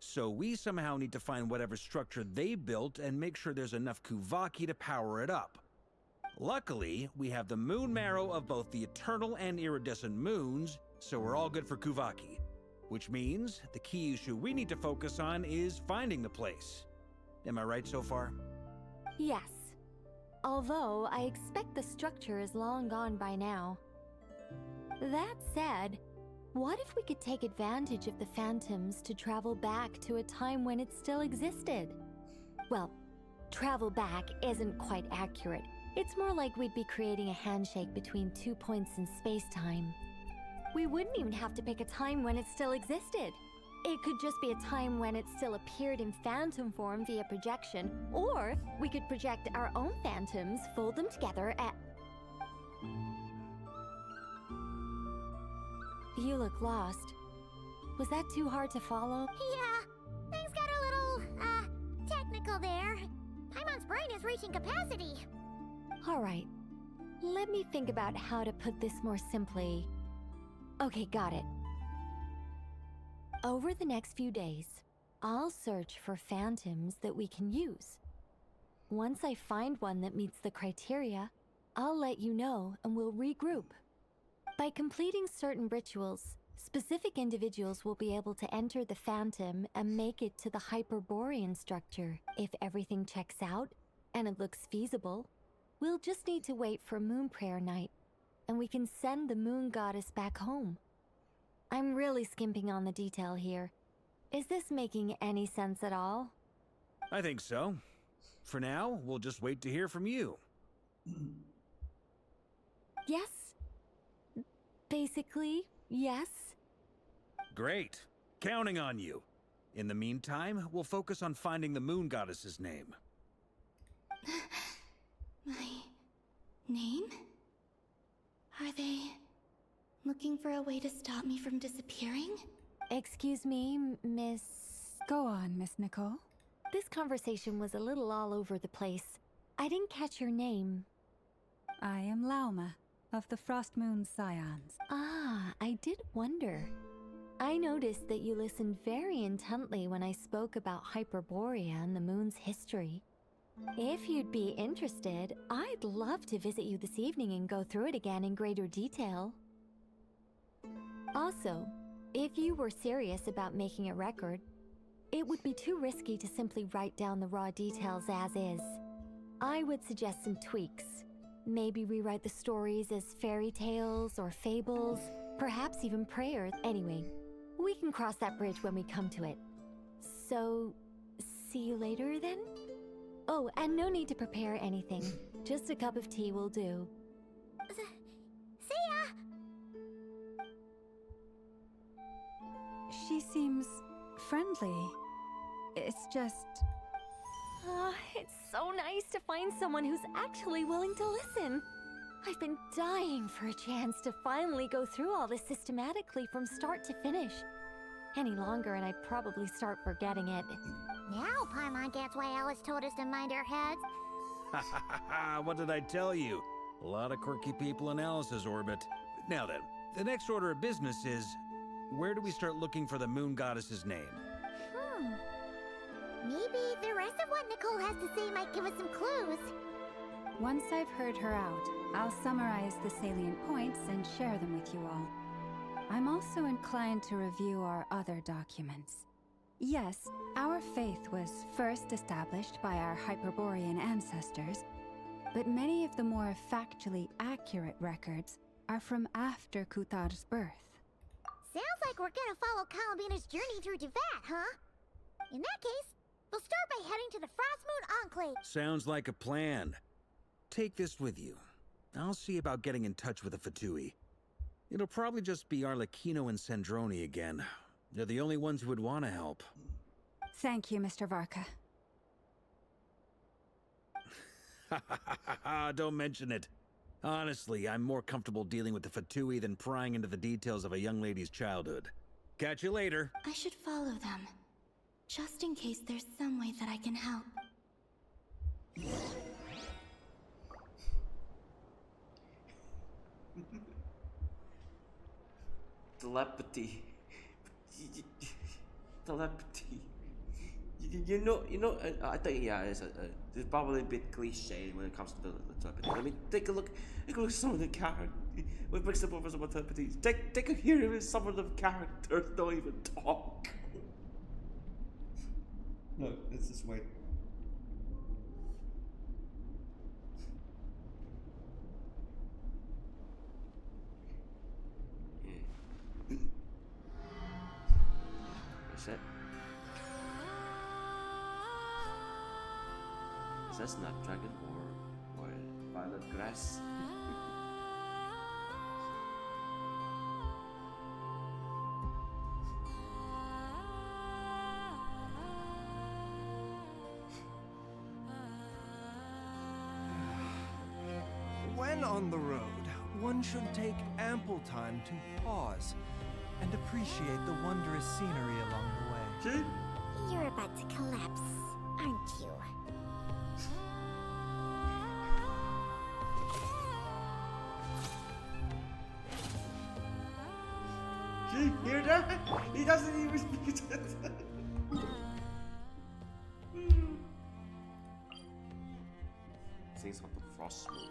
[SPEAKER 4] So we somehow need to find whatever structure they built and make sure there's enough Kuvaki to power it up. Luckily, we have the moon marrow of both the eternal and iridescent moons, so we're all good for Kuvaki. Which means the key issue we need to focus on is finding the place. Am I right so far?
[SPEAKER 5] Yes. Although, I expect the structure is long gone by now. That said, what if we could take advantage of the phantoms to travel back to a time when it still existed? Well, travel back isn't quite accurate. It's more like we'd be creating a handshake between 2 points in space-time. We wouldn't even have to pick a time when it still existed. It could just be a time when it still appeared in phantom form via projection, or we could project our own phantoms, fold them together, and... You look lost. Was that too hard to follow?
[SPEAKER 2] Yeah, things got a little, technical there. Paimon's brain is reaching capacity.
[SPEAKER 5] Alright, let me think about how to put this more simply. Okay, got it. Over the next few days, I'll search for phantoms that we can use. Once I find one that meets the criteria, I'll let you know and we'll regroup. By completing certain rituals, specific individuals will be able to enter the phantom and make it to the Hyperborean structure. If everything checks out, and it looks feasible, we'll just need to wait for Moon Prayer Night, and we can send the moon goddess back home. I'm really skimping on the detail here. Is this making any sense at all?
[SPEAKER 4] I think so. For now, we'll just wait to hear from you.
[SPEAKER 5] Yes. Basically, yes.
[SPEAKER 4] Great. Counting on you. In the meantime, we'll focus on finding the moon goddess's name.
[SPEAKER 6] My name? Are they looking for a way to stop me from disappearing?
[SPEAKER 5] Excuse me, Miss...
[SPEAKER 8] Go on, Miss Nicole.
[SPEAKER 5] This conversation was a little all over the place. I didn't catch your name.
[SPEAKER 8] I am Lauma, of the Frost Moon Scions.
[SPEAKER 5] Ah, I did wonder. I noticed that you listened very intently when I spoke about Hyperborea and the moon's history. If you'd be interested, I'd love to visit you this evening and go through it again in greater detail. Also, if you were serious about making a record, it would be too risky to simply write down the raw details as is. I would suggest some tweaks. Maybe rewrite the stories as fairy tales or fables, perhaps even prayers. Anyway, we can cross that bridge when we come to it. So, see you later then? Oh, and no need to prepare anything. Just a cup of tea will do.
[SPEAKER 2] See ya!
[SPEAKER 8] She seems friendly. It's just...
[SPEAKER 5] It's so nice to find someone who's actually willing to listen. I've been dying for a chance to finally go through all this systematically from start to finish. Any longer and I'd probably start forgetting it.
[SPEAKER 2] Now Paimon gets why Alice told us to mind our heads.
[SPEAKER 4] What did I tell you? A lot of quirky people in Alice's orbit. Now then, the next order of business is, where do we start looking for the moon goddess's name?
[SPEAKER 2] Maybe the rest of what Nicole has to say might give us some clues.
[SPEAKER 8] Once I've heard her out, I'll summarize the salient points and share them with you all. I'm also inclined to review our other documents. Yes, our faith was first established by our Hyperborean ancestors, but many of the more factually accurate records are from after Kuthar's birth.
[SPEAKER 2] Sounds like we're gonna follow Columbina's journey through Duvat, huh? In that case, we'll start by heading to the Frost Moon Enclave.
[SPEAKER 4] Sounds like a plan. Take this with you. I'll see about getting in touch with the Fatui. It'll probably just be Arlecchino and Sandroni again. They're the only ones who would want to help.
[SPEAKER 8] Thank you, Mr. Varka.
[SPEAKER 4] Don't mention it. Honestly, I'm more comfortable dealing with the Fatui than prying into the details of a young lady's childhood. Catch you later.
[SPEAKER 6] I should follow them, just in case there's some way that I can help.
[SPEAKER 1] Telepathy. Telepathy. You know. I think it's probably a bit cliche when it comes to the telepathy. I mean, take a look at some of the characters. What makes the purpose of telepathy? Take a hearing. Some of the characters don't even talk. Look, let's just wait. Is that Snapdragon or Violet Grass?
[SPEAKER 13] When on the road, one should take ample time to pause and appreciate the wondrous scenery along the way.
[SPEAKER 2] You're about to collapse, aren't you?
[SPEAKER 1] You hear that? He doesn't even speak it. Things of the Frost Moon.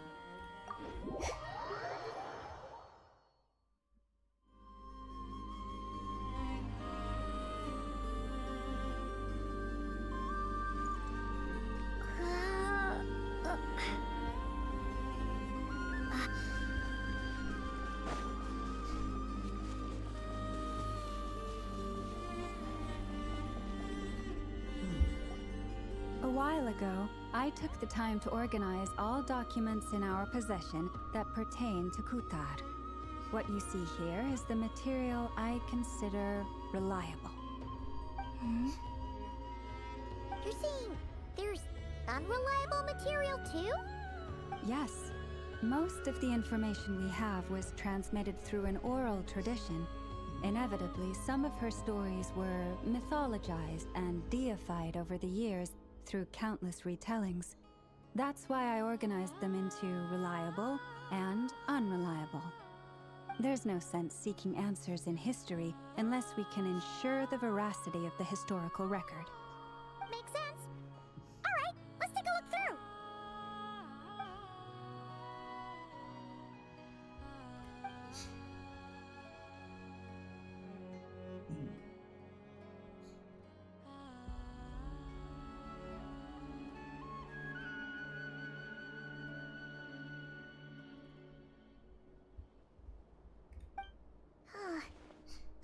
[SPEAKER 8] A while ago, I took the time to organize all documents in our possession that pertain to Kuthar. What you see here is the material I consider reliable.
[SPEAKER 2] You're saying there's unreliable material too?
[SPEAKER 8] Yes. Most of the information we have was transmitted through an oral tradition, Inevitably, some of her stories were mythologized and deified over the years through countless retellings. That's why I organized them into reliable and unreliable. There's no sense seeking answers in history unless we can ensure the veracity of the historical record.
[SPEAKER 2] Makes sense. All right, let's take a look through.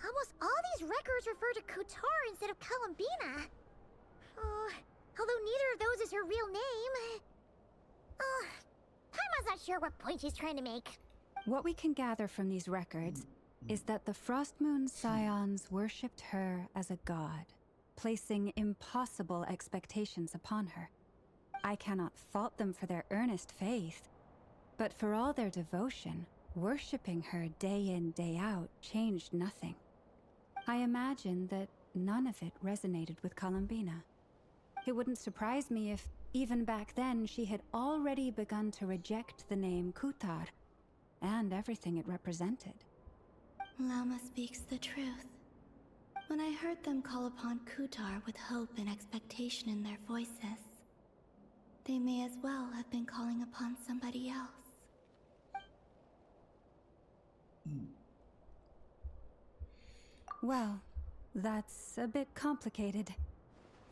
[SPEAKER 2] Almost all these records refer to Kutar instead of Columbina. Although neither of those is her real name. Paimon's not sure what point she's trying to make.
[SPEAKER 8] What we can gather from these records is that the Frostmoon Scions worshipped her as a god, placing impossible expectations upon her. I cannot fault them for their earnest faith, but for all their devotion, worshipping her day in, day out changed nothing. I imagine that none of it resonated with Columbina. It wouldn't surprise me if, even back then, she had already begun to reject the name Kutar and everything it represented.
[SPEAKER 6] Lama speaks the truth. When I heard them call upon Kutar with hope and expectation in their voices, they may as well have been calling upon somebody else.
[SPEAKER 8] Well, that's a bit complicated.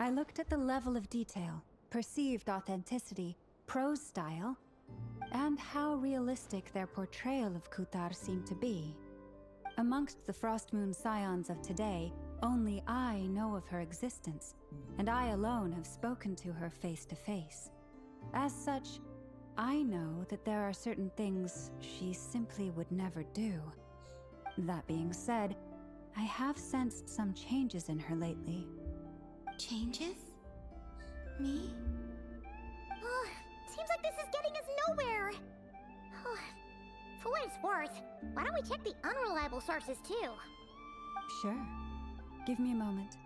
[SPEAKER 8] I looked at the level of detail, perceived authenticity, prose style, and how realistic their portrayal of Kutar seemed to be. Amongst the Frostmoon Scions of today, only I know of her existence, and I alone have spoken to her face to face. As such, I know that there are certain things she simply would never do. That being said, I have sensed some changes in her lately.
[SPEAKER 6] Changes? Me?
[SPEAKER 2] Seems like this is getting us nowhere. For what it's worth, why don't we check the unreliable sources too?
[SPEAKER 8] Sure. Give me a moment.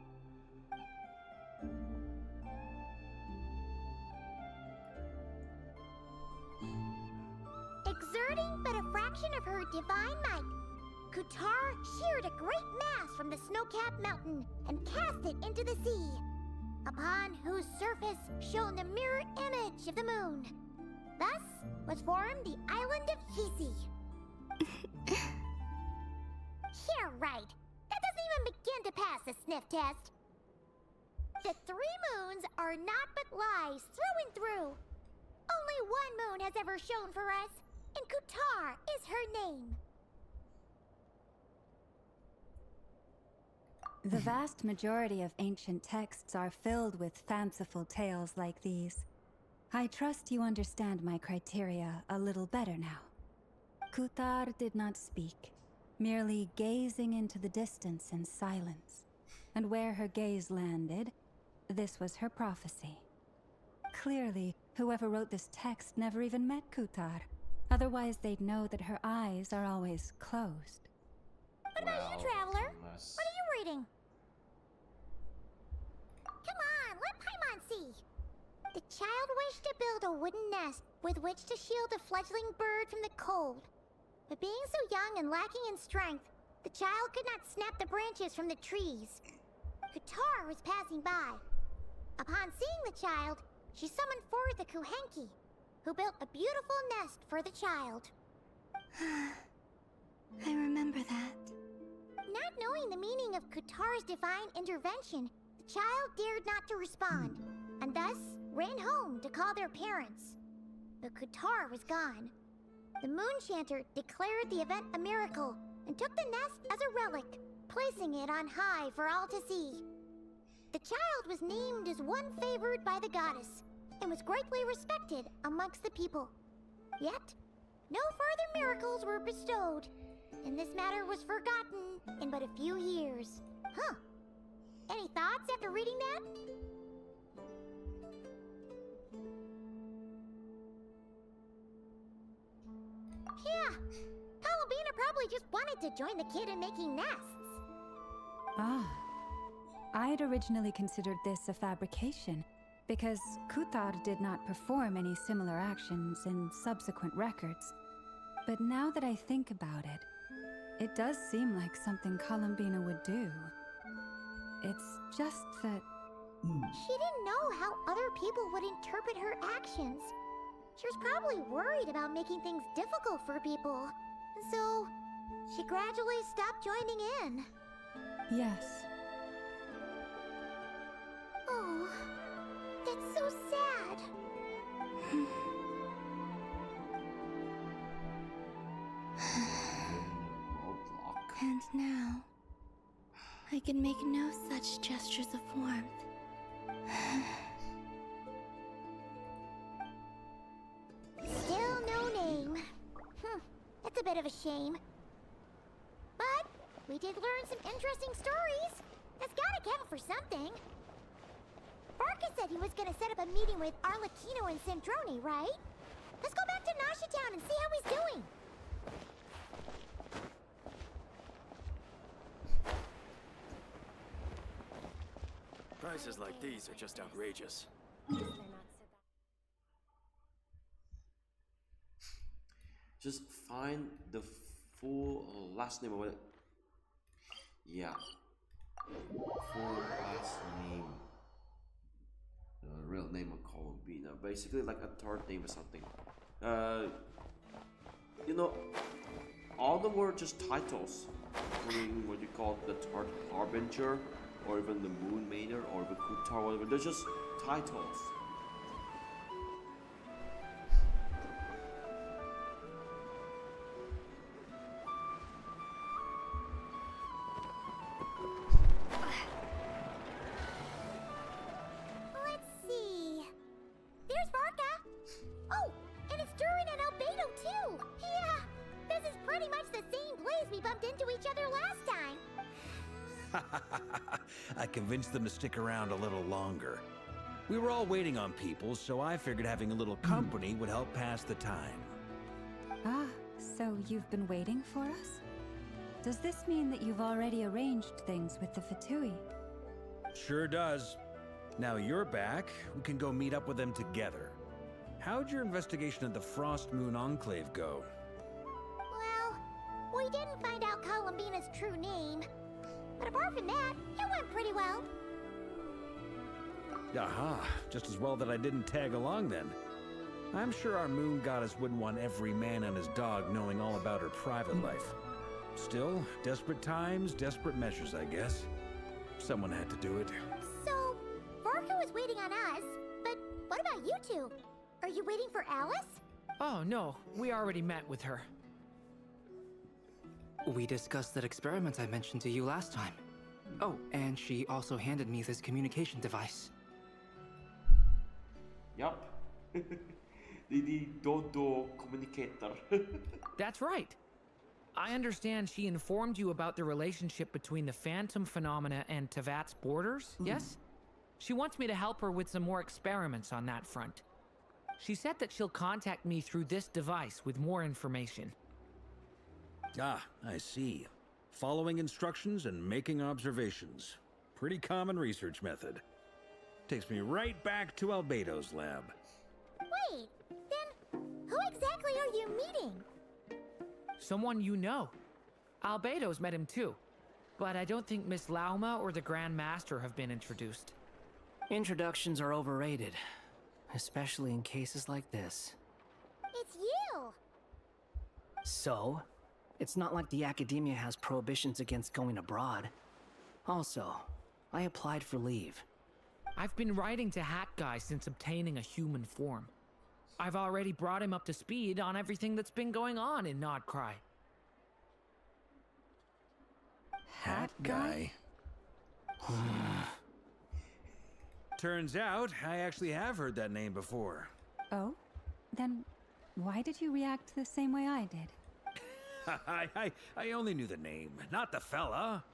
[SPEAKER 2] Exerting but a fraction of her divine might, Kutar sheared a great mass from the snow-capped mountain and cast it into the sea, upon whose surface shone the mirror image of the moon. Thus was formed the island of Hisi. Yeah, right. That doesn't even begin to pass the sniff test. The 3 moons are naught but lies through and through. Only one moon has ever shone for us, and Kutar is her name.
[SPEAKER 8] The vast majority of ancient texts are filled with fanciful tales like these. I trust you understand my criteria a little better now. Kutar did not speak, merely gazing into the distance in silence. And where her gaze landed, this was her prophecy. Clearly, whoever wrote this text never even met Kutar. Otherwise, they'd know that her eyes are always closed.
[SPEAKER 2] What about you, Traveler? What are you reading? Come on, let Paimon see. The child wished to build a wooden nest with which to shield a fledgling bird from the cold. But being so young and lacking in strength, the child could not snap the branches from the trees. Kutar was passing by. Upon seeing the child, she summoned forth the Kuhenki, who built a beautiful nest for the child.
[SPEAKER 6] I remember that.
[SPEAKER 2] Not knowing the meaning of Kutar's divine intervention, the child dared not to respond, and thus ran home to call their parents. But Kutar was gone. The Moon Chanter declared the event a miracle and took the nest as a relic, placing it on high for all to see. The child was named as one favored by the goddess and was greatly respected amongst the people. Yet, no further miracles were bestowed, and this matter was forgotten in but a few years. Huh. Any thoughts after reading that? Yeah, Columbina probably just wanted to join the kid in making nests.
[SPEAKER 8] Ah. I'd originally considered this a fabrication, because Kuthar did not perform any similar actions in subsequent records. But now that I think about it, it does seem like something Columbina would do. It's just that...
[SPEAKER 2] She didn't know how other people would interpret her actions. She was probably worried about making things difficult for people. So, she gradually stopped joining in.
[SPEAKER 8] Yes.
[SPEAKER 2] Oh, that's so sad.
[SPEAKER 6] And now, I can make no such gestures of warmth.
[SPEAKER 2] Still no name. That's a bit of a shame. But we did learn some interesting stories. That's gotta count for something. Barca said he was gonna set up a meeting with Arlecchino and Sandrone, right? Let's go back to Nashi Town and see how he's doing.
[SPEAKER 20] Prices like these are just outrageous.
[SPEAKER 1] Just find the full last name of it. Yeah. Full last name. The real name of Columbina. Basically like a third name or something. You know, all of them were just titles. Including what you call the third harbinger, or even the Moon Maiden, or the Kutar, whatever. They're just titles.
[SPEAKER 2] Let's see. There's Barca. Oh, and it's Durin and Albedo too. Yeah, this is pretty much the same place we bumped into each other last time.
[SPEAKER 4] I convinced them to stick around a little longer. We were all waiting on people, so I figured having a little company would help pass the time.
[SPEAKER 8] Ah, so you've been waiting for us? Does this mean that you've already arranged things with the Fatui?
[SPEAKER 4] Sure does. Now you're back, we can go meet up with them together. How'd your investigation of the Frost Moon Enclave go?
[SPEAKER 2] Well, we didn't find out Columbina's true name. But apart from that, it went pretty well.
[SPEAKER 4] Aha, just as well that I didn't tag along then. I'm sure our moon goddess wouldn't want every man and his dog knowing all about her private life. Still, desperate times, desperate measures, I guess. Someone had to do it.
[SPEAKER 2] So, Barca was waiting on us, but what about you two? Are you waiting for Alice?
[SPEAKER 3] Oh, no. We already met with her.
[SPEAKER 9] We discussed that experiment I mentioned to you last time. Oh, and she also handed me this communication device.
[SPEAKER 1] Yup. the Dodo communicator.
[SPEAKER 3] That's right. I understand she informed you about the relationship between the phantom phenomena and Tevat's borders, yes? She wants me to help her with some more experiments on that front. She said that she'll contact me through this device with more information.
[SPEAKER 4] Ah, I see. Following instructions and making observations. Pretty common research method. Takes me right back to Albedo's lab.
[SPEAKER 2] Wait, then who exactly are you meeting?
[SPEAKER 3] Someone you know. Albedo's met him too. But I don't think Miss Lauma or the Grand Master have been introduced.
[SPEAKER 11] Introductions are overrated. Especially in cases like this.
[SPEAKER 2] It's you!
[SPEAKER 11] So? It's not like the academia has prohibitions against going abroad. Also, I applied for leave.
[SPEAKER 3] I've been writing to Hat Guy since obtaining a human form. I've already brought him up to speed on everything that's been going on in Nodcry.
[SPEAKER 4] Hat Guy? Turns out, I actually have heard that name before.
[SPEAKER 8] Oh? Then why did you react the same way I did?
[SPEAKER 4] I only knew the name, not the fella.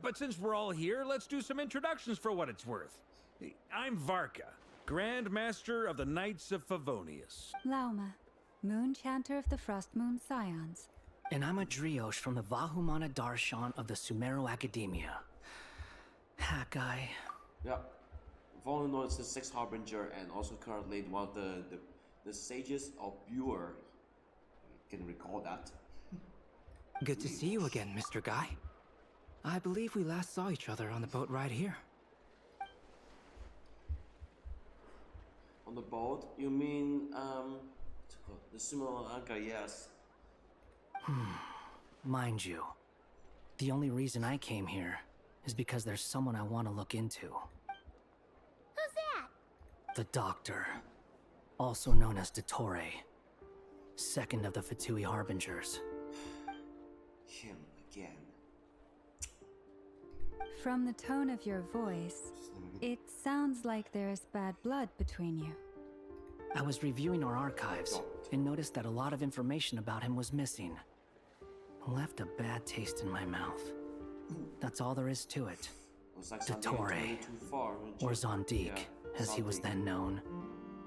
[SPEAKER 4] But since we're all here, let's do some introductions for what it's worth. I'm Varka, Grand Master of the Knights of Favonius.
[SPEAKER 8] Lauma, Moon Chanter of the Frost Moon Scions.
[SPEAKER 11] And I'm a Driosh from the Vahumana Darshan of the Sumero Academia. guy.
[SPEAKER 1] Yeah. Formerly known as the Sixth Harbinger and also currently one of the sages of Bure. You can recall that.
[SPEAKER 9] Good to see you again, Mr. Guy. I believe we last saw each other on the boat ride here.
[SPEAKER 1] On the boat? You mean, the Sumo Anka, yes.
[SPEAKER 11] Mind you, the only reason I came here is because there's someone I want to look into.
[SPEAKER 2] Who's that?
[SPEAKER 11] The Doctor, also known as Dottore, second of the Fatui Harbingers.
[SPEAKER 1] Him again.
[SPEAKER 8] From the tone of your voice, it sounds like there's bad blood between you.
[SPEAKER 11] I was reviewing our archives and noticed that a lot of information about him was missing. Left a bad taste in my mouth. That's all there is to it. Dottore, or Zondik, as he was then known,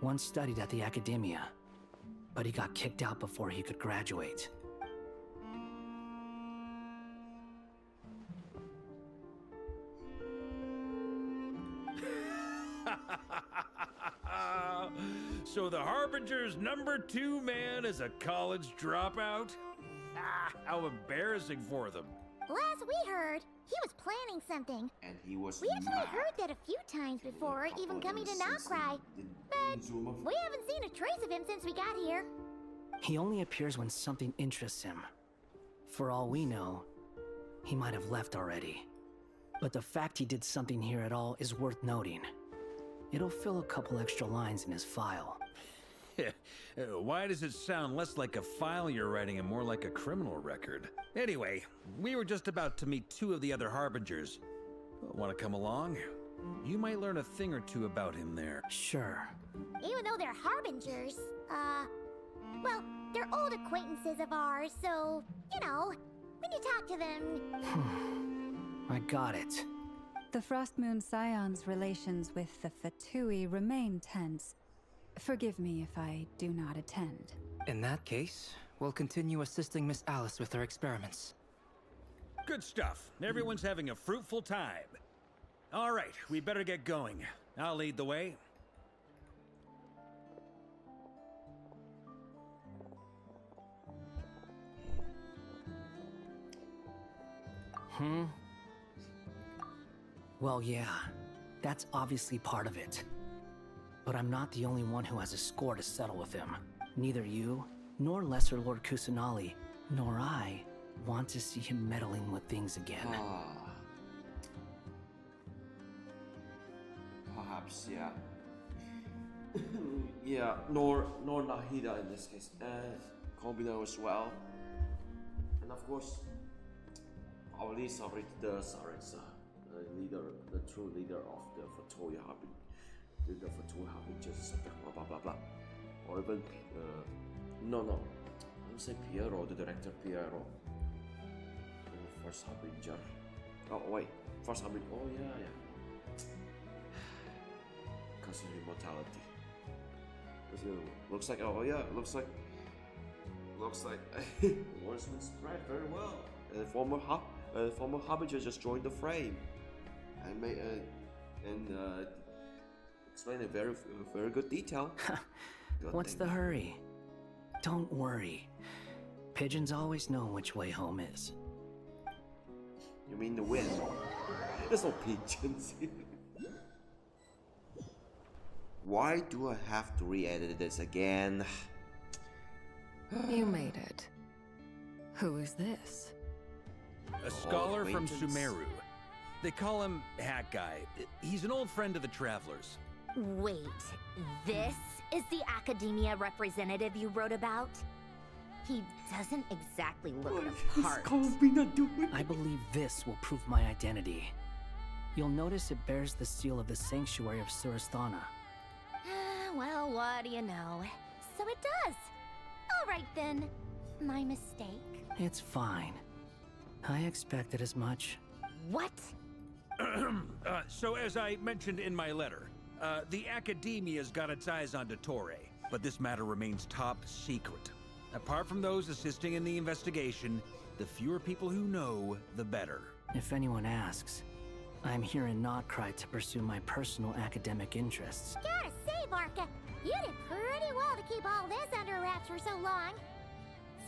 [SPEAKER 11] once studied at the Academia, but he got kicked out before he could graduate.
[SPEAKER 4] So the Harbinger's #2 man is a college dropout? How embarrassing for them.
[SPEAKER 2] Last we heard, he was planning something.
[SPEAKER 1] And he was
[SPEAKER 2] We actually
[SPEAKER 1] mad.
[SPEAKER 2] heard that a few times before, even coming to Nocturne. But we haven't seen a trace of him since we got here.
[SPEAKER 11] He only appears when something interests him. For all we know, he might have left already. But the fact he did something here at all is worth noting. It'll fill a couple extra lines in his file.
[SPEAKER 4] Why does it sound less like a file you're writing and more like a criminal record? Anyway, we were just about to meet 2 of the other Harbingers. Want to come along? You might learn a thing or two about him there.
[SPEAKER 11] Sure.
[SPEAKER 2] Even though they're harbingers, well, they're old acquaintances of ours, so, you know, when you talk to them...
[SPEAKER 11] I got it.
[SPEAKER 8] The Frost Moon Scion's relations with the Fatui remain tense. Forgive me if I do not attend.
[SPEAKER 9] In that case, we'll continue assisting Miss Alice with her experiments.
[SPEAKER 4] Good stuff. Everyone's having a fruitful time. All right, we better get going. I'll lead the way.
[SPEAKER 11] Well, yeah, that's obviously part of it. But I'm not the only one who has a score to settle with him. Neither you, nor Lesser Lord Kusanali, nor I want to see him meddling with things again.
[SPEAKER 1] Perhaps, yeah. Yeah, nor Nahida in this case. Columbina as well. And of course, our least of the Sarasa, the leader, the true leader of the Fatui Harbin. The Fatui Harbingers, blah blah blah blah. Or even, no, I don't say Piero, the director Piero. The first Harbinger. Oh wait, first Harbinger, oh yeah. Because of immortality. Looks like, oh yeah, looks like words been spread very well. And the former Harbinger just joined the frame and made explained in very good detail.
[SPEAKER 11] What's the hurry? Don't worry. Pigeons always know which way home is.
[SPEAKER 1] You mean the wind? There's no pigeons. Why do I have to re-edit this again?
[SPEAKER 10] You made it. Who is this?
[SPEAKER 4] A scholar from Sumeru. They call him Hat Guy. He's an old friend of the Travelers.
[SPEAKER 2] Wait, this is the Academia representative you wrote about? He doesn't exactly look the part.
[SPEAKER 11] I believe this will prove my identity. You'll notice it bears the seal of the Sanctuary of Surasthana.
[SPEAKER 2] Well, what do you know? So it does. All right then. My mistake.
[SPEAKER 11] It's fine. I expected as much.
[SPEAKER 2] What?
[SPEAKER 4] So as I mentioned in my letter, the Academia's got its eyes on Dottore, but this matter remains top secret. Apart from those assisting in the investigation, the fewer people who know, the better.
[SPEAKER 11] If anyone asks, I'm here in Noctry to pursue my personal academic interests.
[SPEAKER 2] Gotta say, Barca, you did pretty well to keep all this under wraps for so long.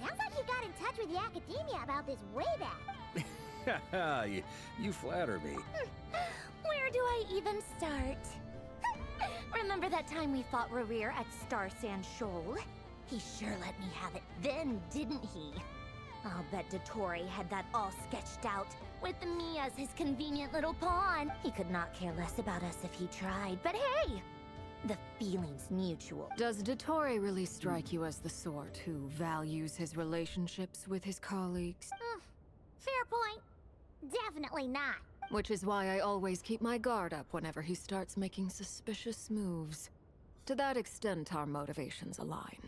[SPEAKER 2] Sounds like you got in touch with the academia about this way back.
[SPEAKER 4] you flatter me.
[SPEAKER 14] Where do I even start? Remember that time we fought Rerir at Starsand Shoal? He sure let me have it then, didn't he? I'll bet Dottore had that all sketched out, with me as his convenient little pawn. He could not care less about us if he tried, but hey! The feeling's mutual.
[SPEAKER 10] Does Dottore really strike you as the sort who values his relationships with his colleagues?
[SPEAKER 2] Fair point. Definitely not.
[SPEAKER 10] Which is why I always keep my guard up whenever he starts making suspicious moves. To that extent, our motivations align.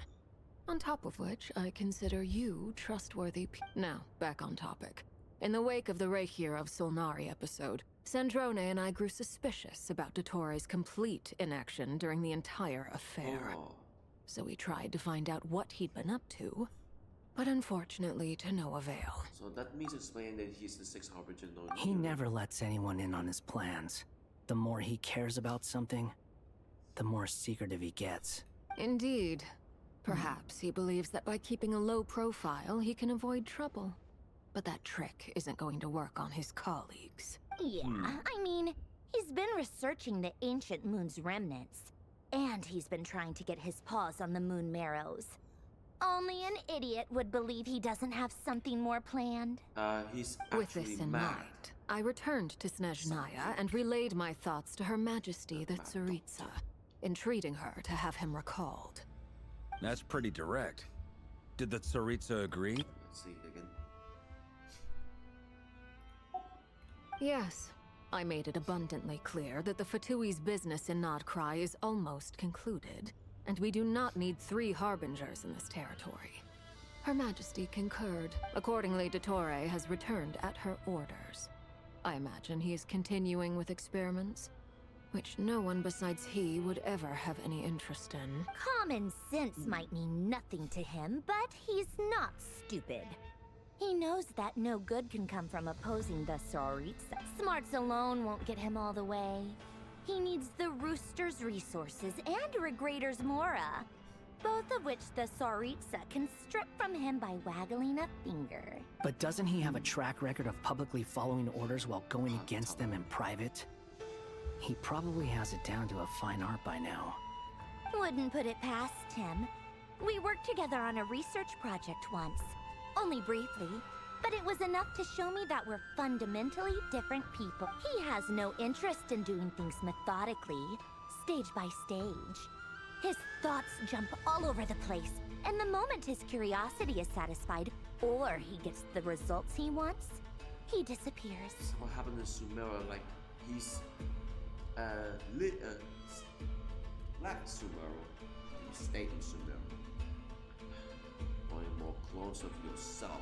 [SPEAKER 10] On top of which, I consider you trustworthy Now, back on topic. In the wake of the Reikir of Solnari episode, Sandrone and I grew suspicious about Dottore's complete inaction during the entire affair. So we tried to find out what he'd been up to, but unfortunately to no avail.
[SPEAKER 1] So that means explaining that he's the Sixth Harbinger.
[SPEAKER 11] He never lets anyone in on his plans. The more he cares about something, the more secretive he gets.
[SPEAKER 10] Indeed. Perhaps he believes that by keeping a low profile, he can avoid trouble. But that trick isn't going to work on his colleagues.
[SPEAKER 14] Yeah, I mean, he's been researching the ancient moon's remnants. And he's been trying to get his paws on the moon marrows. Only an idiot would believe he doesn't have something more planned.
[SPEAKER 1] He's
[SPEAKER 10] With
[SPEAKER 1] actually
[SPEAKER 10] this in
[SPEAKER 1] mad.
[SPEAKER 10] mind, I returned to Snezhnaya and relayed my thoughts to Her Majesty the Tsaritsa, entreating her to have him recalled.
[SPEAKER 4] That's pretty direct. Did the Tsaritsa agree?
[SPEAKER 1] Let's see again.
[SPEAKER 10] Yes. I made it abundantly clear that the Fatui's business in Nodcry is almost concluded, and we do not need 3 harbingers in this territory. Her Majesty concurred. Accordingly, Dottore has returned at her orders. I imagine he is continuing with experiments, which no one besides he would ever have any interest in.
[SPEAKER 14] Common sense might mean nothing to him, but he's not stupid. He knows that no good can come from opposing the Tsaritsa. Smarts alone won't get him all the way. He needs the Rooster's resources and Regrator's Mora, both of which the Tsaritsa can strip from him by waggling a finger.
[SPEAKER 11] But doesn't he have a track record of publicly following orders while going against them in private? He probably has it down to a fine art by now.
[SPEAKER 14] Wouldn't put it past him. We worked together on a research project once. Only briefly, but it was enough to show me that we're fundamentally different people. He has no interest in doing things methodically, stage by stage. His thoughts jump all over the place, and the moment his curiosity is satisfied, or he gets the results he wants, he disappears.
[SPEAKER 1] So what happened in Sumeru? Like, he's left Sumeru. He stayed in Sumeru. Wanting more clones of yourself.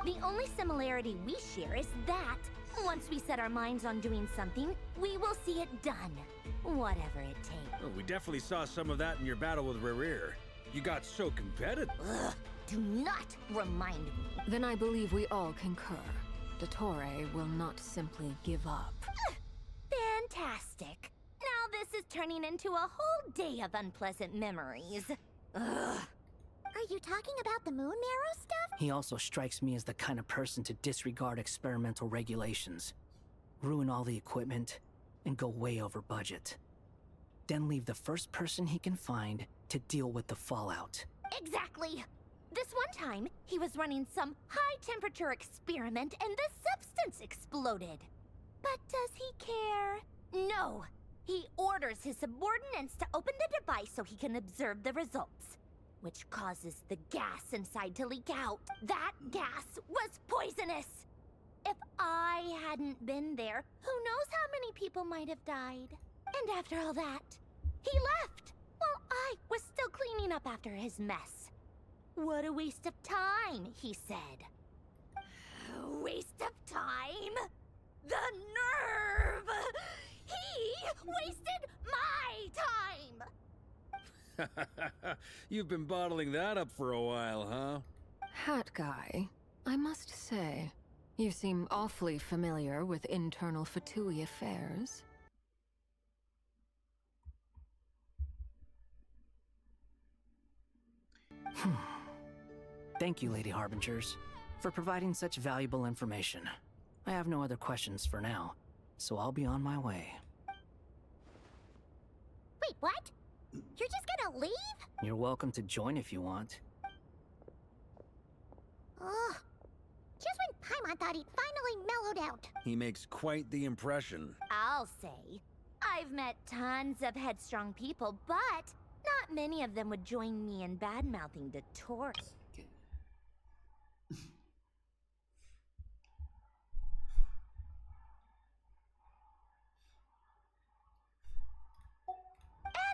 [SPEAKER 14] The only similarity we share is that once we set our minds on doing something, we will see it done, whatever it takes.
[SPEAKER 4] Oh, we definitely saw some of that in your battle with Rerir. You got so competitive.
[SPEAKER 14] Ugh, do not remind me.
[SPEAKER 10] Then I believe we all concur. Dottore will not simply give up.
[SPEAKER 14] Fantastic. Now this is turning into a whole day of unpleasant memories. Ugh.
[SPEAKER 2] Are you talking about the moon marrow stuff?
[SPEAKER 11] He also strikes me as the kind of person to disregard experimental regulations, ruin all the equipment, and go way over budget. Then leave the first person he can find to deal with the fallout.
[SPEAKER 14] Exactly. This one time, he was running some high-temperature experiment and the substance exploded. But does he care? No. He orders his subordinates to open the device so he can observe the results, which causes the gas inside to leak out. That gas was poisonous! If I hadn't been there, who knows how many people might have died? And after all that, he left, while I was still cleaning up after his mess. What a waste of time, he said. A waste of time? The nerve! He wasted my time!
[SPEAKER 4] You've been bottling that up for a while, huh?
[SPEAKER 10] Hat guy, I must say, You seem awfully familiar with internal Fatui affairs.
[SPEAKER 11] Thank you, Lady Harbingers, for providing such valuable information. I have no other questions for now, so I'll be on my way.
[SPEAKER 2] Wait, what? You're just gonna leave?
[SPEAKER 11] You're welcome to join if you want.
[SPEAKER 2] Ugh. Just when Paimon thought he'd finally mellowed out.
[SPEAKER 4] He makes quite the impression.
[SPEAKER 14] I'll say. I've met tons of headstrong people, but not many of them would join me in bad-mouthing the tourists.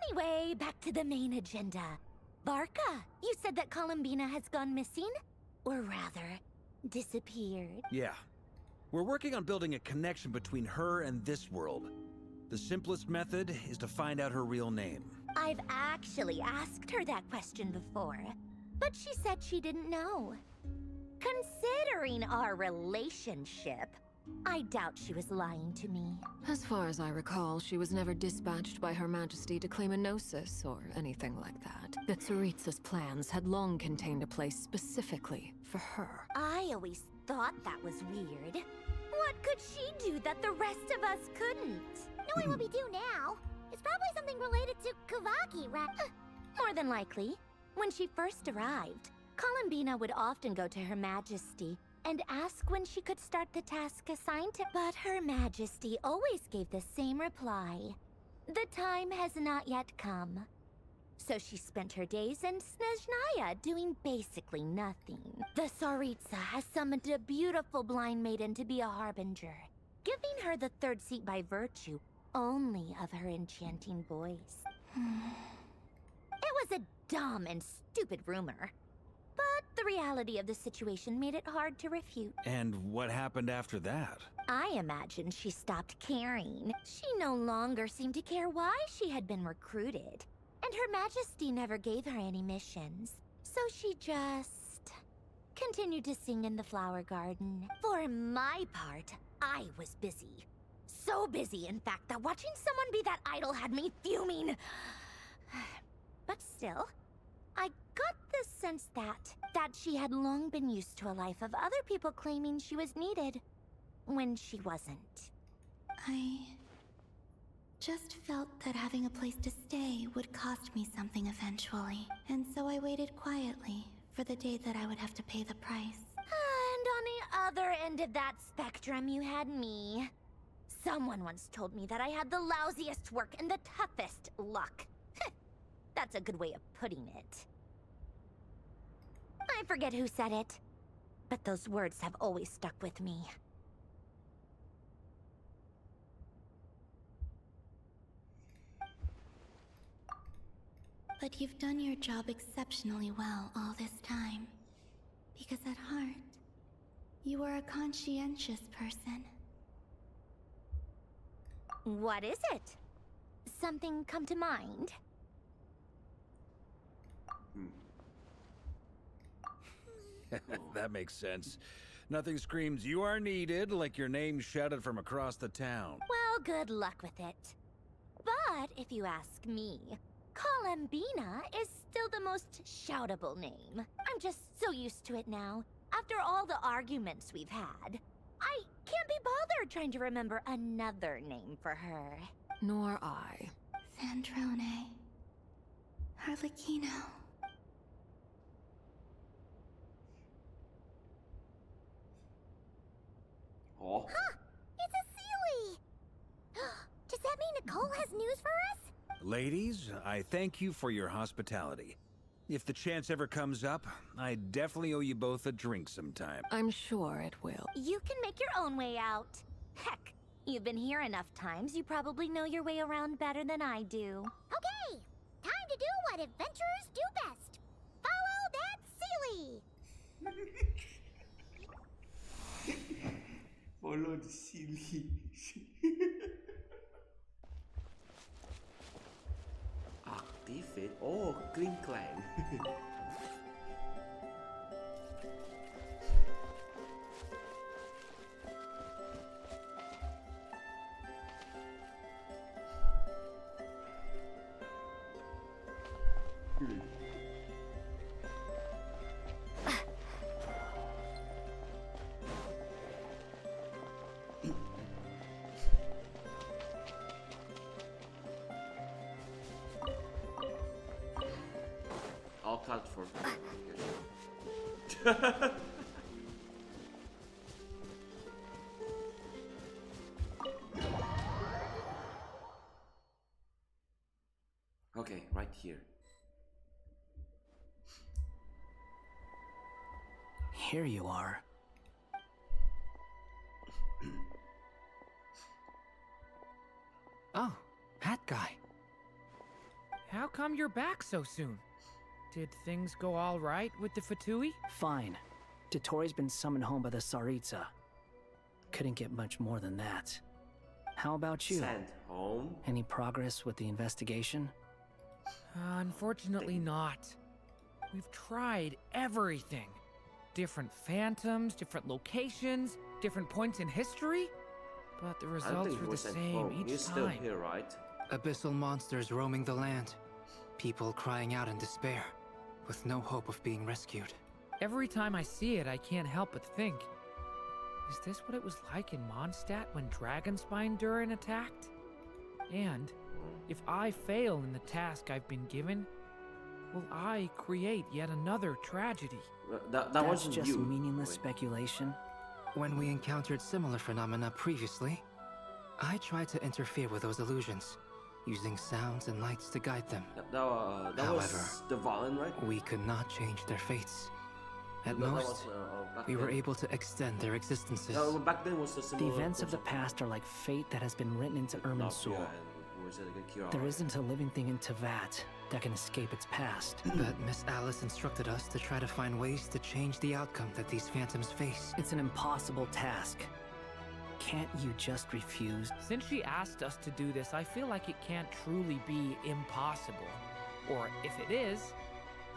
[SPEAKER 14] Anyway, back to the main agenda. Barca, you said that Columbina has gone missing? Or rather, disappeared.
[SPEAKER 4] Yeah. We're working on building a connection between her and this world. The simplest method is to find out her real name.
[SPEAKER 14] I've actually asked her that question before, but she said she didn't know. Considering our relationship, I doubt she was lying to me.
[SPEAKER 10] As far as I recall, she was never dispatched by Her Majesty to claim a gnosis or anything like that. The Tsaritsa's plans had long contained a place specifically for her.
[SPEAKER 14] I always thought that was weird. What could she do that the rest of us couldn't?
[SPEAKER 2] Knowing what we do now, it's probably something related to Kavaki, right?
[SPEAKER 14] More than likely. When she first arrived, Columbina would often go to Her Majesty and ask when she could start the task assigned to. But Her Majesty always gave the same reply. The time has not yet come. So she spent her days in Snezhnaya doing basically nothing. The Tsaritsa has summoned a beautiful blind maiden to be a harbinger, giving her the third seat by virtue only of her enchanting voice. It was a dumb and stupid rumor, but the reality of the situation made it hard to refute.
[SPEAKER 4] And what happened after that?
[SPEAKER 14] I imagine she stopped caring. She no longer seemed to care why she had been recruited. And Her Majesty never gave her any missions. So she just continued to sing in the flower garden. For my part, I was busy. So busy, in fact, that watching someone be that idol had me fuming. But still, I got the sense that she had long been used to a life of other people claiming she was needed when she wasn't.
[SPEAKER 6] I just felt that having a place to stay would cost me something eventually. And so I waited quietly for the day that I would have to pay the price.
[SPEAKER 14] And on the other end of that spectrum, you had me. Someone once told me that I had the lousiest work and the toughest luck. That's a good way of putting it. I forget who said it, but those words have always stuck with me.
[SPEAKER 6] But you've done your job exceptionally well all this time. Because at heart, you are a conscientious person.
[SPEAKER 14] What is it? Something come to mind?
[SPEAKER 4] That makes sense. Nothing screams "you are needed" like your name shouted from across the town.
[SPEAKER 14] Well, good luck with it. But if you ask me, Columbina is still the most shoutable name. I'm just so used to it now. After all the arguments we've had, I can't be bothered trying to remember another name for her.
[SPEAKER 10] Nor I.
[SPEAKER 6] Sandrone. Harlequino.
[SPEAKER 1] Oh.
[SPEAKER 2] Huh! It's a Sealy! Does that mean Nicole has news for us?
[SPEAKER 4] Ladies, I thank you for your hospitality. If the chance ever comes up, I definitely owe you both a drink sometime.
[SPEAKER 10] I'm sure it will.
[SPEAKER 14] You can make your own way out. Heck, you've been here enough times, you probably know your way around better than I do.
[SPEAKER 2] Okay! Time to do what adventurers do best. Follow that Sealy!
[SPEAKER 1] Follow the Sealy. Activate. Oh, Cling Clang. I'll cut for. Okay, right here.
[SPEAKER 11] Here you are.
[SPEAKER 3] Oh, that guy. How come you're back so soon? Did things go all right with the Fatui?
[SPEAKER 11] Fine. Dotori's been summoned home by the Tsaritsa. Couldn't get much more than that. How about you?
[SPEAKER 1] Sent home?
[SPEAKER 11] Any progress with the investigation?
[SPEAKER 3] Unfortunately not. We've tried everything. Different phantoms, different locations, different points in history. But the results were the same each
[SPEAKER 1] He's
[SPEAKER 3] time.
[SPEAKER 1] still here, right?
[SPEAKER 9] Abyssal monsters roaming the land. People crying out in despair, with no hope of being rescued.
[SPEAKER 3] Every time I see it, I can't help but think, is this what it was like in Mondstadt when Dragonspine Durin attacked? And if I fail in the task I've been given, will I create yet another tragedy?
[SPEAKER 1] That
[SPEAKER 11] That's
[SPEAKER 1] wasn't
[SPEAKER 11] just
[SPEAKER 1] you.
[SPEAKER 11] meaningless speculation.
[SPEAKER 9] When we encountered similar phenomena previously, I tried to interfere with those illusions, using sounds and lights to guide them.
[SPEAKER 1] That
[SPEAKER 9] However,
[SPEAKER 1] was the Valen, right?
[SPEAKER 9] we could not change their fates. At
[SPEAKER 1] That
[SPEAKER 9] most,
[SPEAKER 1] was, back
[SPEAKER 9] we were
[SPEAKER 1] then.
[SPEAKER 9] able to extend their existences.
[SPEAKER 1] No, back then was the
[SPEAKER 11] The
[SPEAKER 1] similar
[SPEAKER 11] events of the
[SPEAKER 1] concept.
[SPEAKER 11] past are like fate that has been written into Irminsul.
[SPEAKER 1] Nokia and was it again, Kira?
[SPEAKER 11] There isn't a living thing in Tevat that can escape its past.
[SPEAKER 9] But Miss Alice instructed us to try to find ways to change the outcome that these phantoms face.
[SPEAKER 11] It's an impossible task. Can't you just refuse?
[SPEAKER 3] Since she asked us to do this, I feel like it can't truly be impossible. Or if it is,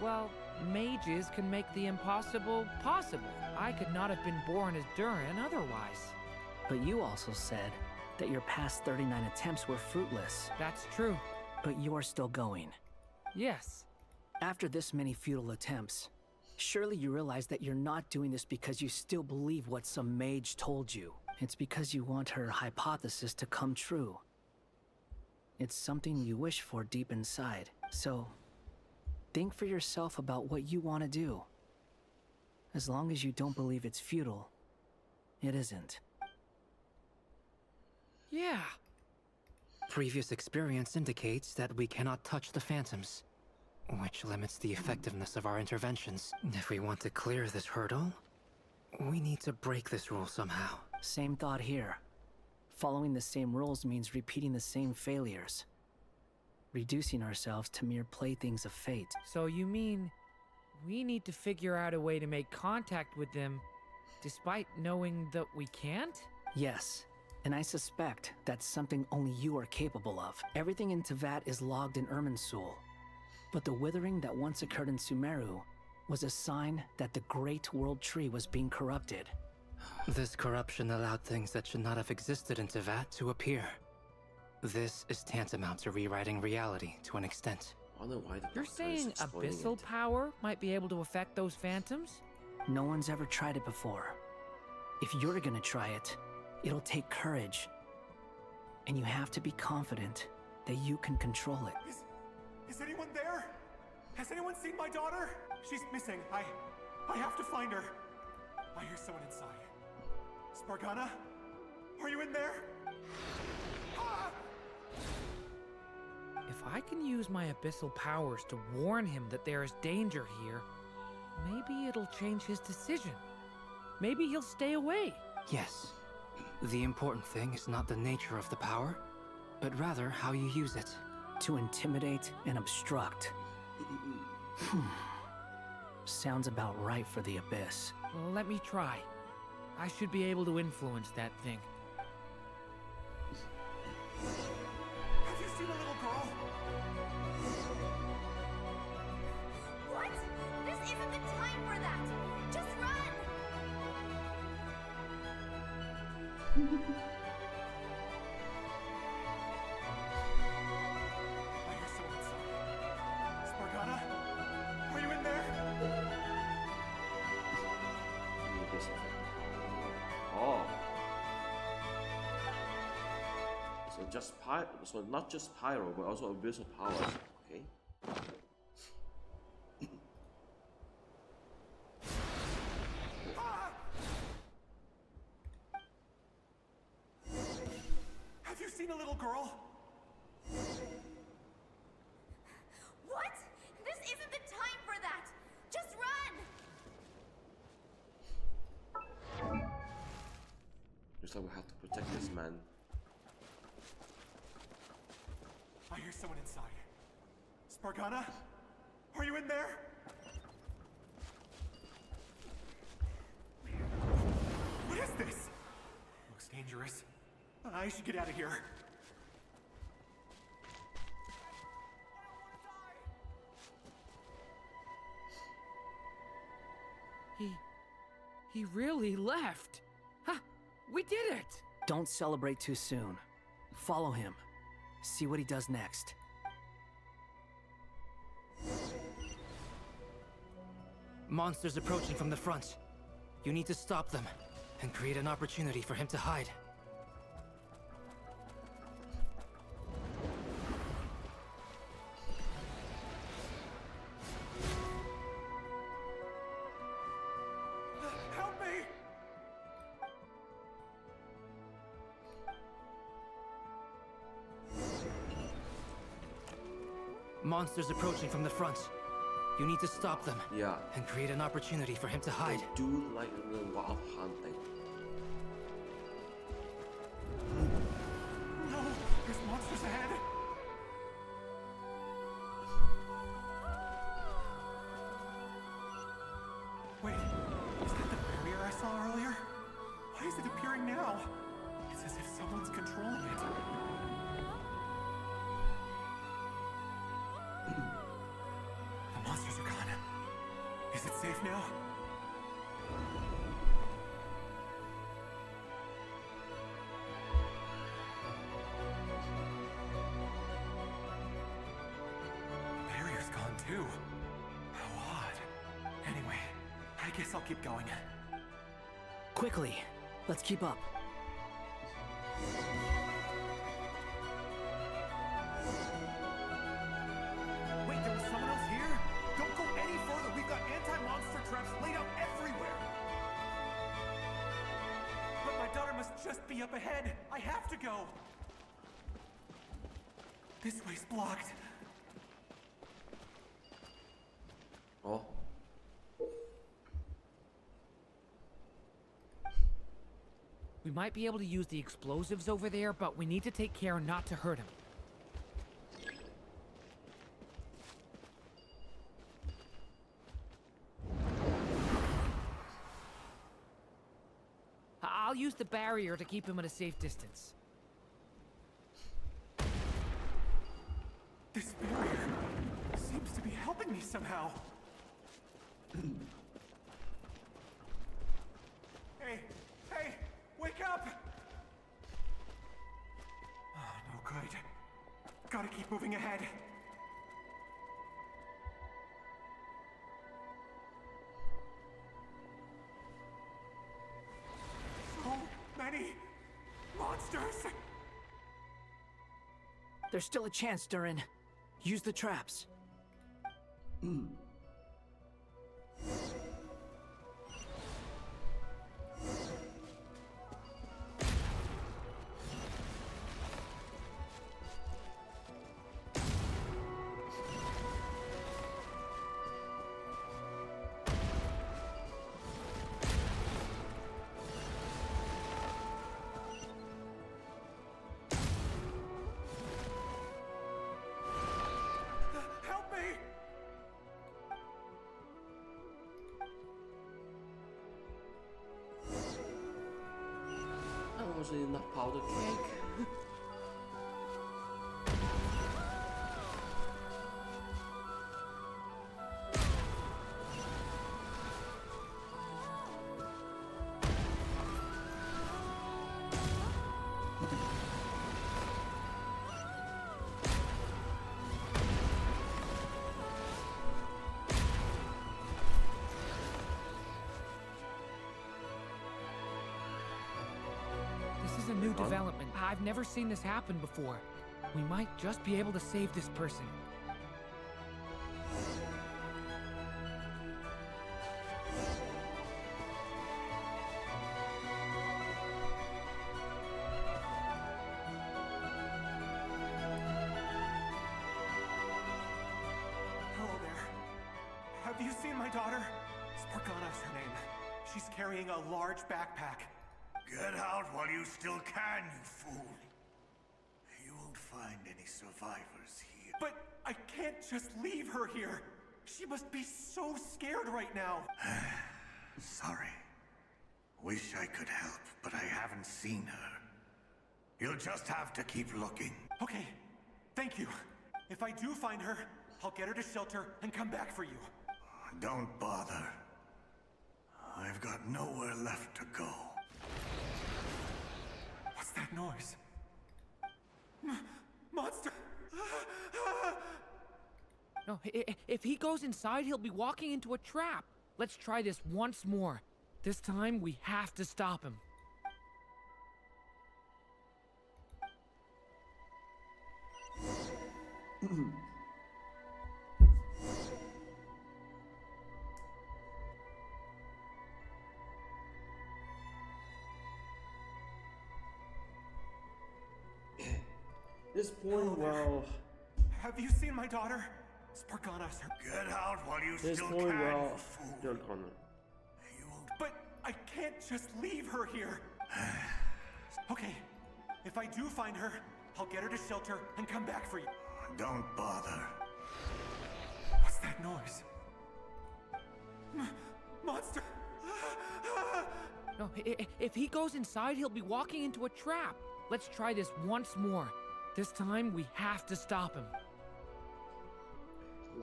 [SPEAKER 3] well, mages can make the impossible possible. I could not have been born as Durin otherwise.
[SPEAKER 11] But you also said that your past 39 attempts were fruitless.
[SPEAKER 3] That's true.
[SPEAKER 11] But you're still going.
[SPEAKER 3] Yes.
[SPEAKER 11] After this many futile attempts, surely you realize that you're not doing this because you still believe what some mage told you. It's because you want her hypothesis to come true. It's something you wish for deep inside. So, think for yourself about what you want to do. As long as you don't believe it's futile, it isn't.
[SPEAKER 3] Yeah.
[SPEAKER 9] Previous experience indicates that we cannot touch the phantoms, which limits the effectiveness of our interventions. If we want to clear this hurdle, we need to break this rule somehow.
[SPEAKER 11] Same thought here. Following the same rules means repeating the same failures. Reducing ourselves to mere playthings of fate.
[SPEAKER 3] So you mean we need to figure out a way to make contact with them despite knowing that we can't?
[SPEAKER 11] Yes, and I suspect that's something only you are capable of. Everything in Tevat is logged in Irminsul, but the withering that once occurred in Sumeru was a sign that the Great World Tree was being corrupted.
[SPEAKER 9] This corruption allowed things that should not have existed in Tevat to appear. This is tantamount to rewriting reality to an extent.
[SPEAKER 1] I don't know why the
[SPEAKER 3] You're
[SPEAKER 1] doctor is
[SPEAKER 3] saying
[SPEAKER 1] explaining
[SPEAKER 3] abyssal
[SPEAKER 1] it.
[SPEAKER 3] power might be able to affect those phantoms?
[SPEAKER 11] No one's ever tried it before. If you're gonna try it, it'll take courage. And you have to be confident that you can control it.
[SPEAKER 16] Is anyone there? Has anyone seen my daughter? She's missing. I have to find her. I hear someone inside. Spargana? Are you in there? Ah!
[SPEAKER 3] If I can use my abyssal powers to warn him that there is danger here, maybe it'll change his decision. Maybe he'll stay away.
[SPEAKER 9] Yes. The important thing is not the nature of the power, but rather how you use it.
[SPEAKER 11] To intimidate and obstruct. Sounds about right for the Abyss.
[SPEAKER 3] Well, let me try. I should be able to influence that thing.
[SPEAKER 16] Have you seen a little girl?
[SPEAKER 2] What? This isn't the time for that! Just run!
[SPEAKER 16] I hear someone inside. Spargana?
[SPEAKER 1] So not just pyro, but also abyssal powers. Okay.
[SPEAKER 16] Have you seen a little girl?
[SPEAKER 19] What? This isn't the time for that! Just run!
[SPEAKER 1] Looks like we have to protect this man.
[SPEAKER 16] I hear someone inside. Spargana? Are you in there? What is this? Looks dangerous. I should get out of here.
[SPEAKER 3] He really left. Ha! We did it!
[SPEAKER 11] Don't celebrate too soon. Follow him. See what he does next.
[SPEAKER 9] Monsters approaching from the front. You need to stop them and create an opportunity for him to hide.
[SPEAKER 16] Help me!
[SPEAKER 9] Monsters approaching from the front. You need to stop them.
[SPEAKER 1] Yeah.
[SPEAKER 9] And create an opportunity for him to hide.
[SPEAKER 1] I do like the wild hunting.
[SPEAKER 16] No! There's monsters ahead! Wait, is that the barrier I saw earlier? Why is it appearing now? It's as if someone's controlling it. The monsters are gone. Is it safe now? The barrier's gone too. How odd. Anyway, I guess I'll keep going.
[SPEAKER 11] Quickly, let's keep up.
[SPEAKER 16] Wait, there was someone else here? Don't go any further. We've got anti-monster traps laid out everywhere. But my daughter must just be up ahead. I have to go. This way's blocked.
[SPEAKER 1] Oh.
[SPEAKER 3] We might be able to use the explosives over there, but we need to take care not to hurt him. I'll use the barrier to keep him at a safe distance.
[SPEAKER 16] This barrier seems to be helping me somehow. Hey, hey, wake up! Oh, no good. Gotta keep moving ahead. So many monsters!
[SPEAKER 11] There's still a chance, Durin. Use the traps.
[SPEAKER 16] Help me!
[SPEAKER 1] That wasn't enough powder cake.
[SPEAKER 3] This is a new development. I've never seen this happen before. We might just be able to save this person.
[SPEAKER 16] Hello there. Have you seen my daughter? Spargana's her name. She's carrying a large backpack.
[SPEAKER 17] Get out while you still can, you fool. You won't find any survivors here.
[SPEAKER 16] But I can't just leave her here. She must be so scared right now.
[SPEAKER 17] Sorry. Wish I could help, but I haven't seen her. You'll just have to keep looking.
[SPEAKER 16] Okay, thank you. If I do find her, I'll get her to shelter and come back for you.
[SPEAKER 17] Don't bother. I've got nowhere left to go.
[SPEAKER 16] What's that noise? Monster!
[SPEAKER 3] No, if he goes inside, he'll be walking into a trap. Let's try this once more. This time, we have to stop him.
[SPEAKER 1] This point, well,
[SPEAKER 16] Have you seen my daughter? Spargana's her.
[SPEAKER 17] Get out while you
[SPEAKER 1] this
[SPEAKER 17] still
[SPEAKER 1] point,
[SPEAKER 17] can,
[SPEAKER 1] well,
[SPEAKER 17] you fool.
[SPEAKER 1] you're corner.
[SPEAKER 16] But I can't just leave her here. Okay, if I do find her, I'll get her to shelter and come back for you.
[SPEAKER 17] Don't bother.
[SPEAKER 16] What's that noise? Monster!
[SPEAKER 3] No, if he goes inside, he'll be walking into a trap. Let's try this once more. This time, we have to stop him.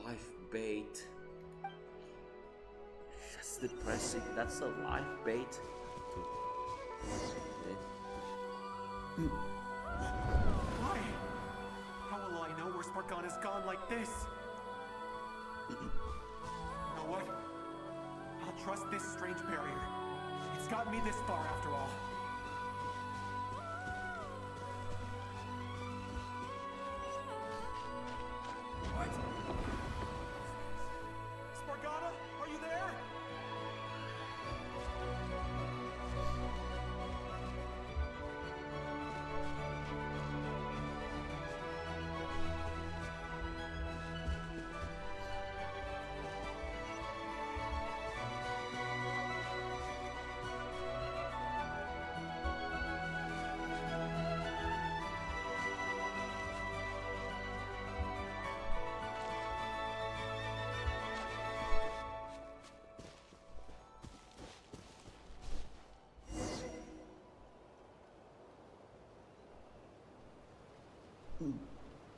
[SPEAKER 1] Life bait. That's depressing. That's a life bait. Okay.
[SPEAKER 16] Why? How will I know where Spargana's gone like this? You know what? I'll trust this strange barrier. It's got me this far after all. What? Spargana, are you there?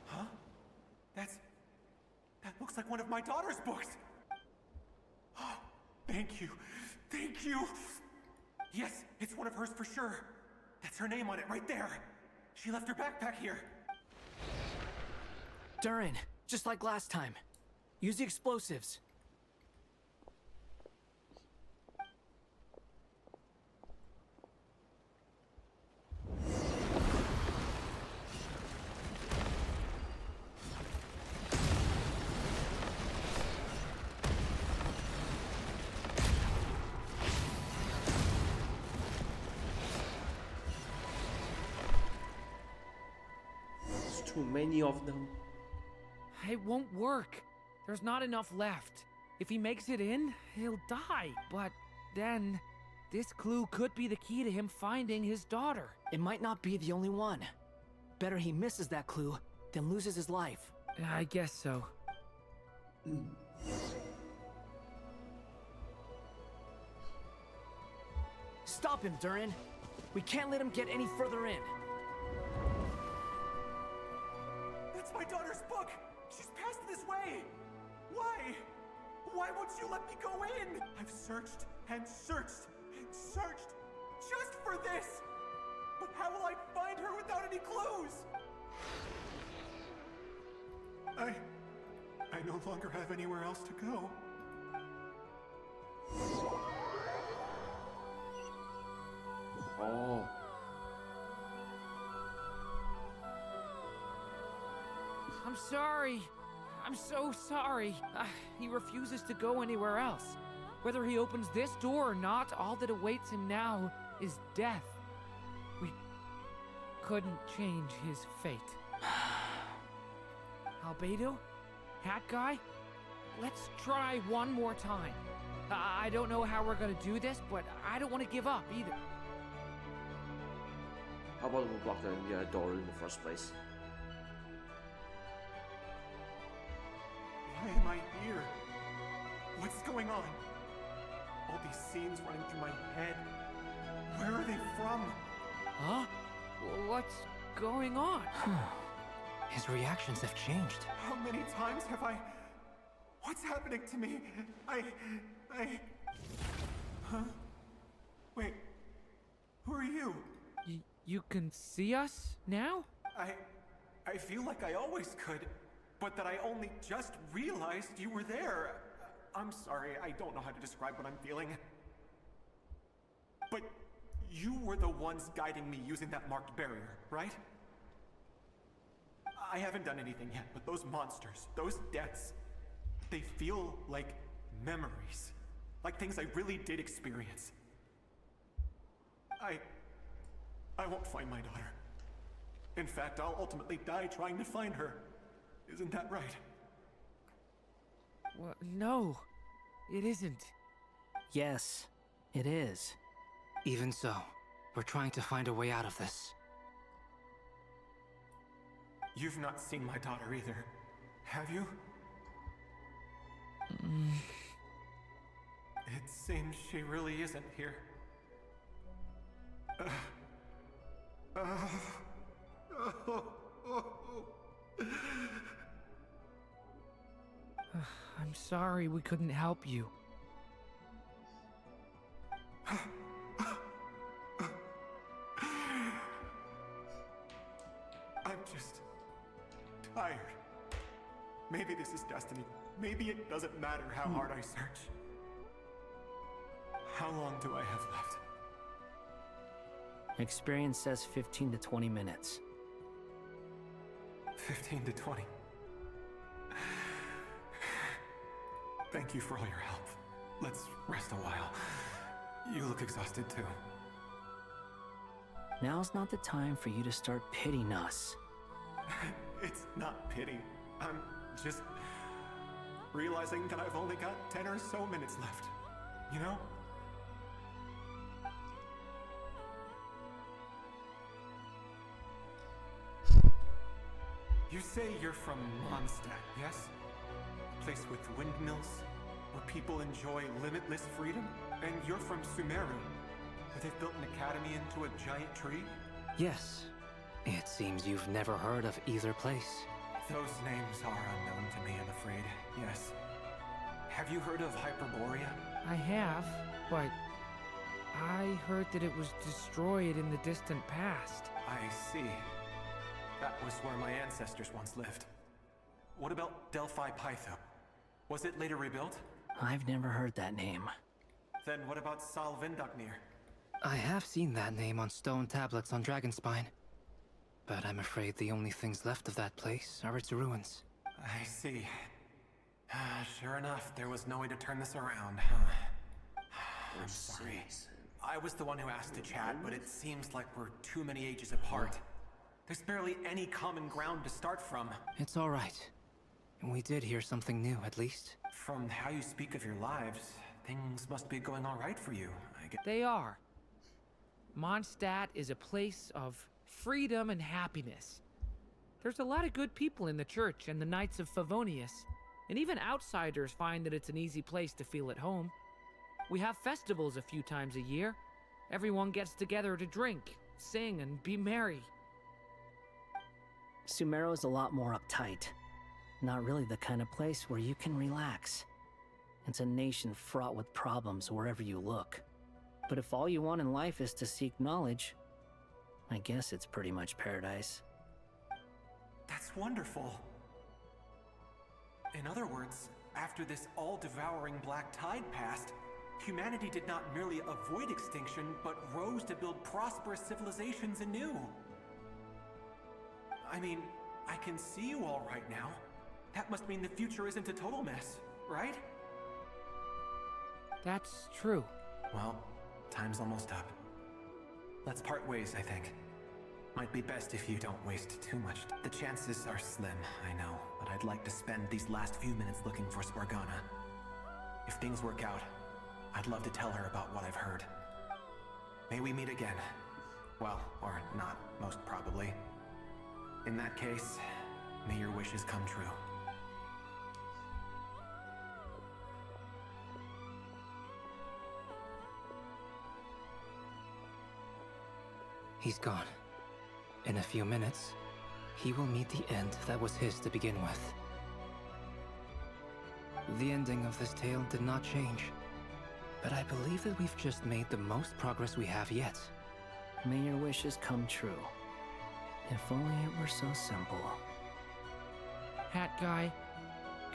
[SPEAKER 16] Huh? That looks like one of my daughter's books. Thank you. Thank you. Yes, it's one of hers for sure. That's her name on it right there. She left her backpack here.
[SPEAKER 11] Durin, just like last time. Use the explosives.
[SPEAKER 1] Too many of them.
[SPEAKER 3] It won't work. There's not enough left. If he makes it in, he'll die. But then, this clue could be the key to him finding his daughter.
[SPEAKER 11] It might not be the only one. Better he misses that clue than loses his life.
[SPEAKER 3] I guess so.
[SPEAKER 11] Stop him, Durin. We can't let him get any further in.
[SPEAKER 16] That's my daughter's book! She's passed this way! Why? Why won't you let me go in? I've searched and searched and searched just for this! But how will I find her without any clues? I no longer have anywhere else to go.
[SPEAKER 1] Oh.
[SPEAKER 3] I'm sorry. I'm so sorry. He refuses to go anywhere else. Whether he opens this door or not, all that awaits him now is death. We couldn't change his fate. Albedo? Hat Guy? Let's try one more time. I don't know how we're gonna do this, but I don't want to give up either.
[SPEAKER 1] How about we block the door in the first place?
[SPEAKER 16] Why am I here? What's going on? All these scenes running through my head. Where are they from?
[SPEAKER 3] Huh? What's going on?
[SPEAKER 9] His reactions have changed.
[SPEAKER 16] How many times have I... What's happening to me? Huh? Wait. Who are you?
[SPEAKER 3] You can see us now?
[SPEAKER 16] I feel like I always could, but that I only just realized you were there. I'm sorry, I don't know how to describe what I'm feeling. But you were the ones guiding me using that marked barrier, right? I haven't done anything yet, but those monsters, those deaths, they feel like memories. Like things I really did experience. I won't find my daughter. In fact, I'll ultimately die trying to find her. Isn't that right?
[SPEAKER 3] Well, no, it isn't.
[SPEAKER 11] Yes, it is.
[SPEAKER 9] Even so, we're trying to find a way out of this.
[SPEAKER 16] You've not seen my daughter either, have you? It seems she really isn't here.
[SPEAKER 3] I'm sorry we couldn't help you.
[SPEAKER 16] I'm just tired. Maybe this is destiny. Maybe it doesn't matter how hard I search. How long do I have left?
[SPEAKER 11] Experience says 15 to 20 minutes.
[SPEAKER 16] 15 to 20. Thank you for all your help. Let's rest a while. You look exhausted too.
[SPEAKER 11] Now's not the time for you to start pitying us.
[SPEAKER 16] It's not pity. I'm just realizing that I've only got 10 or so minutes left. You know? You say you're from Mondstadt, yes? A place with windmills, where people enjoy limitless freedom? And you're from Sumeru, where they've built an academy into a giant tree?
[SPEAKER 9] Yes. It seems you've never heard of either place.
[SPEAKER 16] Those names are unknown to me, I'm afraid. Yes. Have you heard of Hyperborea?
[SPEAKER 3] I have, but I heard that it was destroyed in the distant past.
[SPEAKER 16] I see. That was where my ancestors once lived. What about Delphi Pytho? Was it later rebuilt?
[SPEAKER 11] I've never heard that name.
[SPEAKER 16] Then what about Sal Vindagnir?
[SPEAKER 9] I have seen that name on stone tablets on Dragonspine. But I'm afraid the only things left of that place are its ruins.
[SPEAKER 16] I see. Sure enough, there was no way to turn this around, huh? I'm sorry. I was the one who asked to chat, but it seems like we're too many ages apart. There's barely any common ground to start from.
[SPEAKER 9] It's all right. We did hear something new, at least.
[SPEAKER 16] From how you speak of your lives, things must be going all right for you, I guess.
[SPEAKER 3] They are. Mondstadt is a place of freedom and happiness. There's a lot of good people in the church and the Knights of Favonius, and even outsiders find that it's an easy place to feel at home. We have festivals a few times a year. Everyone gets together to drink, sing, and be merry.
[SPEAKER 11] Sumeru is a lot more uptight. Not really the kind of place where you can relax. It's a nation fraught with problems wherever you look. But if all you want in life is to seek knowledge, I guess it's pretty much paradise.
[SPEAKER 16] That's wonderful. In other words, after this all-devouring black tide passed, humanity did not merely avoid extinction, but rose to build prosperous civilizations anew. I mean, I can see you all right now. That must mean the future isn't a total mess, right?
[SPEAKER 3] That's true.
[SPEAKER 16] Well, time's almost up. Let's part ways, I think. Might be best if you don't waste too much. The chances are slim, I know, but I'd like to spend these last few minutes looking for Spargana. If things work out, I'd love to tell her about what I've heard. May we meet again. Well, or not, most probably. In that case, may your wishes come true.
[SPEAKER 9] He's gone. In a few minutes, he will meet the end that was his to begin with. The ending of this tale did not change, but I believe that we've just made the most progress we have yet.
[SPEAKER 11] May your wishes come true. If only it were so simple.
[SPEAKER 3] Hat guy,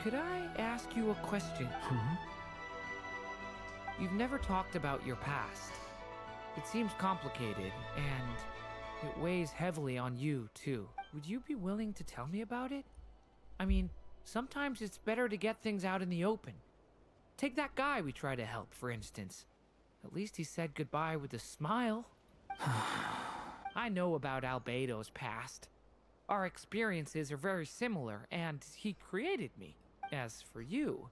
[SPEAKER 3] could I ask you a question? You've never talked about your past. It seems complicated, and it weighs heavily on you, too. Would you be willing to tell me about it? I mean, sometimes it's better to get things out in the open. Take that guy we try to help, for instance. At least he said goodbye with a smile. I know about Albedo's past. Our experiences are very similar, and he created me. As for you,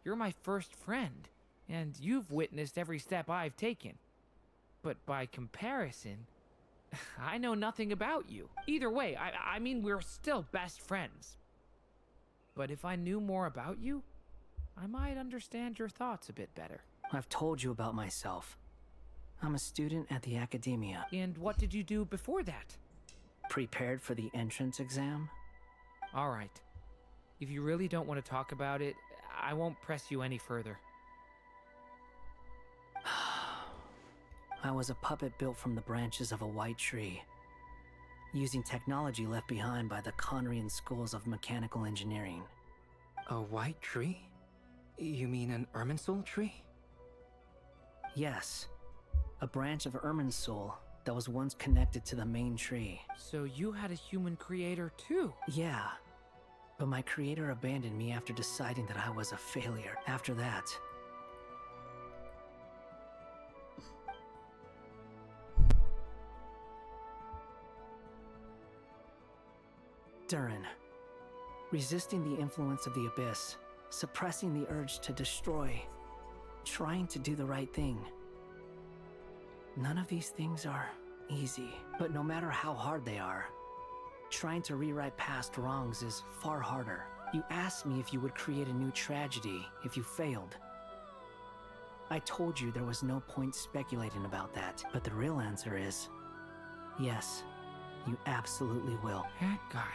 [SPEAKER 3] you're my first friend, and you've witnessed every step I've taken. But by comparison, I know nothing about you. Either way, I mean, we're still best friends. But if I knew more about you, I might understand your thoughts a bit better.
[SPEAKER 11] I've told you about myself. I'm a student at the academia.
[SPEAKER 3] And what did you do before that?
[SPEAKER 11] Prepared for the entrance exam?
[SPEAKER 3] All right. If you really don't want to talk about it, I won't press you any further.
[SPEAKER 11] I was a puppet built from the branches of a white tree, using technology left behind by the Conrian schools of mechanical engineering.
[SPEAKER 9] A white tree? You mean an Irminsul tree?
[SPEAKER 11] Yes. A branch of Irminsul that was once connected to the main tree.
[SPEAKER 3] So you had a human creator too?
[SPEAKER 11] Yeah. But my creator abandoned me after deciding that I was a failure. After that, Durin. Resisting the influence of the abyss, suppressing the urge to destroy, trying to do the right thing. None of these things are easy, but no matter how hard they are, trying to rewrite past wrongs is far harder. You asked me if you would create a new tragedy if you failed. I told you there was no point speculating about that, but the real answer is, yes, you absolutely will.
[SPEAKER 3] That guy.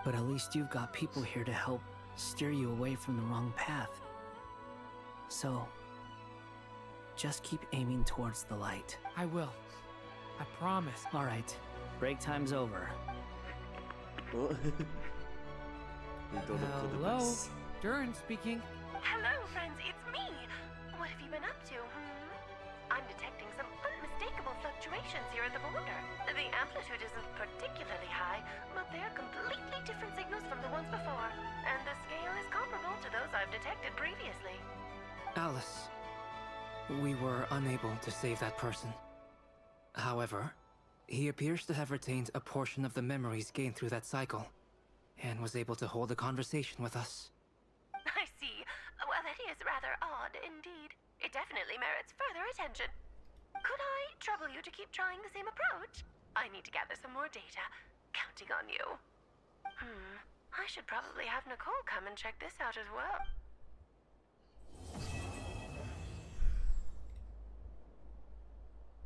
[SPEAKER 11] But at least you've got people here to help steer you away from the wrong path. So, just keep aiming towards the light.
[SPEAKER 3] I will. I promise.
[SPEAKER 11] All right. Break time's over.
[SPEAKER 3] Hello? Durin speaking.
[SPEAKER 18] Hello, friends. It's me. What have you been up to? I'm detecting some unmistakable fluctuations here at the border. The amplitude isn't particularly high, but they're completely different signals from the ones before. And the scale is comparable to those I've detected previously.
[SPEAKER 9] Alice, we were unable to save that person. However, he appears to have retained a portion of the memories gained through that cycle, and was able to hold a conversation with us.
[SPEAKER 18] I see. Well, that is rather odd indeed. It definitely merits further attention. Could I trouble you to keep trying the same approach? I need to gather some more data. Counting on you. I should probably have Nicole come and check this out as well.